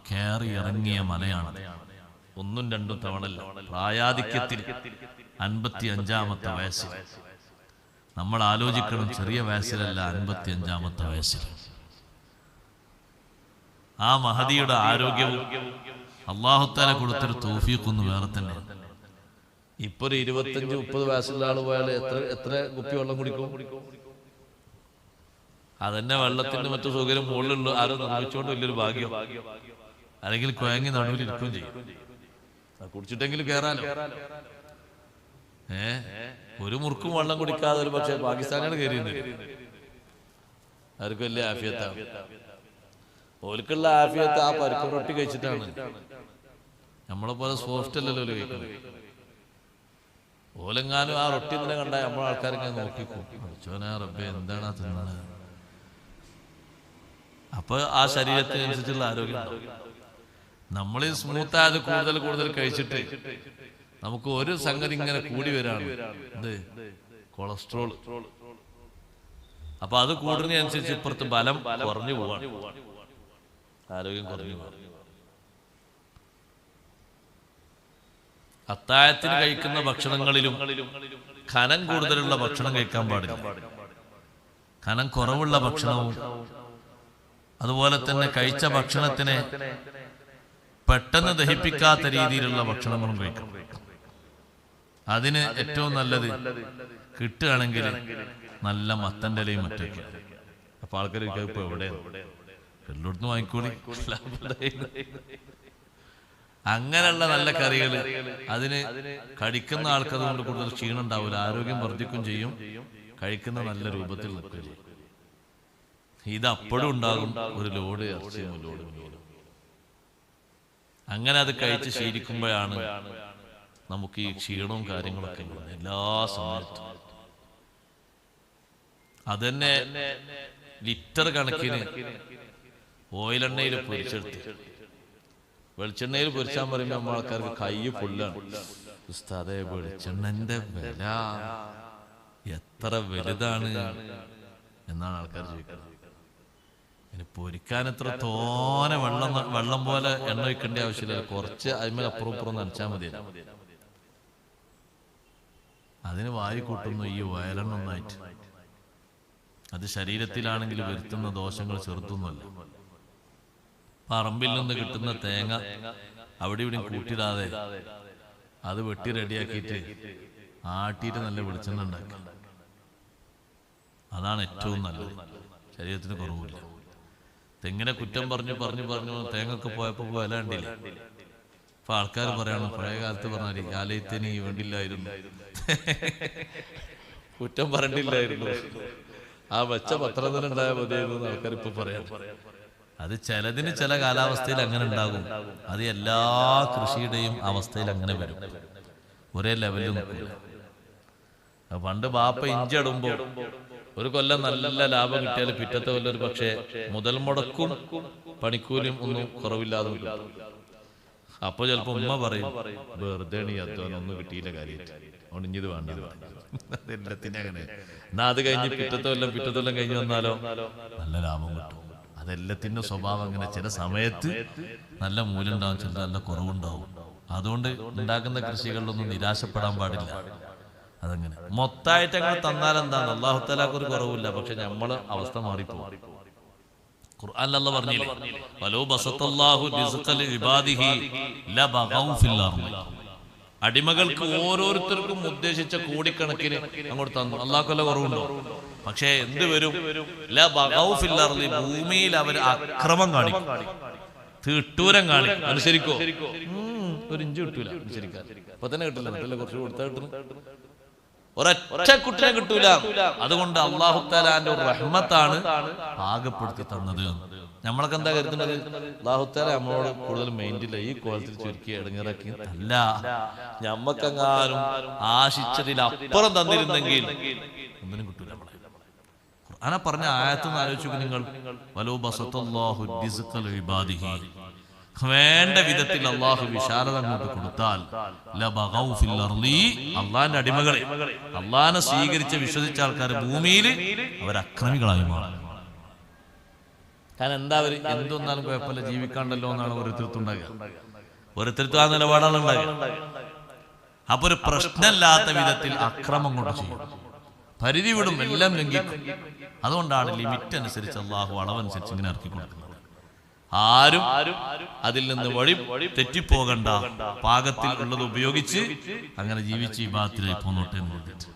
കയറി ഇറങ്ങിയ മലയാണ്. ഒന്നും രണ്ടും തവണല്ല, പ്രായാധിക്യത്തിൽ 55-ാമത്തെ വയസ്സിൽ. നമ്മൾ ആലോചിക്കണം, ചെറിയ വയസ്സിലല്ല, 55-ാമത്തെ വയസ്സിൽ. ആ മഹദിയുടെ ആരോഗ്യവും അല്ലാഹു തആല കൊടുത്തൊരു തൗഫീഖൊന്നും വേറെ തന്നെ. ഇപ്പൊ ഒരു 25-30 വയസ്സുള്ള ആള് പോയാൽ എത്ര കുപ്പി വെള്ളം കുടിക്കും? അതന്നെ വെള്ളത്തിന്റെ മറ്റു സൗകര്യം മുകളിലുള്ള ആരോ നിർമ്മിച്ചുകൊണ്ട് വലിയൊരു ഭാഗ്യം. അല്ലെങ്കിൽ കുഴങ്ങി നടുവിൽ ഇരിക്കുകയും ചെയ്യും. കുടിച്ചിട്ടെങ്കിലും കേറാലോ. ഒരു മുറുക്കും വെള്ളം കുടിക്കാതെ ഒരു പക്ഷെ പാകിസ്ഥാനാണ് കയറിയത്. അവർക്ക് വലിയ ആഫിയത്താണ്. ഓൽക്കുള്ള ആഫിയത്ത് ആ പരിപ്പ് റൊട്ടി കഴിച്ചിട്ടാണ്. നമ്മളെ പോലെ സോഫ്റ്റ് അല്ലല്ലോ കഴിക്കുന്നത്. ഓലെങ്ങാനും ആ റൊട്ടി തന്നെ കണ്ടാൽ നമ്മളെ ആൾക്കാരിങ്ങനെ നോക്കിക്കും, റബ്ബേ എന്താണ് ആ തിന്നണത്. അപ്പൊ ആ ശരീരത്തിനനുസരിച്ചുള്ള ആരോഗ്യം ഉണ്ടാവും. നമ്മൾ സ്മൂത്തായത് കൂടുതൽ കഴിച്ചിട്ട് നമുക്ക് ഒരു സംഗതി ഇങ്ങനെ കൂടി വരാണ്, എന്ത് കൊളസ്ട്രോൾ. അപ്പൊ അത് കൂടുന്നതിനനുസരിച്ച് ഇപ്പുറത്ത് ബലം കുറഞ്ഞു പോവാണ്, ആരോഗ്യം കുറഞ്ഞു പോവാണ്. അത്താഴത്തിന് കഴിക്കുന്ന ഭക്ഷണങ്ങളിലും ഖനം കൂടുതലുള്ള ഭക്ഷണം കഴിക്കാൻ പാടില്ല. ഖനം കുറവുള്ള ഭക്ഷണവും അതുപോലെ തന്നെ കഴിച്ച ഭക്ഷണത്തിനെ പെട്ടെന്ന് ദഹിപ്പിക്കാത്ത രീതിയിലുള്ള ഭക്ഷണങ്ങളും കഴിക്കും. അതിന് ഏറ്റവും നല്ലത് കിട്ടുകയാണെങ്കിൽ നല്ല മത്തൻ്റെ ഇലയും മറ്റൊക്കെ. അപ്പൊ ആൾക്കാർ ഇപ്പൊ എവിടെ എല്ലായിടത്തും വാങ്ങിക്കൂടി. അങ്ങനെയുള്ള നല്ല കറികൾ അതിന് കഴിക്കുന്ന ആൾക്ക് അതുകൊണ്ട് കൂടുതൽ ക്ഷീണം ഉണ്ടാവില്ല, ആരോഗ്യം വർദ്ധിക്കും ചെയ്യും, കഴിക്കുന്ന നല്ല രൂപത്തിൽ നിൽക്കുകയും ചെയ്യും. ഇത് അപ്പോഴും ഉണ്ടാകും ഒരു ലോഡ് ഇറച്ചിയും ലോഡ് മീനും. അങ്ങനെ അത് കഴിച്ച് ശീലിക്കുമ്പോഴാണ് നമുക്ക് ഈ ക്ഷീണവും കാര്യങ്ങളൊക്കെ എല്ലാ സമയത്തും. അതന്നെ ലിറ്റർ കണക്കിന് ഓയിലെണ്ണയിൽ പൊരിച്ചെടുത്ത് വെളിച്ചെണ്ണയിൽ പൊരിച്ചാൻ പറയുമ്പോൾ നമ്മൾ ആൾക്കാർക്ക് കൈ ഫുള്ളാണ്. ഉസ്താദേ വെളിച്ചെണ്ണന്റെ വില എത്ര വലുതാണ് എന്നാണ് ആൾക്കാർ ചോദിക്കുന്നത്. ഇനി പൊരിക്കാൻ എത്ര തോനെ വെള്ളം പോലെ എണ്ണ വയ്ക്കേണ്ട ആവശ്യമില്ല, കുറച്ച് അതിന്മേൽ അപ്പുറം നനച്ചാൽ മതിയല്ല. അതിന് വായു കൂട്ടുന്നു ഈ വയലെണ്ണ ഒന്നായിട്ട്. അത് ശരീരത്തിലാണെങ്കിൽ വരുത്തുന്ന ദോഷങ്ങൾ ചെറുതൊന്നുമല്ല. പറമ്പിൽ നിന്ന് കിട്ടുന്ന തേങ്ങ അവിടെ ഇവിടെ കൂട്ടിടാതെ അത് വെട്ടി റെഡിയാക്കിയിട്ട് ആട്ടിയിട്ട് നല്ല വെളിച്ചെണ്ണ ഉണ്ടാക്കി, അതാണ് ഏറ്റവും നല്ലത്. ശരീരത്തിന് കുറവില്ല. തെങ്ങിനെ കുറ്റം പറഞ്ഞു തേങ്ങൊക്കെ പോയപ്പോ വില കണ്ടില്ല. അപ്പൊ ആൾക്കാർ പറയണം, പഴയ കാലത്ത് പറഞ്ഞാൽ ആലയത്തിന് ഈ വേണ്ടില്ലായിരുന്നു, കുറ്റം പറഞ്ഞില്ലായിരുന്നു, ആ വെച്ച പത്രത്തിൽ ഉണ്ടായ മതിയായിരുന്നു ആൾക്കാർ ഇപ്പൊ പറയാം. അത് ചിലതിന് ചില കാലാവസ്ഥയിൽ അങ്ങനെ ഉണ്ടാകും. അത് എല്ലാ കൃഷിയുടെയും അവസ്ഥയിൽ അങ്ങനെ വരും, ഒരേ ലെവലിൽ നിൽക്കില്ല. പണ്ട് ബാപ്പ ഇഞ്ചി ഇടുമ്പോ ഒരു കൊല്ലം നല്ല ലാഭം കിട്ടിയാൽ പിറ്റത്തെ കൊല്ലം ഒരു പക്ഷേ മുതൽ മുടക്കും പണിക്കൂലിയും ഒന്നും കുറവില്ലാതെ കിട്ടും. അപ്പൊ ചിലപ്പോ ഉമ്മ പറയും, വെറുതെ അധ്വാനം ഒന്നും കിട്ടിയില്ല കാര്യം, ഒണിഞ്ഞത് വേണ്ട. അതെല്ലാത്തിനും അങ്ങനെ. എന്നാ അത് കഴിഞ്ഞ് പിറ്റത്തെ കൊല്ലം കഴിഞ്ഞ് വന്നാലോ നല്ല ലാഭം കിട്ടും. അതെല്ലാത്തിന്റെ സ്വഭാവം അങ്ങനെ. ചില സമയത്ത് നല്ല മൂല്യം ഉണ്ടാവും, ചില നല്ല കുറവുണ്ടാവും. അതുകൊണ്ട് ഉണ്ടാക്കുന്ന കൃഷികളിലൊന്നും നിരാശപ്പെടാൻ പാടില്ല. അതങ്ങനെ മൊത്തമായിട്ട് അങ്ങനെ തന്നാൽ എന്താണ്, അല്ലാഹു തആലക്ക് ഒരു കുറവില്ല. പക്ഷെ നമ്മളെ അവസ്ഥ മാറിപ്പോകും. ഖുർആനിൽ അല്ലാഹു പറഞ്ഞില്ലേ, വലൗ ബസത്തല്ലാഹു റിസ്ഖ ലിഇബാദിഹി ലബഗൗ ഫിൽ അർദ്. അടിമകൾക്ക് ഓരോരുത്തർക്കും ഉദ്ദേശിച്ച കോടിക്കണക്കിന് അങ്ങോട്ട് തന്നു, അല്ലാഹുക്കല്ല കുറവുണ്ടോ? പക്ഷേ എന്ത് വരും, ലബഗൗ ഫിൽ അർദ്, ഭൂമിയിൽ അവർ അക്രമം കാണിക്കും. തീട്ടൂരം കാണിക്കും. അനുസരിക്കോ? ഒരു ഇഞ്ച് കിട്ടൂല അനുസരിക്കാൻ. ഇപ്പൊ തന്നെ കിട്ടില്ല, മറ്റല്ല കുറച്ച് കൊടുത്താൽ കിട്ടുന്നു. ഒരൊറ്റ കുട്ടിനെ കിട്ടൂല. അതുകൊണ്ട് അല്ലാഹു തആലാന്റെ ഒരു റഹ്മത്താണ് പാകപ്പെടുത്തി തന്നത്. നമ്മളൊക്കെ എന്താ കരുതുന്നത്? അല്ലാഹു തആല നമ്മളോട് കൂടുതൽ മൈൻഡില്ല, ഈ കോലത്തിൽ ചുരുക്കി ഇടങ്ങേറാക്കി അല്ല. ഞമ്മക്കെങ്ങാനും ആശിച്ചതിലപ്പുറം തന്നിരുന്നെങ്കിൽ ഒന്നിനും കിട്ടൂല. ഖുർആന പറഞ്ഞ ആയത്തൊന്ന് ആലോചിച്ചു നിങ്ങൾ. വലോ ബസത്തല്ലാഹു റിസ്ഖ ലിഇബാദിഹി, വേണ്ട വിധത്തിൽ അള്ളാഹു വിശാലത അങ്ങോട്ട് കൊടുത്താൽ അള്ളാന്റെ അടിമകളെ, അള്ളാനെ സ്വീകരിച്ച് വിശ്വസിച്ച ആൾക്കാർ ഭൂമിയിൽ അവർ അക്രമികളായി മാറും. കാരണം എന്താ, അവർ എന്തൊന്നാലും കുഴപ്പമില്ല, ജീവിക്കാണ്ടല്ലോ എന്നാണ് ഓരോരുത്തരുത്തുണ്ടാകുക. ഓരോരുത്തരുത്തും ആ നിലപാടാണ് ഉണ്ടാകുക. അപ്പൊ ഒരു പ്രശ്നമില്ലാത്ത വിധത്തിൽ അക്രമം കൊണ്ട് ചെയ്യും, പരിധി വിടും, എല്ലാം ലംഘിക്കും. അതുകൊണ്ടാണ് ലിമിറ്റ് അനുസരിച്ച് അള്ളാഹു അളവനുസരിച്ച് ഇങ്ങനെ ഇറക്കി കൊടുക്കുന്നത്. ആരും അതിൽ നിന്ന് വഴി തെറ്റിപ്പോകണ്ട, പാകത്തിൽ ഉള്ളത് ഉപയോഗിച്ച് അങ്ങനെ ജീവിച്ച് ഇബാദത്തിലായി പോന്നോട്ടെ എന്ന് പറഞ്ഞിട്ട്.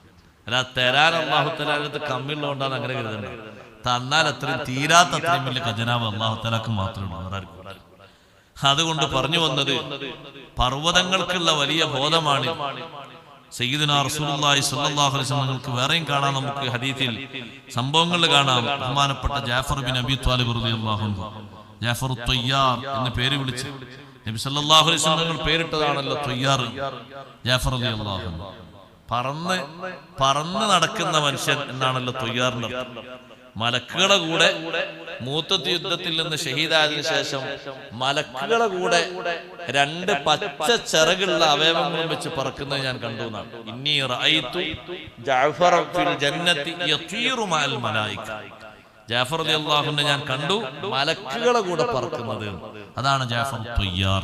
അല്ല തരാൻ അല്ലാഹു തആലക്ക് കമ്മിയുള്ളതുകൊണ്ടാണ് അങ്ങനെ കരുതണ്ട. തന്നാൽ അത്രയും തീരാത്ത അത്രയും വലിയ ഖജനാവ് അല്ലാഹു തആലക്ക് മാത്രമേ ഉള്ളൂ. അതുകൊണ്ട് പറഞ്ഞു വന്നത് പർവ്വതങ്ങൾക്കുള്ള വലിയ ബോധമാണ്. സയ്യിദുനാ റസൂലുള്ളാഹി സ്വല്ലല്ലാഹു അലൈഹി വസല്ലം നിങ്ങൾക്ക് വേറെയും കാണാം, നമുക്ക് ഹദീസിൽ സംഭവങ്ങളിൽ കാണാം. ബഹുമാനപ്പെട്ട ജാഫർ ബിൻ അബി ത്വാലിബ് റളിയല്ലാഹു അൻഹു, ജാഫർ ത്വയ്യാർ എന്ന് പേര് വിളിച്ച് നബി സല്ലല്ലാഹു അലൈഹി വസല്ലം പേരിട്ടതാണല്ലോ ത്വയ്യാർ, ജാഫർ റളിയല്ലാഹു അൻഹു. പറന്ന് നടക്കുന്ന മനുഷ്യൻ എന്നാണല്ലോ ത്വയ്യാറിന്റെ അർത്ഥം. മലക്കുകളെ കൂടെ മൂത്തത്ത് യുദ്ധത്തിൽ നിന്ന് ഷഹീദായതിനു ശേഷം മലക്കുകളെ കൂടെ രണ്ട് പച്ച ചിറകുള്ള അവയവങ്ങളും വെച്ച് പറക്കുന്നത് ഞാൻ കണ്ടു എന്നാണ്. ഇന്നി റഅയ്തു ജഅഫറ ഫിൽ ജന്നതി യതീറു മഅൽ മലായിക, ജാഫർ റളിയല്ലാഹു അൻഹു ഞാൻ കണ്ടു മലക്കുകളെ കൂടെ പറക്കുന്നത്. അതാണ് ജാഫർ ത്വയ്യാർ.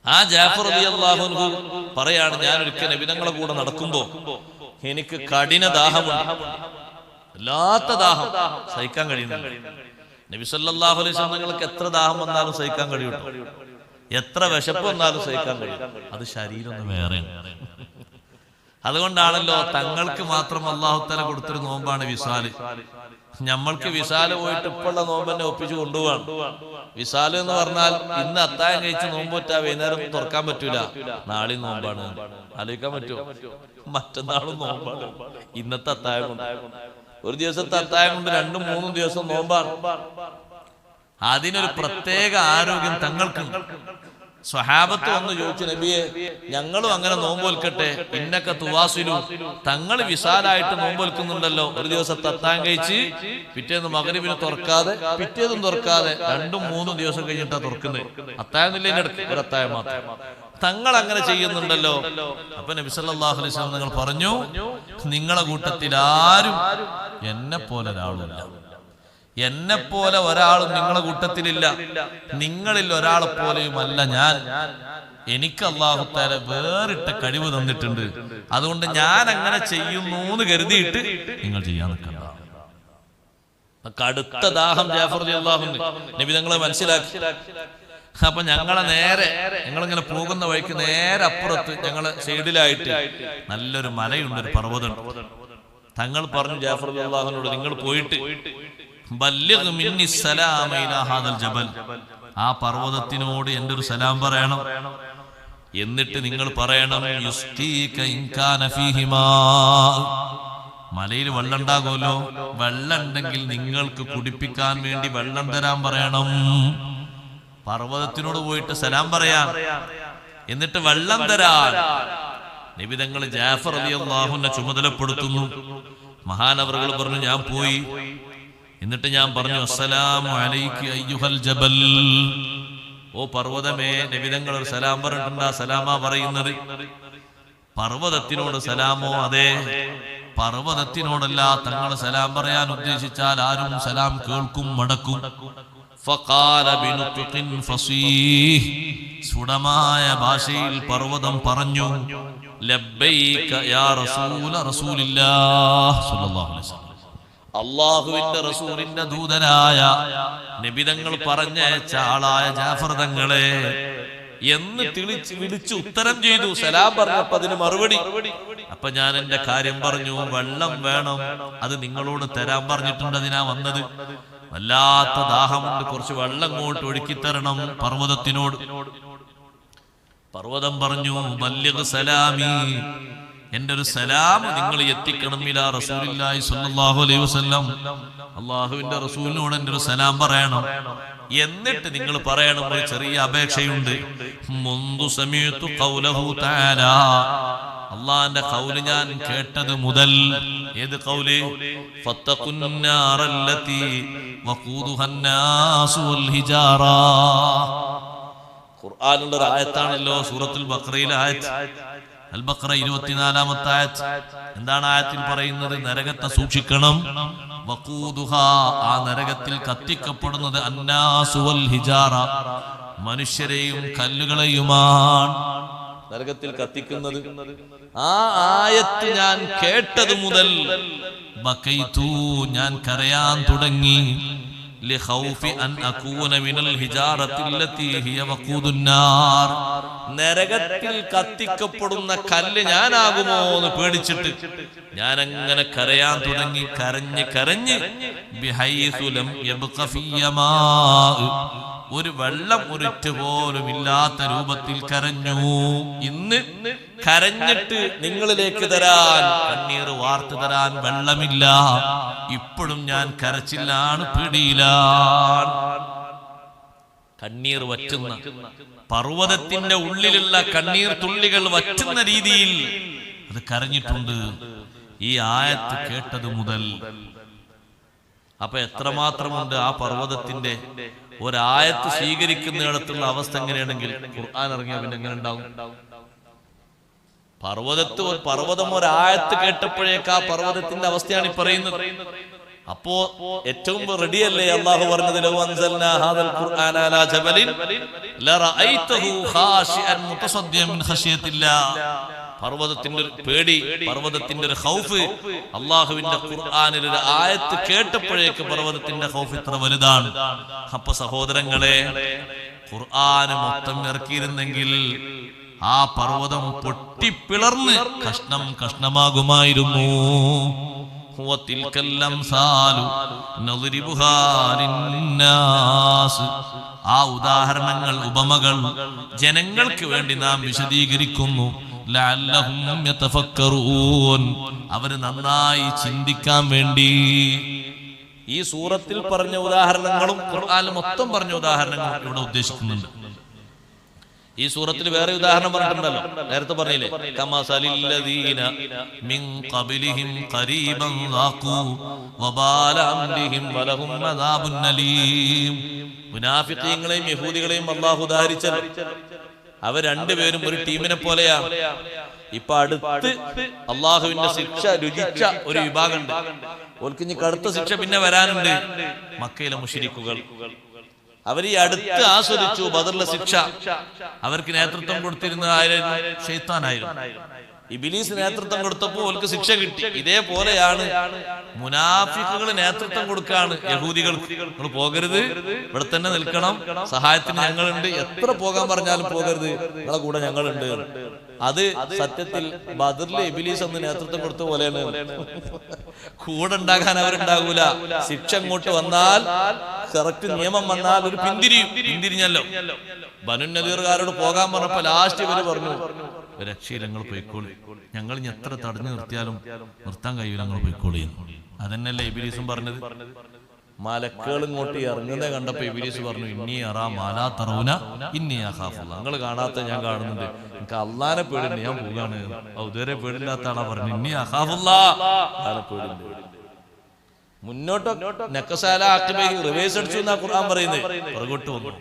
ആ ജാഫർ റളിയല്ലാഹു അൻഹു പറയാണ്, ഞാൻ ഒരിക്കൽ നബി തങ്ങളെ കൂടെ നടക്കുമ്പോ എനിക്ക് കഠിന ദാഹമുണ്ട്, വല്ലാത്ത ദാഹം, സഹിക്കാൻ കഴിയുന്നില്ല. നബി സല്ലല്ലാഹു അലൈഹി വസല്ലം തങ്ങൾക്ക് എത്ര ദാഹം വന്നാലും സഹിക്കാൻ കഴിയും, എത്ര വിശപ്പ് വന്നാലും സഹിക്കാൻ കഴിയും. അത് ശരീരം ഒന്ന് വേറെയാണ്. അതുകൊണ്ടാണല്ലോ തങ്ങൾക്ക് മാത്രം അല്ലാഹു തആല കൊടുത്തൊരു നോമ്പാണ് വിസാല്. നമ്മൾക്ക് വിസാല് പോയിട്ട് ഇപ്പോഴുള്ള നോമ്പ് തന്നെ ഒപ്പിച്ചു കൊണ്ടുപോവാണ്. വിസാല് എന്ന് പറഞ്ഞാൽ ഇന്ന് അത്താഴം കഴിച്ച് നോമ്പൊറ്റാ വൈകുന്നേരം തുറക്കാൻ പറ്റൂല, നാളെയും നോമ്പാണ്. ആലോചിക്കാൻ പറ്റുമോ? മറ്റന്നാളും നോമ്പാണ്. ഇന്നത്തെ അത്താഴം കൊണ്ട്, ഒരു ദിവസത്തെ അത്താഴം കൊണ്ട് 2-3 ദിവസം നോമ്പാണ്. അതിനൊരു പ്രത്യേക ആരോഗ്യം തങ്ങൾക്കുണ്ട്. സ്വഹാബത്ത് വന്ന് ചോദിച്ചു, നബിയെ ഞങ്ങളും അങ്ങനെ നോമ്പൊൽക്കട്ടെ, ഇന്നൊക്കെ തുവാസിലു, തങ്ങൾ വിശാലായിട്ട് നോമ്പൊൽക്കുന്നുണ്ടല്ലോ, ഒരു ദിവസം അത്താഴം കഴിച്ച് പിറ്റേന്ന് മഗ്‌രിബിന് തുറക്കാതെ പിറ്റേതും തുറക്കാതെ 2-3 ദിവസം കഴിഞ്ഞിട്ടാ തുറക്കുന്നത്. അത്താഴം ഇടയ്ക്ക് ഒരു അത്താഴം മാത്രം. തങ്ങൾ അങ്ങനെ ചെയ്യുന്നുണ്ടല്ലോ. അപ്പൊ നബി സല്ലല്ലാഹു അലൈഹി വസല്ലം നിങ്ങൾ പറഞ്ഞു, നിങ്ങളെ കൂട്ടത്തിൽ ആരും എന്നെ പോലെ ഒരാളില്ല, എന്നെപ്പോലെ ഒരാളും നിങ്ങളെ കൂട്ടത്തിലില്ല, നിങ്ങളിൽ ഒരാളെ പോലെയുമല്ല ഞാൻ. എനിക്ക് അല്ലാഹു തആല വേറിട്ട കഴിവ് തന്നിട്ടുണ്ട്. അതുകൊണ്ട് ഞാൻ അങ്ങനെ ചെയ്യുന്നു എന്ന് കരുതിയിട്ട് നിങ്ങൾ ചെയ്യാൻ നിൽക്കണ്ട. കടുത്ത ദാഹം ജാഫർ റളിയല്ലാഹു അൻഹു നബി തങ്ങളെ മനസ്സിലാക്കി. അപ്പൊ ഞങ്ങളെ നേരെ, ഞങ്ങളിങ്ങനെ പോകുന്ന വഴിക്ക് നേരെ അപ്പുറത്ത് ഞങ്ങളെ സൈഡിലായിട്ട് നല്ലൊരു മലയുണ്ട്, ഒരു പർവ്വതമുണ്ട്. തങ്ങൾ പറഞ്ഞു ജാഫർ റളിയല്ലാഹു അൻഹുവോട്, നിങ്ങൾ പോയിട്ട് ബല്ലിഗ് മിന്നി സലാമ ഇലാ ഹാദൽ ജബൽ, ആ പർവ്വതത്തിനോട് എൻ്റെ ഒരു സലാം പറയണം. എന്നിട്ട് നിങ്ങൾ പറയണം, യുസ്തീക ഇൻ കാന ഫീഹി മാ, മലയിൽ വെള്ളം ഉണ്ടാകുമല്ലോ, വെള്ളം ഉണ്ടെങ്കിൽ നിങ്ങൾക്ക് കുടിപ്പിക്കാൻ വേണ്ടി വെള്ളം തരാൻ പറയണം. പർവ്വതത്തിനോട് പോയിട്ട് സലാം പറയാൻ, എന്നിട്ട് വെള്ളം തരാൻ നബി തങ്ങൾ ജാഫർ റളിയല്ലാഹു അൻഹു ചുമതലപ്പെടുത്തുന്നു. മഹാനവറുകൾ പറഞ്ഞു, ഞാൻ പോയി. എന്നിട്ട് ഞാൻ പറഞ്ഞു, അസ്സലാമു അലൈകി അയ്യുഹൽ ജബൽ, ഓ പർവ്വതമേ. നബി തങ്ങൾ ഒരു സലാം പറഞ്ഞിട്ടുണ്ട്. ആ സലാമാ പറയുന്നത്. പർവ്വതത്തിനോട് സലാമോ? അതെ, പർവ്വതത്തിനോടല്ല. തങ്ങൾ സലാം പറയാൻ ഉദ്ദേശിച്ചാൽ ആരും സലാം കേൾക്കും, മടക്കും. ഫഖാല ബിനുത്ഖിൻ ഫസീഹ്, സുഡമായ ഭാഷയിൽ പർവ്വതം പറഞ്ഞു, ലബ്ബൈക യാ റസൂല റസൂലില്ലാഹ് സ്വല്ലല്ലാഹു അലൈഹി വസല്ലം, അല്ലാഹുവിന്റെ റസൂലിന്റെ ദൂതനായ നബി തങ്ങൾ പറഞ്ഞയച്ച ആളായ ജാഫർ തങ്ങളെ എന്ന് വിളിച്ചു ഉത്തരം ചെയ്തു. സലാം പറഞ്ഞപ്പോ അതിന് മറുപടി. അപ്പൊ ഞാൻ എന്റെ കാര്യം പറഞ്ഞു, വെള്ളം വേണം, അത് നിങ്ങളോട് തരാൻ പറഞ്ഞിട്ടുണ്ട്, അതിനാ വന്നത്. വല്ലാത്ത ദാഹമുണ്ട്, കുറച്ച് വെള്ളം അങ്ങോട്ട് ഒഴുക്കിത്തരണം പർവ്വതത്തിനോട്. പർവ്വതം പറഞ്ഞു, ബല്ലിഗ് സലാമി, എന്റെ ഒരു സലാം നിങ്ങൾ എത്തിക്കണം ഇലാ റസൂലില്ലാഹി സ്വല്ലല്ലാഹു അലൈഹി വസല്ലം, അള്ളാഹുവിന്റെ റസൂലിനോട് എന്റെ ഒരു സലാം പറയണം. എന്നിട്ട് നിങ്ങൾ പറയണം, ഒരു ചെറിയ അപേക്ഷയുണ്ട്. മുൻദു സമീഅതു ഖൗലഹു തആല, അള്ളാന്റെ ഖൗല് ഞാൻ കേട്ടത് മുതൽ. ഏത് ഖൗല്? ഫത്തഖുന്നാറല്ലതി വഖൂദുഹന്നാസു വൽ ഹിജാറ. ഖുർആനിലുള്ള ഒരു ആയത്താണല്ലോ, സൂറത്തുൽ ബഖറയിലെ ആയത്ത്. അൽ ബഖറ 24-ാമത്തെ ആയത്ത്. എന്താണ് ആയത്തിൽ പറയുന്നത്? നരകത്തെ സൂക്ഷിക്കണം. വഖൂദുഹാ, ആ നരകത്തിൽ കത്തിക്കപ്പെടുന്നത് അന്നാസു വൽ ഹിജാറ, മനുഷ്യരെയും കല്ലുകളെയുമാണ് നരകത്തിൽ കത്തിക്കുന്നത്. ആ ആയത്ത് ഞാൻ കേട്ടത് മുതൽ ബക്കൈതു, ഞാൻ കരയാൻ തുടങ്ങി. ലിഖൗഫി അൻ അകൂന മിനൽ ഹിജാറത്തി അല്ലതി ഹിയ വഖൂദുൻ നാർ, നരകത്തിൽ കത്തിക്കപ്പെടുന്ന കല്ല് ഞാനാകുമോ എന്ന് പേടിച്ചിട്ട് ഞാൻ അങ്ങനെ കരയാൻ തുടങ്ങി. കരഞ്ഞ് കരഞ്ഞ് ബിഹൈസു ലം യബ്ഖ ഫിയമാ, ഒരു വെള്ളം ഒരിറ്റ് പോലും ഇല്ലാത്ത രൂപത്തിൽ കരഞ്ഞു. ഇന്ന് കരഞ്ഞിട്ട് നിങ്ങളിലേക്ക് തരാൻ, കണ്ണീർ വാർത്തു തരാൻ വെള്ളമില്ല. ഇപ്പോഴും ഞാൻ കരച്ചിലാണ്, പിടിയിലാണ്. കണ്ണീർ വറ്റുന്ന, പർവ്വതത്തിന്റെ ഉള്ളിലുള്ള കണ്ണീർ തുള്ളികൾ വറ്റുന്ന രീതിയിൽ അത് കരഞ്ഞിട്ടുണ്ട് ഈ ആയത്ത് കേട്ടത് മുതൽ. അപ്പൊ എത്രമാത്രമുണ്ട് ആ പർവ്വതത്തിന്റെ ഒരായത്ത് സ്വീകരിക്കുന്നിടത്തുള്ള അവസ്ഥ എങ്ങനെയാണെങ്കിൽ ഖുർആൻ ഇറങ്ങിയ പിന്നെ എങ്ങനെ ഉണ്ടാവും? പർവ്വതം ഒരായത്ത് കേട്ടപ്പോഴേക്ക് ആ പർവ്വതത്തിന്റെ അവസ്ഥയാണ് ഈ പറയുന്നത്. അപ്പോ ഏറ്റവും റെഡിയല്ലേ അല്ലാഹു പറഞ്ഞത്, ലൗ അൻസൽനാ ഹാദൽ ഖുർആന അലാ ജബലിൻ ലറഅയ്തഹു ഖാശിഅൻ മുതസദ്ദിയൻ മിൻ ഖശിയത്തില്ലാഹ്. പർവ്വതത്തിന്റെ ഒരു പേടി, പർവ്വതത്തിന്റെ ഒരു ഖൗഫ്, അള്ളാഹുവിന്റെ ഖുർആനിൽ ഒരു ആയത്ത് കേട്ടപ്പോഴേക്ക് പർവ്വതത്തിന്റെ ഖൗഫ് ഇത്ര വലുതാണ്. അപ്പൊ സഹോദരങ്ങളെ, ഖുർആൻ മൊത്തം ഇറക്കിയിരുന്നെങ്കിൽ ആ പർവ്വതം പൊട്ടിപ്പിളർന്ന് കഷ്ണം കഷ്ണമാകുമായിരുന്നു. ആ ഉദാഹരണങ്ങൾ, ഉപമകൾ ജനങ്ങൾക്ക് വേണ്ടി നാം വിശദീകരിക്കുന്നു. ലഅല്ലഹും യതഫക്കറൂൻ, അവര് നന്നായി ചിന്തിക്കാൻ വേണ്ടി. ഈ സൂറത്തിൽ പറഞ്ഞ ഉദാഹരണങ്ങളും ഖുർആനിൽ മൊത്തം പറഞ്ഞ ഉദാഹരണങ്ങളും ഇവിടെ ഉദ്ദേശിക്കുന്നുണ്ട്. ഈ സൂറത്തിൽ വേറെ ഉദാഹരണം പറഞ്ഞിട്ടുണ്ടല്ലോ, നേരത്തെ പറഞ്ഞില്ലേ, കമസലില്ലദീന മിൻ ഖബലിഹിം ഖരീബൻ ളാഖൂ വബാല അംരിഹിം വലഹും അദാബുൻ അലീം. മുനാഫിഖീങ്ങളെയും യഹൂദികളെയും അല്ലാഹു ഉദാഹരിച്ചല്ലോ. അവർ രണ്ടുപേരും ഒരു ടീമിനെ പോലെയാണ്. ഇപ്പൊ അടുത്ത് അള്ളാഹുവിന്റെ ശിക്ഷ രുചിച്ച ഒരു വിഭാഗമുണ്ട്. ഓൽക്ക് ഇനി കടുത്ത ശിക്ഷ പിന്നെ വരാനുണ്ട്. മക്കയിലെ മുശ്രിക്കുകൾ അവർ ഈ അടുത്ത് ആസ്വദിച്ചു ബദറിലെ ശിക്ഷ. അവർക്ക് നേതൃത്വം കൊടുത്തിരുന്ന ആരായിരുന്നു? ശൈത്താനായിരുന്നു. ഇബ്ലീസ് നേതൃത്വം കൊടുത്തപ്പോൾ ഓൽക്ക് ശിക്ഷ കിട്ടി. ഇതേപോലെയാണ് മുനാഫിഖുകൾ നേതൃത്വം കൊടുക്കാണ് യഹൂദികൾക്ക്. നിങ്ങൾ പോകരുത്, ഇവിടെ തന്നെ നിൽക്കണം, സഹായത്തിന് ഞങ്ങളുണ്ട്, എത്ര പോകാൻ പറഞ്ഞാലും പോകരുത്, നിങ്ങളെ കൂടെ ഞങ്ങളുണ്ട്. അത് സത്യത്തിൽ ബദറിലെ ഇബ്ലീസ് ഒന്ന് നേതൃത്വം കൊടുത്ത പോലെയാണ്. കൂടെ ഉണ്ടാകാൻ അവരുണ്ടാകൂല. ശിക്ഷ അങ്ങോട്ട് വന്നാൽ, കറക്റ്റ് നിയമം വന്നാൽ ഒരു പിന്തിരിഞ്ഞല്ലോ. ബനു നദീറുകാരോട് പോകാൻ പറഞ്ഞപ്പോ ലാസ്റ്റ് ഇവര് പറഞ്ഞു, രക്ഷയിൽ ഞങ്ങൾ പോയിക്കോളി, ഞങ്ങൾ ഇനി എത്ര തടഞ്ഞു നിർത്തിയാലും നിർത്താൻ കഴിയില്ല, ഞങ്ങൾ പോയിക്കോളി. അതന്നെയല്ലേ ഇബ്ലീസും പറഞ്ഞത്. മലക്കുകൾ ഇങ്ങോട്ട് ഇറങ്ങുന്നത് കണ്ടപ്പോ ഇബ്ലീസ് പറഞ്ഞു, ഇന്നി അറാ മാലാ തറൗന ഇന്നി അഖാഫുല്ലാഹ്, നിങ്ങൾ കാണാത്ത ഞാൻ കാണുന്നുണ്ട്, എനിക്ക് അള്ളാനെ പേടിണ്ട്, ഞാൻ പോകാണ്. ഇതുവരെ പേടില്ലാത്ത ആളാ പറഞ്ഞു, ഇന്നി അഖാഫുല്ലാഹ്, പേടിണ്ട്. മുന്നോട്ട് നഖസാല അഖബഹി റിവേഴ്സ് അടിച്ചു എന്നാ ഖുർആൻ പറയുന്നത്. പുറകോട്ട് വന്നു.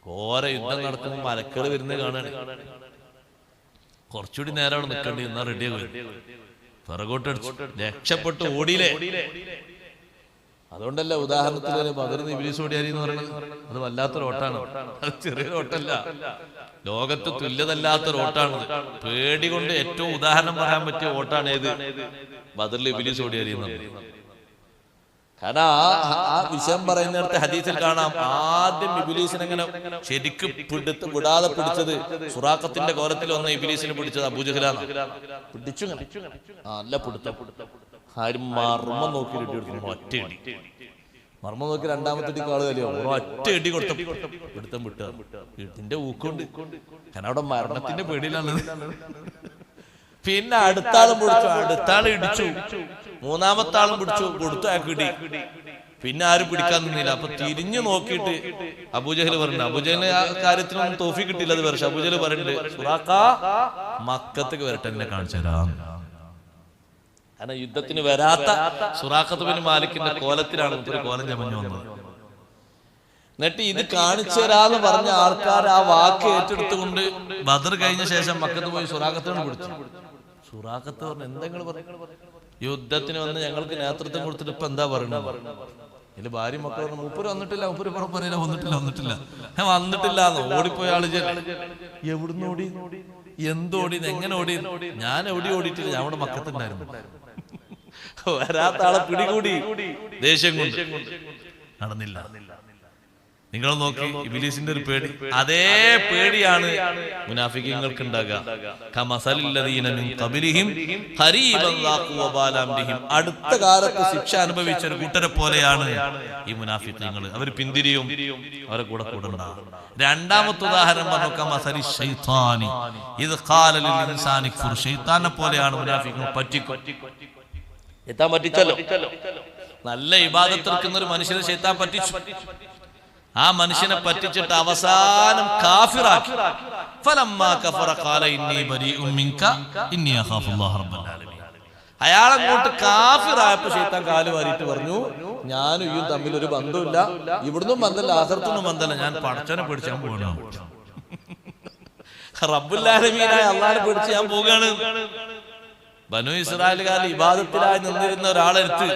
ഘോര യുദ്ധം നടക്കുമ്പോൾ മലക്കുകൾ വരുന്നത് കാണാണ്. കുറച്ചുകൂടി നേരം അവിടെ നിൽക്കേണ്ടി, എന്നാ റെഡിയാകും. പിറകോട്ട് അടിച്ചു, രക്ഷപ്പെട്ട് ഓടിയില്ലേ. അതുകൊണ്ടല്ല ഉദാഹരണത്തിന് ബദറിന്ന് ഇബ്ലീസ് ഓടിയാരി എന്ന് പറയുന്നത്. അത് വല്ലാത്തൊരു ഓട്ടാണ്. അത് ചെറിയൊരു ഓട്ടല്ല, ലോകത്ത് തുല്യതല്ലാത്തൊരു ഓട്ടാണ്. പേടി കൊണ്ട് ഏറ്റവും ഉദാഹരണം പറയാൻ പറ്റിയ ഓട്ടാണ് ഏത്? ബദറിൽ ഇബ്ലീസ് ഓടിയാരി എന്ന് പറയുന്നത്. കാരണം ആ വിഷയം പറയുന്നിടത്ത് ഹദീസിൽ കാണാം, ആദ്യം ഇബ്ലീസിനെ ഇങ്ങനെ ശരിക്കും വിടാതെ പിടിച്ചത്, സുറാഖത്തിന്റെ കോലത്തിൽ വന്ന ഇബ്ലീസിനെ പിടിച്ചത് അബൂജഹലാണ്. പിടിച്ചു നല്ല പിടുത്തം. ആരും മർമ്മം നോക്കി ഒറ്റയിടി. മർമ്മ നോക്കി രണ്ടാമത്തെ ഇടിക്ക് ആള് കലിയോ ഒറ്റ ഇടി കൊടുത്ത പിടുത്തം വിട്ട വീട്ടിന്റെ ഊക്കൊണ്ട് കാരണം അവിടെ മരണത്തിന്റെ പേടിയിലാണ്. പിന്നെ അടുത്താളും പിടിച്ചു, അടുത്താള് ഇടിച്ചു, മൂന്നാമത്തെ ആളും പിടിച്ചു, കൊടുത്തു അയാൾക്ക് ഇടി. പിന്നെ ആരും പിടിക്കാൻ നിന്നില്ല. അപ്പൊ തിരിഞ്ഞു നോക്കിയിട്ട് അബൂജഹൽ പറഞ്ഞു, അബൂജഹലിന് ആ കാര്യത്തിനൊന്നും തോഫി കിട്ടില്ല. അത് പക്ഷെ അബൂജഹൽ പറഞ്ഞിട്ട് സുറാഖ മക്കത്തേക്ക് വരട്ടെ, എന്നെ കാണിച്ചു തരാം. കാരണം യുദ്ധത്തിന് വരാത്ത സുറാഖത്ത് ബിൻ മാലിക്കിന്റെ കോലത്തിലാണ് ഒരു കോലം ചമഞ്ഞു വന്നത്. എന്നിട്ട് ഇത് കാണിച്ചു തരാന്ന് പറഞ്ഞ ആൾക്കാർ ആ വാക്ക് ഏറ്റെടുത്തുകൊണ്ട് ബദർ കഴിഞ്ഞ ശേഷം മക്കത്ത് പോയി സുറാഖത്തിനോട് പിടിച്ചു. സുറാഖത്ത് പറഞ്ഞു, എന്തെങ്കിലും പറഞ്ഞു, യുദ്ധത്തിന് വന്ന് ഞങ്ങൾക്ക് നേതൃത്വം കൊടുത്തിട്ട് ഇപ്പൊ എന്താ പറയുന്നത്? ഇതില് ഭാര്യ മക്കൾ പറഞ്ഞു, മൂപ്പര് വന്നിട്ടില്ല, മൂപ്പര് പറയില്ല, വന്നിട്ടില്ല ഓടിപ്പോയ ആള് എവിടുന്ന് ഓടി, എന്തോടി, എങ്ങനെ ഓടി? ഞാൻ എവിടെ ഓടിയിട്ടില്ല, ഞാൻ അവിടെ മക്കത്തുണ്ടായിരുന്നു. വരാത്ത ആളെ പിടികൂടി ദേഷ്യം കൊണ്ട് നടന്നില്ല. നിങ്ങൾ നോക്കി ഇബ്ലീസിന്റെ ഒരു പേടി, അതേ പേടിയാണ് മുനാഫിക്കീങ്ങൾക്ക് ഉണ്ടാകുക. അടുത്ത കാലത്ത് ശിക്ഷ അനുഭവിച്ച ഒരു കൂട്ടരെ പോലെയാണ് ഈ മുനാഫിക്കീങ്ങൾ. അവർ പിന്തിരിയും, അവരെ കൂടെ ഉണ്ടാകും. രണ്ടാമത്തെ ഉദാഹരണം പറഞ്ഞു, ശൈത്താനെ പോലെയാണ് മുനാഫിക്കീങ്ങൾ. പറ്റിച്ചല്ലോ, നല്ല ഇബാദത്ത് എടുക്കുന്ന ഒരു മനുഷ്യനെ ശൈത്താൻ പറ്റിച്ചു. ആ മനുഷ്യനെ പറ്റിച്ചിട്ട് അവസാനം കാഫിറാക്കി. അയാളങ്ങോട്ട് കാഫിറായപ്പോ ശൈത്താൻ കാല് വാരിയിട്ട് പറഞ്ഞു, ഞാനും ഇയും തമ്മിൽ ഒരു ബന്ധമില്ല, ഇവിടുന്നും ബന്ധമില്ല, ആഖിറത്തുനിന്നും ബന്ധമില്ല, ഞാൻ പടച്ചവനെ പേടിച്ച് ഞാൻ പോകണം, റബ്ബുൽ ആലമീനായ അല്ലാഹുവിനെ പേടിച്ച് ഞാൻ പോവുകയാണ്. ബനു ഇസ്രായേലുകാർ ഇബാദത്തിലായി നിന്നിരുന്ന ഒരാളെടുത്ത്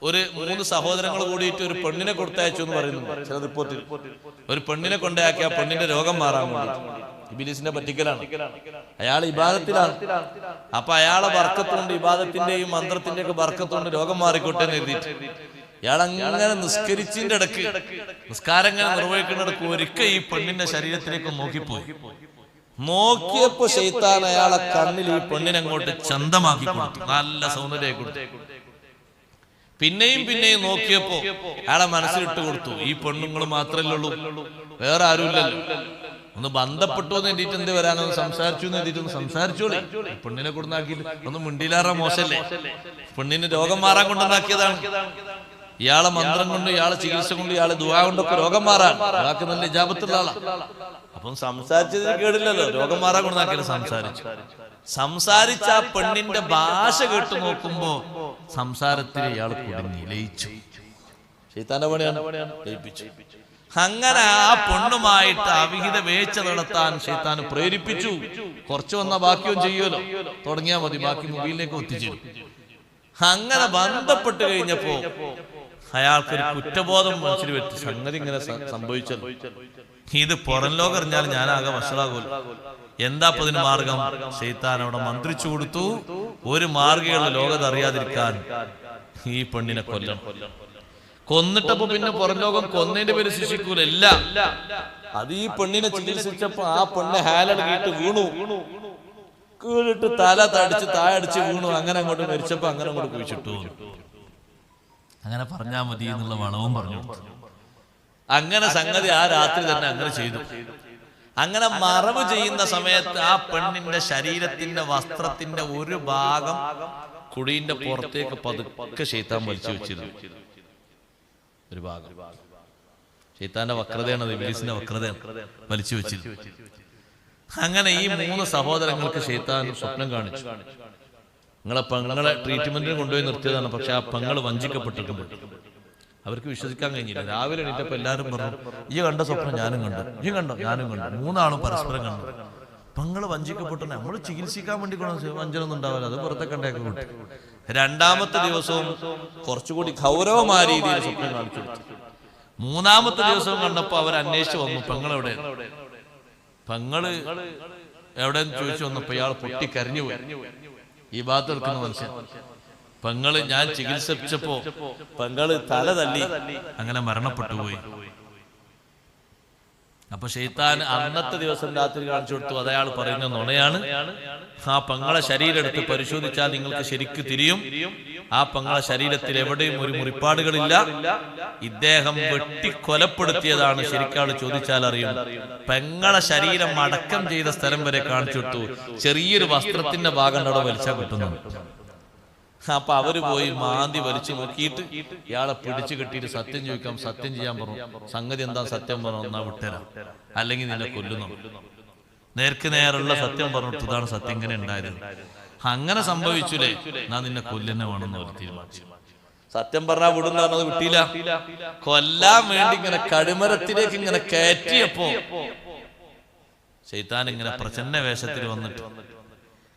ഒരു 3 സഹോദരങ്ങൾ കൂടിയിട്ട് ഒരു പെണ്ണിനെ കൊടുത്തയച്ചു എന്ന് പറയുന്നു ചില റിപ്പോർട്ടിൽ. ഒരു പെണ്ണിനെ കൊണ്ടയാക്കി ആ പെണ്ണിന്റെ രോഗം മാറാൻ വേണ്ടി. ഇബ്ലീസിനെ പറ്റിക്കലാണ്. അയാൾ ഇബാദത്തിലാണ്. അപ്പൊ അയാളെ ബർക്കത്തുകൊണ്ട്, ഇബാദത്തിന്റെയും മന്ത്രത്തിന്റെയും ഒക്കെ ബർക്കത്തുകൊണ്ട് രോഗം മാറിക്കോട്ടെ എന്ന് എഴുതിയിട്ട് ഇയാൾ അങ്ങനെ നിസ്കരിച്ചിന്റെ ഇടക്ക്, നിസ്കാരം ഇങ്ങനെ നിർവഹിക്കുന്നിടക്ക് ഒരിക്കൽ ഈ പെണ്ണിന്റെ ശരീരത്തിലേക്ക് നോക്കിപ്പോയി. നോക്കിയപ്പോ ശൈത്താൻ അയാളെ കണ്ണിൽ ഈ പെണ്ണിനെ അങ്ങോട്ട് ചന്തമാക്കി കൊടുത്തു, നല്ല സൗന്ദര്യം കൊടുത്തു. പിന്നെയും നോക്കിയപ്പോ അയാളെ മനസ്സിലിട്ട് കൊടുത്തു, ഈ പെണ്ണുങ്ങൾ മാത്രമല്ലേ ഉള്ളൂ, വേറെ ആരുമില്ലല്ലോ. ഒന്ന് ബന്ധപ്പെട്ടു എന്ന് എഴുതിയിട്ട് എന്ത് വരാനൊന്ന് സംസാരിച്ചു എന്ന് എഴുതിയിട്ടൊന്ന് സംസാരിച്ചോളി. പെണ്ണിനെ കൊണ്ടുവന്നാക്കിയിട്ട് ഒന്ന് മിണ്ടിയിലാറാ മോശല്ലേ? പെണ്ണിന് രോഗം മാറാൻ കൊണ്ടുവന്നാക്കിയതാണ്. ഇയാളെ മന്ത്രം കൊണ്ട്, ഇയാളെ ചികിത്സ കൊണ്ട്, ഇയാളെ ദുആ കൊണ്ടൊക്കെ രോഗം മാറാൻ ഇയാൾക്ക് നല്ല ഇജാബത്തുള്ള ആളാ. അപ്പം സംസാരിച്ചതിന് കേടില്ലല്ലോ, രോഗം മാറാൻ കൊണ്ടുവന്നാക്കിയാലും സംസാരിച്ച ആ പെണ്ണിന്റെ ഭാഷ കേട്ട് നോക്കുമ്പോ സംസാരത്തിൽ ഇയാൾ കുടുങ്ങി, ലയിച്ചു. ശൈത്താന്റെ പണിയാണ്, ലയിപ്പിച്ചു. അങ്ങനെ ആ പെണ്ണുമായിട്ട് അവിഹിത വേഴ്ച നടത്താൻ ശൈത്താൻ പ്രേരിപ്പിച്ചു. കുറച്ച് വന്നാ ബാക്കിയും ചെയ്യുമല്ലോ, തുടങ്ങിയാൽ മതി, ബാക്കി മൊബൈലിലേക്ക് ഒത്തിച്ചേരും. അങ്ങനെ ബന്ധപ്പെട്ട് കഴിഞ്ഞപ്പോ അയാൾക്കൊരു കുറ്റബോധം മനസ്സിൽ വെച്ച്, സംഗതി ഇങ്ങനെ സംഭവിച്ചല്ലോ, ഇത് പുറം ലോകം അറിഞ്ഞാൽ ഞാനാകെ വഷളാകൂല, എന്താ അപ്പൊ അതിന് മാർഗം? ശൈത്താൻ അവിടെ മന്ത്രിച്ചു കൊടുത്തു, ഒരു മാർഗമുള്ള ലോകത്ത് അറിയാതിരിക്കാൻ ഈ പെണ്ണിനെ കൊന്നിട്ടപ്പോ പിന്നെ പുറം ലോകം കൊന്നതിന്റെ പേര് ശിക്ഷിക്കൂലല്ല. അത് ഈ പെണ്ണിനെ ചികിത്സിച്ചപ്പോ ആ പെണ്ണ് ഹാലടങ്ങിയിട്ട് വീണു, കീഴിട്ട് തല തടിച്ച് താഴടിച്ച് വീണു. അങ്ങനെ അങ്ങോട്ട് മരിച്ചപ്പോ അങ്ങനെ അങ്ങോട്ട് കുഴിച്ചിട്ടു. അങ്ങനെ പറഞ്ഞാ മതി എന്നുള്ള വളവും പറഞ്ഞു. അങ്ങനെ സംഗതി ആ രാത്രി തന്നെ അങ്ങനെ ചെയ്തു. അങ്ങനെ മറവ് ചെയ്യുന്ന സമയത്ത് ആ പെണ്ണിന്റെ ശരീരത്തിന്റെ വസ്ത്രത്തിന്റെ ഒരു ഭാഗം കുടീന്റെ പുറത്തേക്ക് പതുക്കെ ശൈത്താൻ വലിച്ചു വെച്ചിരുന്നു. ഒരു ഭാഗം ശൈത്താന്റെ വക്രതയാണ്, ഇബ്ലീസിന്റെ വക്രതയാണ്, വലിച്ചു വെച്ചിരുന്നു. അങ്ങനെ ഈ 3 സഹോദരങ്ങൾക്ക് ശൈത്താൻ സ്വപ്നം കാണിച്ചു. നിങ്ങളെ ട്രീറ്റ്മെന്റിന് കൊണ്ടുപോയി നിർത്തിയതാണ്, പക്ഷെ ആ പെങ്ങൾ വഞ്ചിക്കപ്പെട്ടിട്ടുണ്ട്. അവർക്ക് വിശ്വസിക്കാൻ കഴിഞ്ഞില്ല. രാവിലെ എണീറ്റപ്പോ എല്ലാവരും പറഞ്ഞു, ഈ കണ്ട സ്വപ്നം ഞാനും കണ്ടു, ഈ കണ്ടോ ഞാനും കണ്ടു. 3 ആളും പരസ്പരം കണ്ടു. പെങ്ങള് വഞ്ചിക്കപ്പെട്ടു. നമ്മൾ ചികിത്സിക്കാൻ വേണ്ടി വഞ്ചനൊന്നും ഉണ്ടാവില്ല, അത് പുറത്തെ കണ്ടേക്ക് കൂട്ടി. 2ാമത്തെ ദിവസവും കുറച്ചുകൂടി ഗൗരവമായ രീതിയിൽ സ്വപ്നം കാണിച്ചു. 3ാമത്തെ ദിവസവും കണ്ടപ്പോ അവർ അന്വേഷിച്ചു വന്നു, പെങ്ങളെവിടെ, പെങ്ങള് എവിടെയെന്ന് ചോദിച്ചു വന്നപ്പോ ഇയാൾ പൊട്ടിക്കരഞ്ഞു പോയി. ഈ ഭാഗത്ത് എടുക്കുന്ന മനുഷ്യൻ, പെങ്ങള് ഞാൻ ചികിത്സിച്ചപ്പോ പെങ്ങള് തല തല്ലി അങ്ങനെ മരണപ്പെട്ടു പോയി. അപ്പൊ ശൈത്താൻ അന്നത്തെ ദിവസം രാത്രി കാണിച്ചു കൊടുത്തു, അതയാൾ പറയുന്ന നുണയാണ്. ആ പെങ്ങളെ ശരീരം എടുത്ത് പരിശോധിച്ചാൽ നിങ്ങൾക്ക് ശരിക്ക് തിരിയും. ആ പെങ്ങളെ ശരീരത്തിൽ എവിടെയും ഒരു മുറിപ്പാടുകളില്ല. ഇദ്ദേഹം വെട്ടിക്കൊലപ്പെടുത്തിയതാണ്. ശരിക്കാൾ ചോദിച്ചാൽ അറിയും. പെങ്ങളെ ശരീരം അടക്കം ചെയ്ത സ്ഥലം വരെ കാണിച്ചു കൊടുത്തു. ചെറിയൊരു വസ്ത്രത്തിന്റെ ഭാഗം അവിടെ വലിച്ചാൽ കിട്ടുന്നുണ്ട്. അപ്പൊ അവര് പോയി മാന്തി വലിച്ചു നോക്കിയിട്ട് ഇയാളെ പിടിച്ചു കെട്ടിയിട്ട് സത്യം ചോദിക്കാം, സത്യം ചെയ്യാൻ പറഞ്ഞു. സംഗതി എന്താ സത്യം പറഞ്ഞു, എന്നാ വിട്ടുതരാം, അല്ലെങ്കിൽ നിന്നെ കൊല്ലുന്നു. നേർക്ക് നേരുള്ള സത്യം പറഞ്ഞിട്ട് ഇതാണ് സത്യം, ഇങ്ങനെ ഉണ്ടായത്. അങ്ങനെ സംഭവിച്ചില്ലേ, എന്നാ നിന്നെ കൊല്ലുന്നെ വേണമെന്ന് അവർ തീരുമാനിച്ചു. സത്യം പറഞ്ഞാൽ വിടുന്ന പറഞ്ഞത് വിട്ടില്ല. കൊല്ലാൻ വേണ്ടി ഇങ്ങനെ കടിമരത്തിലേക്ക് ഇങ്ങനെ കയറ്റിയപ്പോ ശൈത്താൻ ഇങ്ങനെ പ്രചന്ന വേഷത്തിൽ വന്നിട്ട്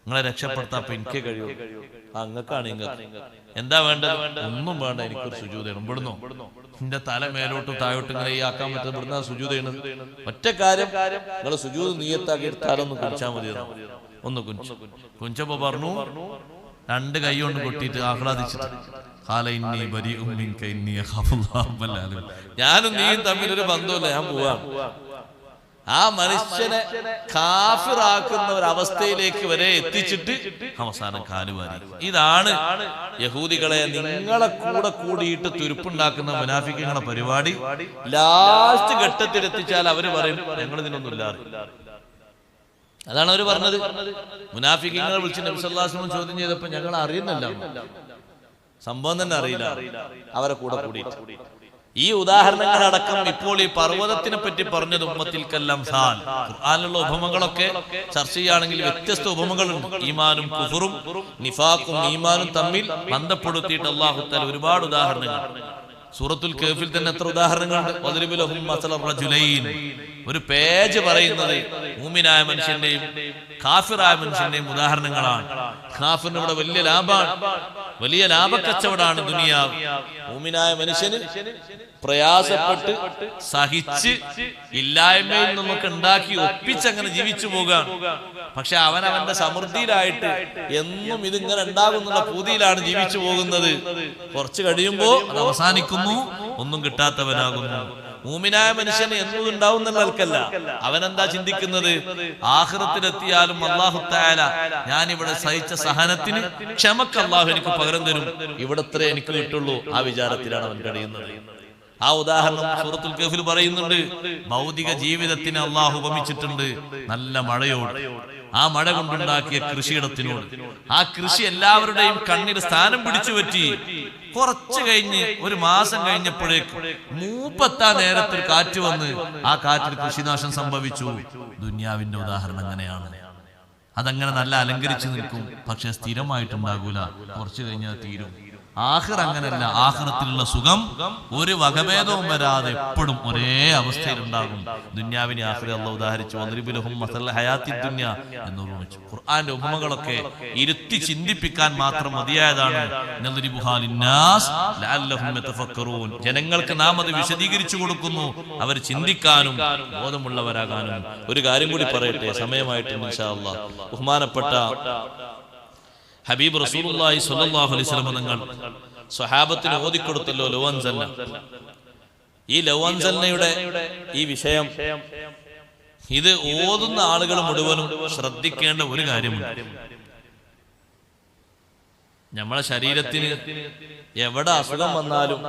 നിങ്ങളെ രക്ഷപ്പെടുത്താൻ എനിക്ക് കഴിയൂ, അങ്ങക്കാണ് ഇങ്ങക്ക് എന്താ വേണ്ടത്? ഒന്നും വേണ്ട, എനിക്കൊരു സുജൂദ് ചെയ്യണം. ഇവിടുന്നോ എന്റെ തല മേലോട്ടും താഴോട്ടും ഇങ്ങനെ ഈ ആക്കാൻ പറ്റുന്നത് ഇവിടുന്ന സുജൂദ് ചെയ്യണത്. ഒറ്റ കാര്യം, നിങ്ങൾ സുജൂദ് നീയത്താക്കി തലൊന്ന് കുഞ്ചാൽ മതി. ഒന്ന് കുഞ്ചപ്പോ പറഞ്ഞു, രണ്ട് കൈ കൊണ്ട് കൊട്ടിയിട്ട് ആഹ്ലാദിച്ചിട്ട് ഞാനും നീയും തമ്മിലൊരു ബന്ധമില്ല, ഞാൻ പോവാ. ആ മനുഷ്യനെ കാഫിറാക്കുന്ന ഒരു അവസ്ഥയിലേക്ക് വരെ എത്തിച്ചിട്ട് അവസാനം കാലുവാരി. ഇതാണ് യഹൂദികളെ നിങ്ങളെ കൂടെ കൂടിയിട്ട് തുരുപ്പുണ്ടാക്കുന്ന മുനാഫിക്കുകളുടെ പരിപാടി. ലാസ്റ്റ് ഘട്ടത്തിൽ എത്തിച്ചാൽ അവര് പറയും ഞങ്ങൾ ഇതിനൊന്നുമില്ല. അതാണ് അവര് പറഞ്ഞത്. മുനാഫിക്കുകളെ വിളിച്ച് നബി സല്ലല്ലാഹു അലൈഹി വസല്ലം ചോദ്യം ചെയ്തപ്പോ ഞങ്ങൾ അറിയുന്നില്ല, സംഭവം തന്നെ അറിയില്ല, അവരെ കൂടെ കൂടിയിട്ട്. ഈ ഉദാഹരണങ്ങളടക്കം ഇപ്പോൾ ഈ പർവ്വതത്തിനെ പറ്റി പറഞ്ഞത് ഉമ്മത്തിൽക്കെല്ലാം സാൽ ഖുർആനിലുള്ള ഉപമകളൊക്കെ ചർച്ച ചെയ്യുകയാണെങ്കിൽ വ്യത്യസ്ത ഉപമകളുണ്ട്. ഈമാനും കുഫറും നിഫാഖും ഈമാനും തമ്മിൽ ബന്ധപ്പെടുത്തിയിട്ട് അല്ലാഹു തആല ഒരുപാട് ഉദാഹരണങ്ങൾ. സൂറത്തുൽ കഹ്ഫിൽ തന്നെ എത്ര ഉദാഹരണങ്ങളുണ്ട്. വദ്രിബ് ലഹും മസല റജുലൈൻ, ഒരു പേജ് പറയുന്നത് മൂമിനായ മനുഷ്യന്റെയും കാഫിറായ മനുഷ്യന്റെയും ഉദാഹരണങ്ങളാണ്. കാഫിറിന് ഇവിടെ വലിയ ലാഭമാണ്, വലിയ ലാഭക്കച്ചവടാണ് ദുനിയാവ്. മൂമിനായ മനുഷ്യന് പ്രയാസപ്പെട്ട് സഹിച്ച് ഇല്ലായ്മയിൽ നമുക്ക് ഉണ്ടാക്കി ഒപ്പിച്ചങ്ങനെ ജീവിച്ചു പോകാൻ. പക്ഷെ അവനവന്റെ സമൃദ്ധിയിലായിട്ട് എന്നും ഇതിങ്ങനെ ഉണ്ടാകുന്നുള്ള പൂതിയിലാണ് ജീവിച്ചു പോകുന്നത്. കുറച്ച് കഴിയുമ്പോ അത് അവസാനിക്കുന്നു, ഒന്നും കിട്ടാത്തവനാകുന്നു. മൂമിനായ മനുഷ്യന് എന്നും ഉണ്ടാവുന്നുള്ള ആൾക്കല്ല. അവനെന്താ ചിന്തിക്കുന്നത്? ആഖിറത്തിലെത്തിയാലും അല്ലാഹു തആല ഞാൻ ഇവിടെ സഹിച്ച സഹനത്തിന് ക്ഷമക്ക് അല്ലാഹു എനിക്ക് പകരം തരും, ഇവിടത്രേ എനിക്ക് കിട്ടുള്ളൂ. ആ വിചാരത്തിലാണ് അവൻ കഴിയുന്നത്. ആ ഉദാഹരണം സൂറത്തുൽ കഹ്ഫിൽ പറയുന്നുണ്ട്. ഭൗതിക ജീവിതത്തിന് അല്ലാഹു ഉപമിച്ചിട്ടുണ്ട് നല്ല മഴയോട്. ആ മഴ കൊണ്ടുണ്ടാക്കിയ കൃഷിയിടത്തിനോട്. ആ കൃഷി എല്ലാവരുടെയും കണ്ണിൽ സ്ഥാനം പിടിച്ചു പറ്റി. കുറച്ചു കഴിഞ്ഞ് ഒരു മാസം കഴിഞ്ഞപ്പോഴേക്കും മൂപ്പത്താ നേരത്തിൽ കാറ്റ് വന്ന് ആ കാറ്റിൽ കൃഷിനാശം സംഭവിച്ചു. ദുന്യാവിന്റെ ഉദാഹരണം അങ്ങനെയാണ്. അതങ്ങനെ നല്ല അലങ്കരിച്ചു നിൽക്കും, പക്ഷെ സ്ഥിരമായിട്ടുണ്ടാകൂല. കുറച്ചു കഴിഞ്ഞാൽ തീരും. ആഖിറ അങ്ങനല്ല. ആഖിറത്തിലുള്ള സുഖം ഒരു വകഭേദവും വരാതെ എപ്പോഴും ഒരേ അവസ്ഥയിൽ ഉണ്ടാകും. ദുന്യാവിനെ ആഖിറ അല്ലാഹു ഉദാഹരിച്ചു. വദ്രിബ് ലഹും മസല ഹയാത്തി ദുനിയ എന്ന് ഓർമ്മിച്ചു. ഖുർആന്റെ ഉപമകളൊക്കെ ഇരുത്തി ചിന്തിപ്പിക്കാൻ മാത്രം മതിയായതാണ്. നദ്രിബുഹാ ലിന്നാസ് ലഅല്ലഹും യതഫക്കറൂൻ, ജനങ്ങൾക്ക് നാം അത് വിശദീകരിച്ചു കൊടുക്കുന്നു, അവർ ചിന്തിക്കാനും ബോധമുള്ളവരാകാനും. ഒരു കാര്യം കൂടി പറയട്ടെ, സമയമായിട്ടുണ്ട് ഇൻഷാ അല്ലാഹ്. ബഹുമാനപ്പെട്ട ഹബീബ് റസൂലുള്ളാഹി സ്വല്ലല്ലാഹു അലൈഹി വസല്ലം തങ്ങൾ സ്വഹാബത്തിന് ഓതിക്കൊടുത്തല്ലോ ലൗ അൻസൽന. ഈ ലൗ അൻസൽനയുടെ ഈ വിഷയം ഇത് ഓതുന്ന ആളുകൾ മുഴുവനും ശ്രദ്ധിക്കേണ്ട ഒരു കാര്യമുണ്ട്. നമ്മളെ ശരീരത്തിന് എവിടെ അസുഖം വന്നാലും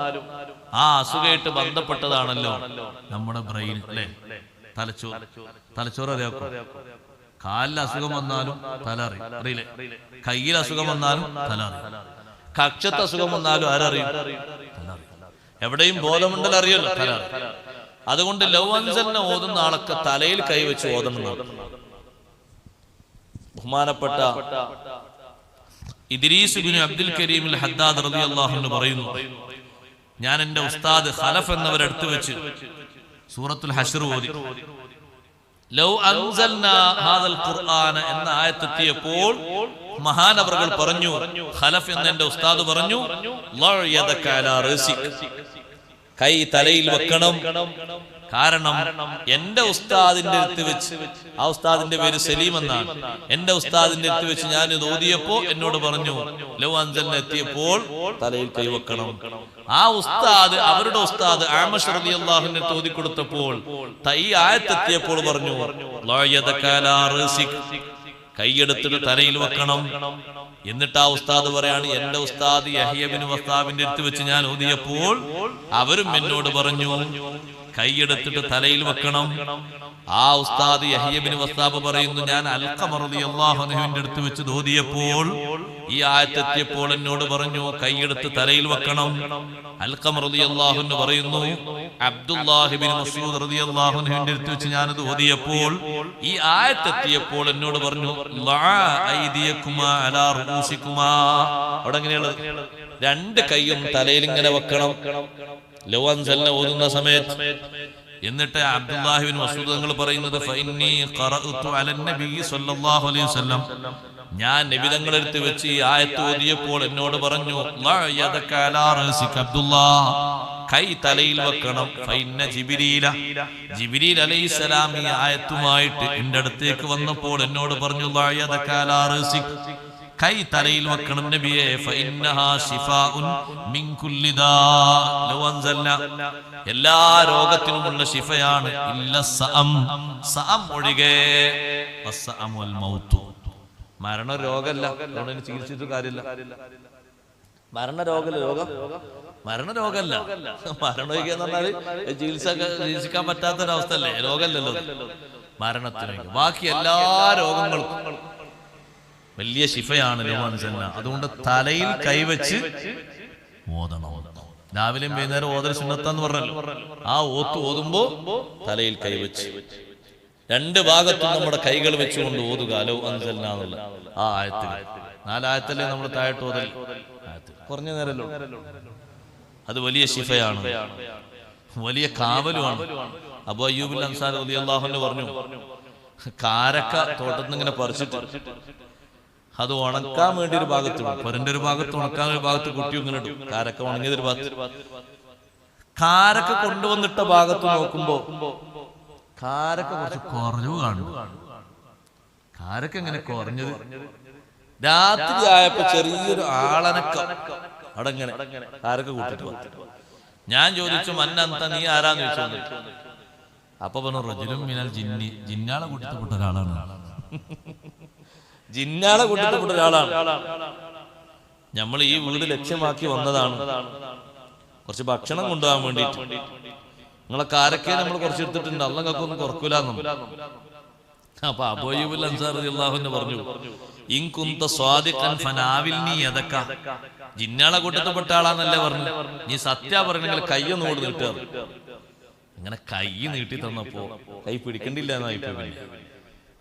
ആ അസുഖമായിട്ട് ബന്ധപ്പെട്ടതാണല്ലോ നമ്മുടെ ബ്രെയിൻ, അല്ലെ? തലച്ചോറ് അറിയാക്കോ? കാലിൽ അസുഖം വന്നാലും തല അറിയില്ലേ? കയ്യിൽ അസുഖം വന്നാലും തല അറിയും. കക്ഷത്ത് അസുഖം വന്നാലും ആരറിയും? തല അറിയും. എവിടെയും ബോധമുണ്ടല്ലോ, അറിയല്ലോ, തല അറിയും. അതുകൊണ്ട് ലൗ അൻസൽന ഓതുന്ന ആളൊക്കെ തലയിൽ കൈവച്ച് ഓതണം. ബഹുമാനപ്പെട്ട ഇദ്രീസ് ഇബ്നു അബ്ദുൽ കരീം അൽ ഹദ്ദാദ് റളിയല്ലാഹു അൻഹു പറയുന്നു, ഞാൻ എന്റെ ഉസ്താദ് ഖലഫ് എന്നവരെടുത്തു വെച്ച് സൂറത്തുൽ ഹശ്ർ ഓതി. ലൗ അൻസൽനാ ഹാദൽ ഖുർആന എന്ന ആയത്തെത്തിയപ്പോൾ മഹാനവറുകൾ പറഞ്ഞു, ഖലഫ് എന്ന എന്റെ ഉസ്താദ് പറഞ്ഞു, ലഅ യദക അലാ റസിക്, കൈ തലയിൽ വെക്കണം. കാരണം എന്റെ ഉസ്താദിന്റെ അടുത്ത് വെച്ച്, ആ ഉസ്താദിന്റെ പേര് സലീം എന്നാണ്, എന്റെ ഉസ്താദിന്റെ അടുത്ത് വെച്ച് ഞാൻ ഇത് ഓതിയപ്പോ എന്നോട് പറഞ്ഞു ലൗ അൻസൽന എത്തിയപ്പോൾ തലയിൽ കൈവെക്കണം. ആ ഉസ്താദ്, അവരുടെ ഉസ്താദ് ആമശ് റളിയല്ലാഹു അൻഹു ഓതി കൊടുത്തപ്പോൾ ഈ ആയത്തെത്തിയപ്പോൾ പറഞ്ഞു ലാ യദക അലാ റസിക്, കൈയെടുത്തിട്ട് തലയിൽ വെക്കണം. എന്നിട്ട് ആ ഉസ്താദ് പറയാണ്, എന്റെ ഉസ്താദ് യഹ്യ ഇബ്നു വസ്താബിന്റെ അടുത്ത് വെച്ച് ഞാൻ ഓതിയപ്പോൾ അവരും എന്നോട് പറഞ്ഞു കൈയെടുത്തിട്ട് തലയിൽ വെക്കണം. ആ ഉസ്താദ് യഹ്യ ഇബ്നു വസ്താബ് പറയുന്നു, ഞാൻ അൽഖമ റളിയല്ലാഹു അൻഹുവിന്റെ അടുത്ത് വെച്ച് ഓതിയപ്പോൾ ഈ ആയത്തെത്തിയപ്പോൾ എന്നോട് പറഞ്ഞു കൈയെടുത്ത് തലയിൽ വെക്കണം. അൽഖമ റളിയല്ലാഹു അൻഹു പറയുന്നു, അബ്ദുല്ലാഹി ഇബ്നു മസ്ഊദ് റളിയല്ലാഹു അൻഹുവിന്റെ അടുത്ത് വെച്ച് ഞാനത് ഓതിയപ്പോൾ ഈ ആയത്തെത്തിയപ്പോൾ എന്നോട് പറഞ്ഞു ലാ ഐദിയകുമാ അലാ റൂസികുമാ. അവിടെ എങ്ങനെയുള്ളത്? രണ്ട് കൈയും തലയിൽ ഇങ്ങനെ വെക്കണം ലൗ അൻസൽന ഓതുന്ന സമയത്ത്. എന്നിട്ട് അബ്ദുല്ലാഹി ഇബ്നു മസ്ഊദ് തങ്ങൾ പറയുന്നത് ഫഇന്നി ഖറഅതു അലൻ നബി സ്വല്ലല്ലാഹു അലൈഹി വസല്ലം, ഞാൻ നബി തങ്ങളുടെ അടുത്ത് വെച്ച് ഈ ആയത്ത് ഓതിയപ്പോൾ എന്നോട് പറഞ്ഞു ലാ യദക അലാ റസിക അബ്ദുല്ലാഹ്, കൈ തലയിൽ വെക്കണം. ഫഇന്ന ജിബ്രീൽ അലൈഹിസ്സലാം ഈ ആയത്തുമായിട്ട് എൻ്റെ അടുത്തേക്ക് വന്നപ്പോൾ എന്നോട് പറഞ്ഞു ലാ യദക അലാ റസിക, കൈ തലയിൽ വെക്കണം നബിയെ. ഫഇന്നഹാ ശിഫാഉൻ മിൻ കുല്ലി ദാ, ലൗ അൻസൽന, എല്ലാ രോഗത്തിനുമുള്ള ശിഫയാണ് ഇല്ല സഅം, സഅം ഒഴികെ. വസ്സഅം വൽ മൗത്ത്, മരണ രോഗമല്ല, അതുകൊണ്ട് ചികിത്സിച്ചിട്ട് കാര്യമില്ല. മരണരോഗമല്ല, മരണരോഗമല്ല. മരണമൊക്കെ എന്ന് പറഞ്ഞാൽ ചികിത്സിക്കാൻ പറ്റാത്തൊരവസ്ഥ അല്ലേ, രോഗമല്ലല്ലോ മരണത്തിന്. ബാക്കി എല്ലാ രോഗങ്ങൾക്കും വലിയ ശിഫയാണ് ലൗഅൻസൽന. അതുകൊണ്ട് തലയിൽ കൈവച്ച് ഓതണം. രാവിലെയും വൈകുന്നേരം ഓതൽ സുന്നത്താന്ന് പറഞ്ഞല്ലോ. ആ ഓതുമ്പോ തലയിൽ കൈവച്ച് രണ്ട് ഭാഗത്തും നമ്മുടെ കൈകൾ വെച്ചുകൊണ്ട് ഓതുക ലൗ അൻസൽന എന്നുള്ള ആ ആയത്തിൽ. 4 ആയത്തല്ലേ നമ്മൾ താഴോട്ട് ഓതൽ, കുറഞ്ഞ നേരല്ലോ. അത് വലിയ ശിഫയാണ്, വലിയ കാവലുമാണ്. അബൂ അയ്യൂബുൽ അൻസാരി റളിയല്ലാഹു അൻഹു പറഞ്ഞു, കാരക്ക തോട്ടത്തിൽ നിന്ന് ഇങ്ങനെ പറിച്ചിട്ട് അത് ഉണക്കാൻ വേണ്ടി ഒരു ഭാഗത്ത് ഇടും, പൊരന്റെ ഒരു ഭാഗത്ത് ഉണക്കാൻ ഒരു ഭാഗത്ത് കുട്ടി ഇങ്ങനെ ഇടും. കാരക്ക ഉണങ്ങിയതൊരു ഭാഗത്ത്. കാരക്ക കൊണ്ടുവന്നിട്ട ഭാഗത്ത് നോക്കുമ്പോ കാരക്ക കുറച്ച് കുറഞ്ഞു കാണും. കാരക്ക എങ്ങനെ കുറഞ്ഞത്? രാത്രി ആയപ്പോ ചെറിയൊരു ആളനക്കം അവിടെ ഇങ്ങനെ കാരക്ക കൂട്ടിട്ട് വന്നു. ഞാൻ ചോദിച്ചു മന്നന്ത, നീ ആരാന്ന് ചോദിച്ചു. അപ്പൊ പറഞ്ഞു റജുലും മിനൽ ജിന്നി, ജിന്നാളെ കൂട്ടത്തിൽപ്പെട്ട ഒരാളാണ്. ജിന്നാളെ കൂട്ടത്തിൽപ്പെട്ട ഒരാളാണ്. നമ്മൾ ഈ വീട് ലക്ഷ്യമാക്കി വന്നതാണ്, കുറച്ച് ഭക്ഷണം കൊണ്ടുപോകാൻ വേണ്ടിയിട്ട്. നിങ്ങളെ കാരക്കെ നമ്മൾ കുറച്ച് എടുത്തിട്ടുണ്ട്, അള്ളങ്ങൾക്കൊന്നും കുറക്കൂലെന്നു. അപ്പൊ അബൂ അയ്യൂബുൽ അൻസാരി റളിയല്ലാഹു അൻഹു പറഞ്ഞു, ഇൻ കുന്ത സ്വാദിഖൻ ഫനാവിൽനി യദക, ജിന്നാളെ കൂട്ടത്തിൽപ്പെട്ട ആളാന്നല്ലേ പറഞ്ഞു, നീ സത്യ പറഞ്ഞെങ്കിൽ കയ്യൊന്നും കൊണ്ട് നീട്ടുക. ഇങ്ങനെ കൈ നീട്ടി തന്നപ്പോ കൈ പിടിക്കണ്ടില്ല എന്നായിപ്പോ. പിന്നെ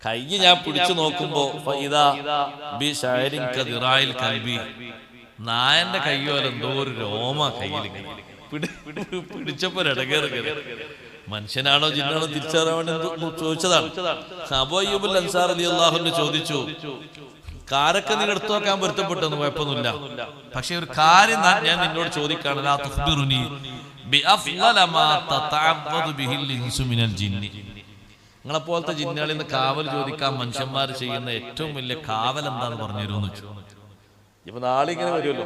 കൈ ഞാൻ പിടിച്ചു നോക്കുമ്പോ നായന്റെ കയ്യോ അല്ല എന്തോ ഒരു രോമ കയ്യിൽ പിടിച്ചപ്പോ ഇടകേറി. മനുഷ്യനാണോ ജിന്നാണോ തിരിച്ചറിയാൻ വേണ്ടി ചോദിച്ചതാണ്. അബൂ അയ്യൂബുൽ അൻസാരി റളിയല്ലാഹു അൻഹു ചോദിച്ചു, കാരക്ക നീ എടുത്തു നോക്കാൻ പൊരുത്തപ്പെട്ടൊന്നും കുഴപ്പമൊന്നുമില്ല, പക്ഷെ ഒരു കാര്യം ഞാൻ നിന്നോട് ചോദിക്കാണ്. ലാ തുഖ്ബിറുനി ബിഅഫ്ളല മാ തതഅവ്വദു ബിഹിൽ ഇൻസു മിനൽ ജിന്നി, നിങ്ങളെപ്പോലത്തെ ജിന്നുകളിൽ നിന്ന് കാവൽ ചോദിക്കാൻ മനുഷ്യന്മാർ ചെയ്യുന്ന ഏറ്റവും വലിയ കാവൽ എന്താന്ന് പറഞ്ഞു തരുമെന്ന് വെച്ചു. ഇപ്പൊ നാളെ ഇങ്ങനെ വരുമല്ലോ,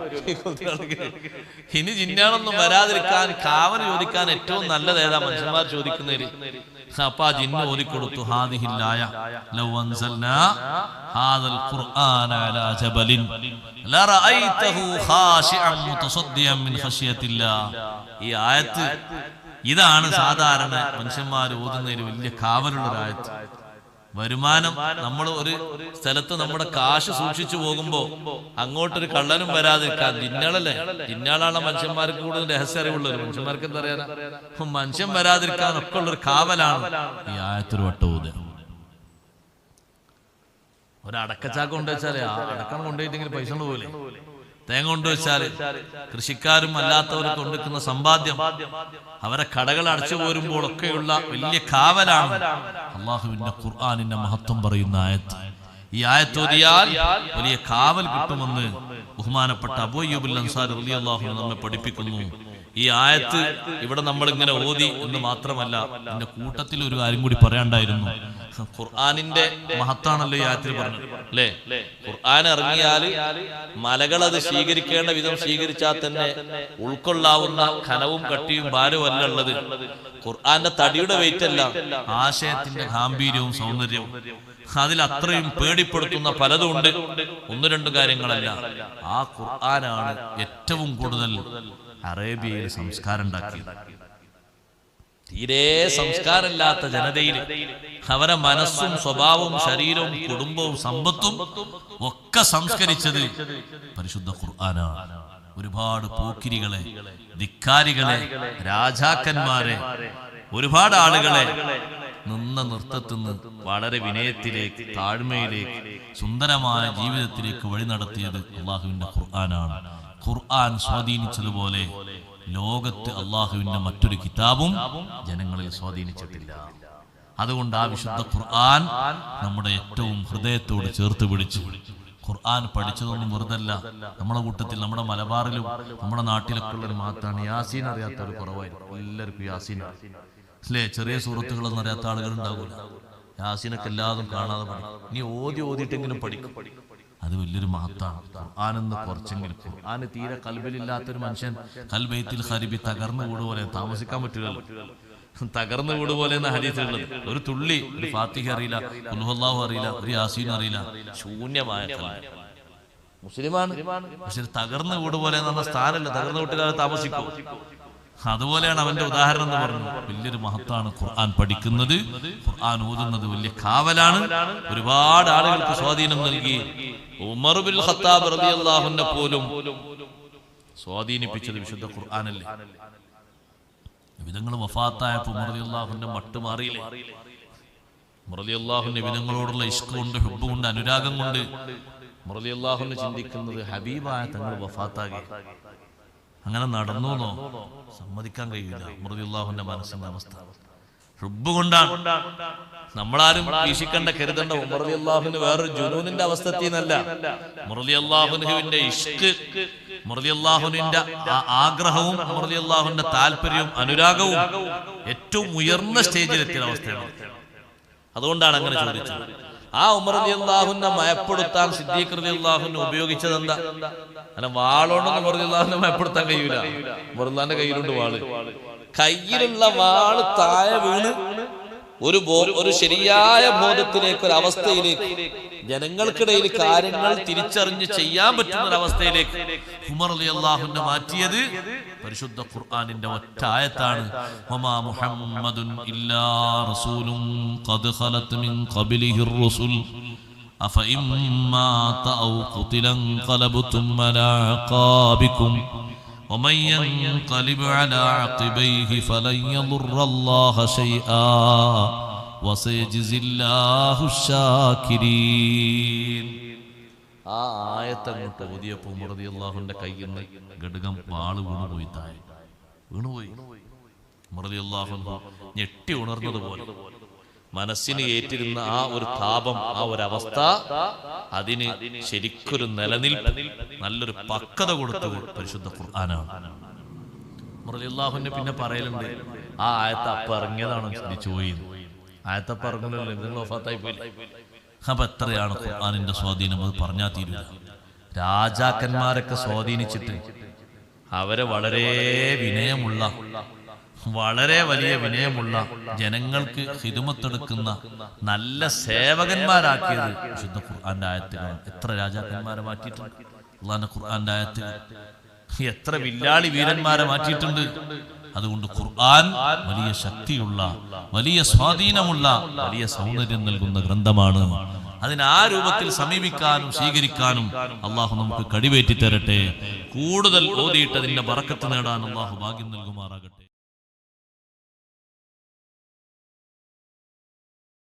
ഇനി ജിന്നാണൊന്നും വരാതിരിക്കാൻ കാവൽ ചോദിക്കാൻ ഏറ്റവും നല്ലത് ഏതാ മനുഷ്യന്മാർ ചോദിക്കുന്നതിൽ? അപ്പൊ ആ ജിന്ന് ഓതിക്കൊടുത്തു, ഹാദിഹില്ലായ ലൗ അൻസൽനാ ഹാദൽ ഖുർആന അലാ ജബലിൻ ലറഅയ്തഹു ഖാശിഅൻ മുതസദ്ദിയൻ മിൻ ഖശിയത്തില്ലാഹ്. ഈ ആയത്ത് ഇതാണ് സാധാരണ മനുഷ്യന്മാർ ഓതുന്നതിന് വലിയ കാവലുള്ള ഒരു ആയത്ത്. വരുമാനം, നമ്മൾ ഒരു സ്ഥലത്ത് നമ്മുടെ കാശ് സൂക്ഷിച്ചു പോകുമ്പോ അങ്ങോട്ടൊരു കള്ളനും വരാതിരിക്കാൻ, ജിന്നാളല്ലേ, ജിന്നാളാണ് മനുഷ്യന്മാർക്ക് കൂടുതൽ രഹസ്യ അറിവുള്ളത്. മനുഷ്യന്മാർക്ക് എന്താ പറയാ, മനുഷ്യൻ വരാതിരിക്കാൻ ഒക്കെ ഉള്ളൊരു കാവലാണ് ഈ ആയത്തൊരു വട്ടവും. ഒരടക്കച്ചാക്ക് കൊണ്ടുവച്ചാലേ ആ അടക്കം കൊണ്ടുപോയിട്ടെങ്കിൽ പൈസ പോലെ, തേങ്ങ കൊണ്ടുവച്ചാല് കൃഷിക്കാരും അല്ലാത്തവരും കൊണ്ടുവെക്കുന്ന സമ്പാദ്യം അവരെ കടകൾ അടച്ചു പോരുമ്പോഴൊക്കെയുള്ള വലിയ കാവലാണ് അള്ളാഹുവിന്റെ ഖുർആനിന്റെ മഹത്വം പറയുന്ന ആയത്ത്. ഈ ആയത്ത് ഓതിയാൽ വലിയ കാവൽ കിട്ടുമെന്ന് ബഹുമാനപ്പെട്ട അബൂ അയ്യൂബുൽ അൻസാരി റളിയല്ലാഹു അൻഹു നമ്മെ പഠിപ്പിക്കുന്നു. ഈ ആയത്ത് ഇവിടെ നമ്മൾ ഇങ്ങനെ ഓതി എന്ന് മാത്രമല്ല, ഇതിന്റെ കൂട്ടത്തിൽ ഒരു കാര്യം കൂടി പറയാണ്ടായിരുന്നു. ഖുർആനിന്റെ മഹത്താണല്ലോ ഈ ആയത്തിൽ പറഞ്ഞത്, അല്ലേ? ഖുർആൻ ഇറങ്ങിയാൽ മലകൾ അത് സ്വീകരിക്കേണ്ട വിധം സ്വീകരിച്ചാൽ തന്നെ ഉൾക്കൊള്ളാവുന്ന ഖനവും കട്ടിയും ഭാരവും അല്ല ഉള്ളത്. ഖുർആന്റെ തടിയുടെ വെയിറ്റ് അല്ല, ആശയത്തിന്റെ ഗാംഭീര്യവും സൗന്ദര്യവും. അതിൽ അത്രയും പേടിപ്പെടുത്തുന്ന പലതും ഉണ്ട്. ഒന്ന് രണ്ടു കാര്യങ്ങളല്ല, ആ ഖുർആനാണ് ഏറ്റവും കൂടുതൽ അറേബ്യയിൽ സംസ്കാരം ഉണ്ടാക്കിയത്. തീരെ സംസ്കാരമില്ലാത്ത ജനതയിൽ അവരെ മനസ്സും സ്വഭാവവും ശരീരവും കുടുംബവും സമ്പത്തും ഒക്കെ സംസ്കരിച്ചത് പരിശുദ്ധ ഖുർആനാണ്. ഒരുപാട് പോക്കിരികളെ, ധിക്കാരികളെ, രാജാക്കന്മാരെ, ഒരുപാട് ആളുകളെ നിന്ന നൃത്തത്തിന്ന് വളരെ വിനയത്തിലേക്ക്, താഴ്മയിലേക്ക്, സുന്ദരമായ ജീവിതത്തിലേക്ക് വഴി നടത്തിയത് അള്ളാഹുവിന്റെ ഖുർആനാണ്. ഖുർആൻ സ്വാധീനിച്ചതുപോലെ ലോകത്ത് അള്ളാഹുവിന്റെ മറ്റൊരു കിതാബും ജനങ്ങളിൽ സ്വാധീനിച്ചിട്ടില്ല. അതുകൊണ്ട് ആ വിശുദ്ധ ഖുർആൻ നമ്മുടെ ഏറ്റവും ഹൃദയത്തോട് ചേർത്ത് പിടിച്ചു. ഖുർആൻ പഠിച്ചതൊന്നും വെറുതല്ല. നമ്മുടെ കൂട്ടത്തിൽ, നമ്മുടെ മലബാറിലും നമ്മുടെ നാട്ടിലൊക്കെ ഉള്ളൊരു മാത്രമാണ് യാസീൻ അറിയാത്തവർ കുറവായിരിക്കും. എല്ലാവർക്കും യാസീൻ അല്ലേ? ചെറിയ സൂറത്തുകളൊന്നും അറിയാത്ത ആളുകൾ ഉണ്ടാവില്ല. യാസീനൊക്കെ എല്ലാതും കാണാതെ പഠിക്കും. നീ ഓതിയിട്ടെങ്കിലും പഠിക്കും. അത് വലിയൊരു മഹത്താണ്. ഖുർആനെന്ന് കുറച്ചെങ്കിലും, ഖുർആന് തീരെ കൽബിലില്ലാത്തൊരു മനുഷ്യൻ കൽബൈത്തിൽ ഖരിബി തകർന്നു കൂടുപോലെ താമസിക്കാൻ പറ്റില്ലല്ലോ. തകർന്നു കൂടുപോലെ എന്ന ഹദീസിലുള്ളത്. ഒരു തുള്ളി, ഒരു ഫാത്തിഹ അറിയില്ല, ഖുൽ ഹുവല്ലാഹു അറിയില്ല, ഒരു യാസീൻ അറിയില്ല, ശൂന്യമായ കൽബ്. മുസ്ലിമാണ്, പക്ഷെ തകർന്നു കൂടുപോലെ എന്ന് പറഞ്ഞ സ്ഥാനമല്ല. തകർന്നു വീട്ടിൽ താമസിക്കും. അതുപോലെയാണ് അവന്റെ ഉദാഹരണം എന്ന് പറഞ്ഞു. വലിയൊരു മഹത്താണ് ഖുർആൻ പഠിക്കുന്നത്, ഖുർആൻ ഓതുന്നത് വലിയ കാവലാണ്. ഒരുപാട് ആളുകൾക്ക് സ്വാധീനം നൽകി. ഉമർ ബിൻ ഖത്താബ് റളിയല്ലാഹു അൻഹു പോലും സ്വാധീനിപ്പിച്ചത് വിശുദ്ധ ഖുർആനല്ലേ. വിധങ്ങൾ വഫാത്തായപ്പോൾ ഉമർ റളിയല്ലാഹു അൻഹു മട്ട് മാറിയില്ലേ? ഉമർ റളിയല്ലാഹു അൻഹു വിധങ്ങളോടുള്ള ഇഷ്ക് കൊണ്ട്, ഹുബ്ബ് കൊണ്ട്, അനുരാഗം കൊണ്ട് ഉമർ റളിയല്ലാഹു അൻഹു ചിന്തിക്കുന്നത് ഹബീബായ തങ്ങൾ വഫാത്താകെ അങ്ങനെ നടന്നൂന്നോ സമ്മതിക്കാൻ കഴിയില്ല. ഉമർ റളിയല്ലാഹു അൻഹുവിന്റെ മനസ്സിന്റെ അവസ്ഥ ഹുബ്ബ് കൊണ്ടാണ്. നമ്മളാരും വീക്ഷിക്കേണ്ട, കരുതേണ്ട ഉമർ റളിയല്ലാഹു അൻഹു വേറൊരു ജുനൂനിന്റെ അവസ്ഥ എത്തിയെന്നല്ല. ഉമർ റളിയല്ലാഹു അൻഹുവിന്റെ ഇഷ്ക്, ഉമർ റളിയല്ലാഹു അൻഹുവിന്റെ ആഗ്രഹവും ഉമർ റളിയല്ലാഹു അൻഹുവിന്റെ താല്പര്യവും അനുരാഗവും ഏറ്റവും ഉയർന്ന സ്റ്റേജിലെത്തിയ അവസ്ഥയാണ്. അതുകൊണ്ടാണ് അങ്ങനെ ചോദിച്ചത്. ആ ഉമർ റളിയല്ലാഹു അൻഹു മയപ്പെടുത്താൻ സിദ്ദീഖ് റളിയല്ലാഹു അൻഹു ഉപയോഗിച്ചത് എന്താ? അങ്ങനെ വാളോണ്ടൊന്നും ഉമർ റളിയല്ലാഹു അൻഹു മയപ്പെടുത്താൻ കഴിയൂല. ഉമർ റളിയല്ലാഹുവിന്റെ കയ്യിലുണ്ട് വാള്. കയ്യിലുള്ള വാള് താഴെ വീണ് ഒരു ശരിയായ ബോധത്തിലേക്ക്, ഒരു അവസ്ഥയിലേക്ക്, ജനങ്ങൾക്കിടയിൽ കാര്യങ്ങൾ തിരിച്ചറിഞ്ഞ് ചെയ്യാൻ പറ്റുന്ന ഒരു അവസ്ഥയിലേക്ക് ഉമർ റളിയല്ലാഹു അൻഹു മാറ്റിയത് പരിശുദ്ധ ഖുർആനിന്റെ ഒറ്റ ആയത്താണ്. വമാ മുഹമ്മദുൻ ഇല്ലാ റസൂലുൻ ഖദ് ഖലത് മിൻ ഖബ്ലിഹിർ റസൂൽ അഫഇൻ മാത ഔ ഖുതില ഖലബതും അലാ അഖാബികും ومن ينقلب على عقبيه فلن يضر الله شيئا وسيجزي الله الشاكرين. ആ ആയത്ത് അങ്ങോട്ട് ഓതിയപ്പോൾ ഉമർ റളിയല്ലാഹു അൻഹുവിന്റെ കയ്യിൽ നിന്ന് ഘടകം വാള് വീണുപോയി. താഴെ വീണുപോയി. ഉമർ റളിയല്ലാഹു അൻഹു ഞെട്ടി ഉണർന്നതുപോലെ മനസ്സിന് ഏറ്റിരുന്ന ആ ഒരു താപം, ആ ഒരു അവസ്ഥ, അതിന് ശരിക്കൊരു നിലനിൽപ്പ്, നല്ലൊരു പക്വത കൊടുത്തത് പരിശുദ്ധ ഖുർആനാണ്. ഉമർ റളിയല്ലാഹു അൻഹു പിന്നെ പറയലുണ്ട്, ആ ആയത്ത് അപ്പ ഇറങ്ങിയതാണോ ചിന്തിച്ചു പോയി. ആയത്തപ്പ ഇറങ്ങുന്നല്ലോ, നിങ്ങൾ വഫാത്തായി പോയില്ല. അപ്പൊ എത്രയാണ് ഖുർആനിന്റെ സ്വാധീനം, അത് പറഞ്ഞാൽ തീരുക. രാജാക്കന്മാരൊക്കെ സ്വാധീനിച്ചിട്ട് അവരെ വളരെ വിനയമുള്ള, വളരെ വലിയ വിനയമുള്ള, ജനങ്ങൾക്ക് ഖിദ്മത്തെടുക്കുന്ന നല്ല സേവകന്മാരാക്കിയത് വിശുദ്ധ ഖുർആന്റെ ആയത്തുകളാണ്. എത്ര രാജാക്കന്മാരെ മാറ്റിയിട്ടുണ്ട് അല്ലാഹുവിന്റെ ഖുർആന്റെ ആയത്തുകൾ. എത്ര വില്ലാളി വീരന്മാരെ മാറ്റിയിട്ടുണ്ട്. അതുകൊണ്ട് ഖുർആൻ വലിയ ശക്തിയുള്ള, വലിയ സ്വാധീനമുള്ള, വലിയ സൗന്ദര്യം നൽകുന്ന ഗ്രന്ഥമാണ്. അതിന് ആ രൂപത്തിൽ സമീപിക്കാനും സ്വീകരിക്കാനും അള്ളാഹു നമുക്ക് കഴിവേറ്റി തരട്ടെ. കൂടുതൽ ഓതിയിട്ട് അതിന്റെ ബറക്കത്ത് നേടാൻ അള്ളാഹു ഭാഗ്യം നൽകുമാറാകട്ടെ.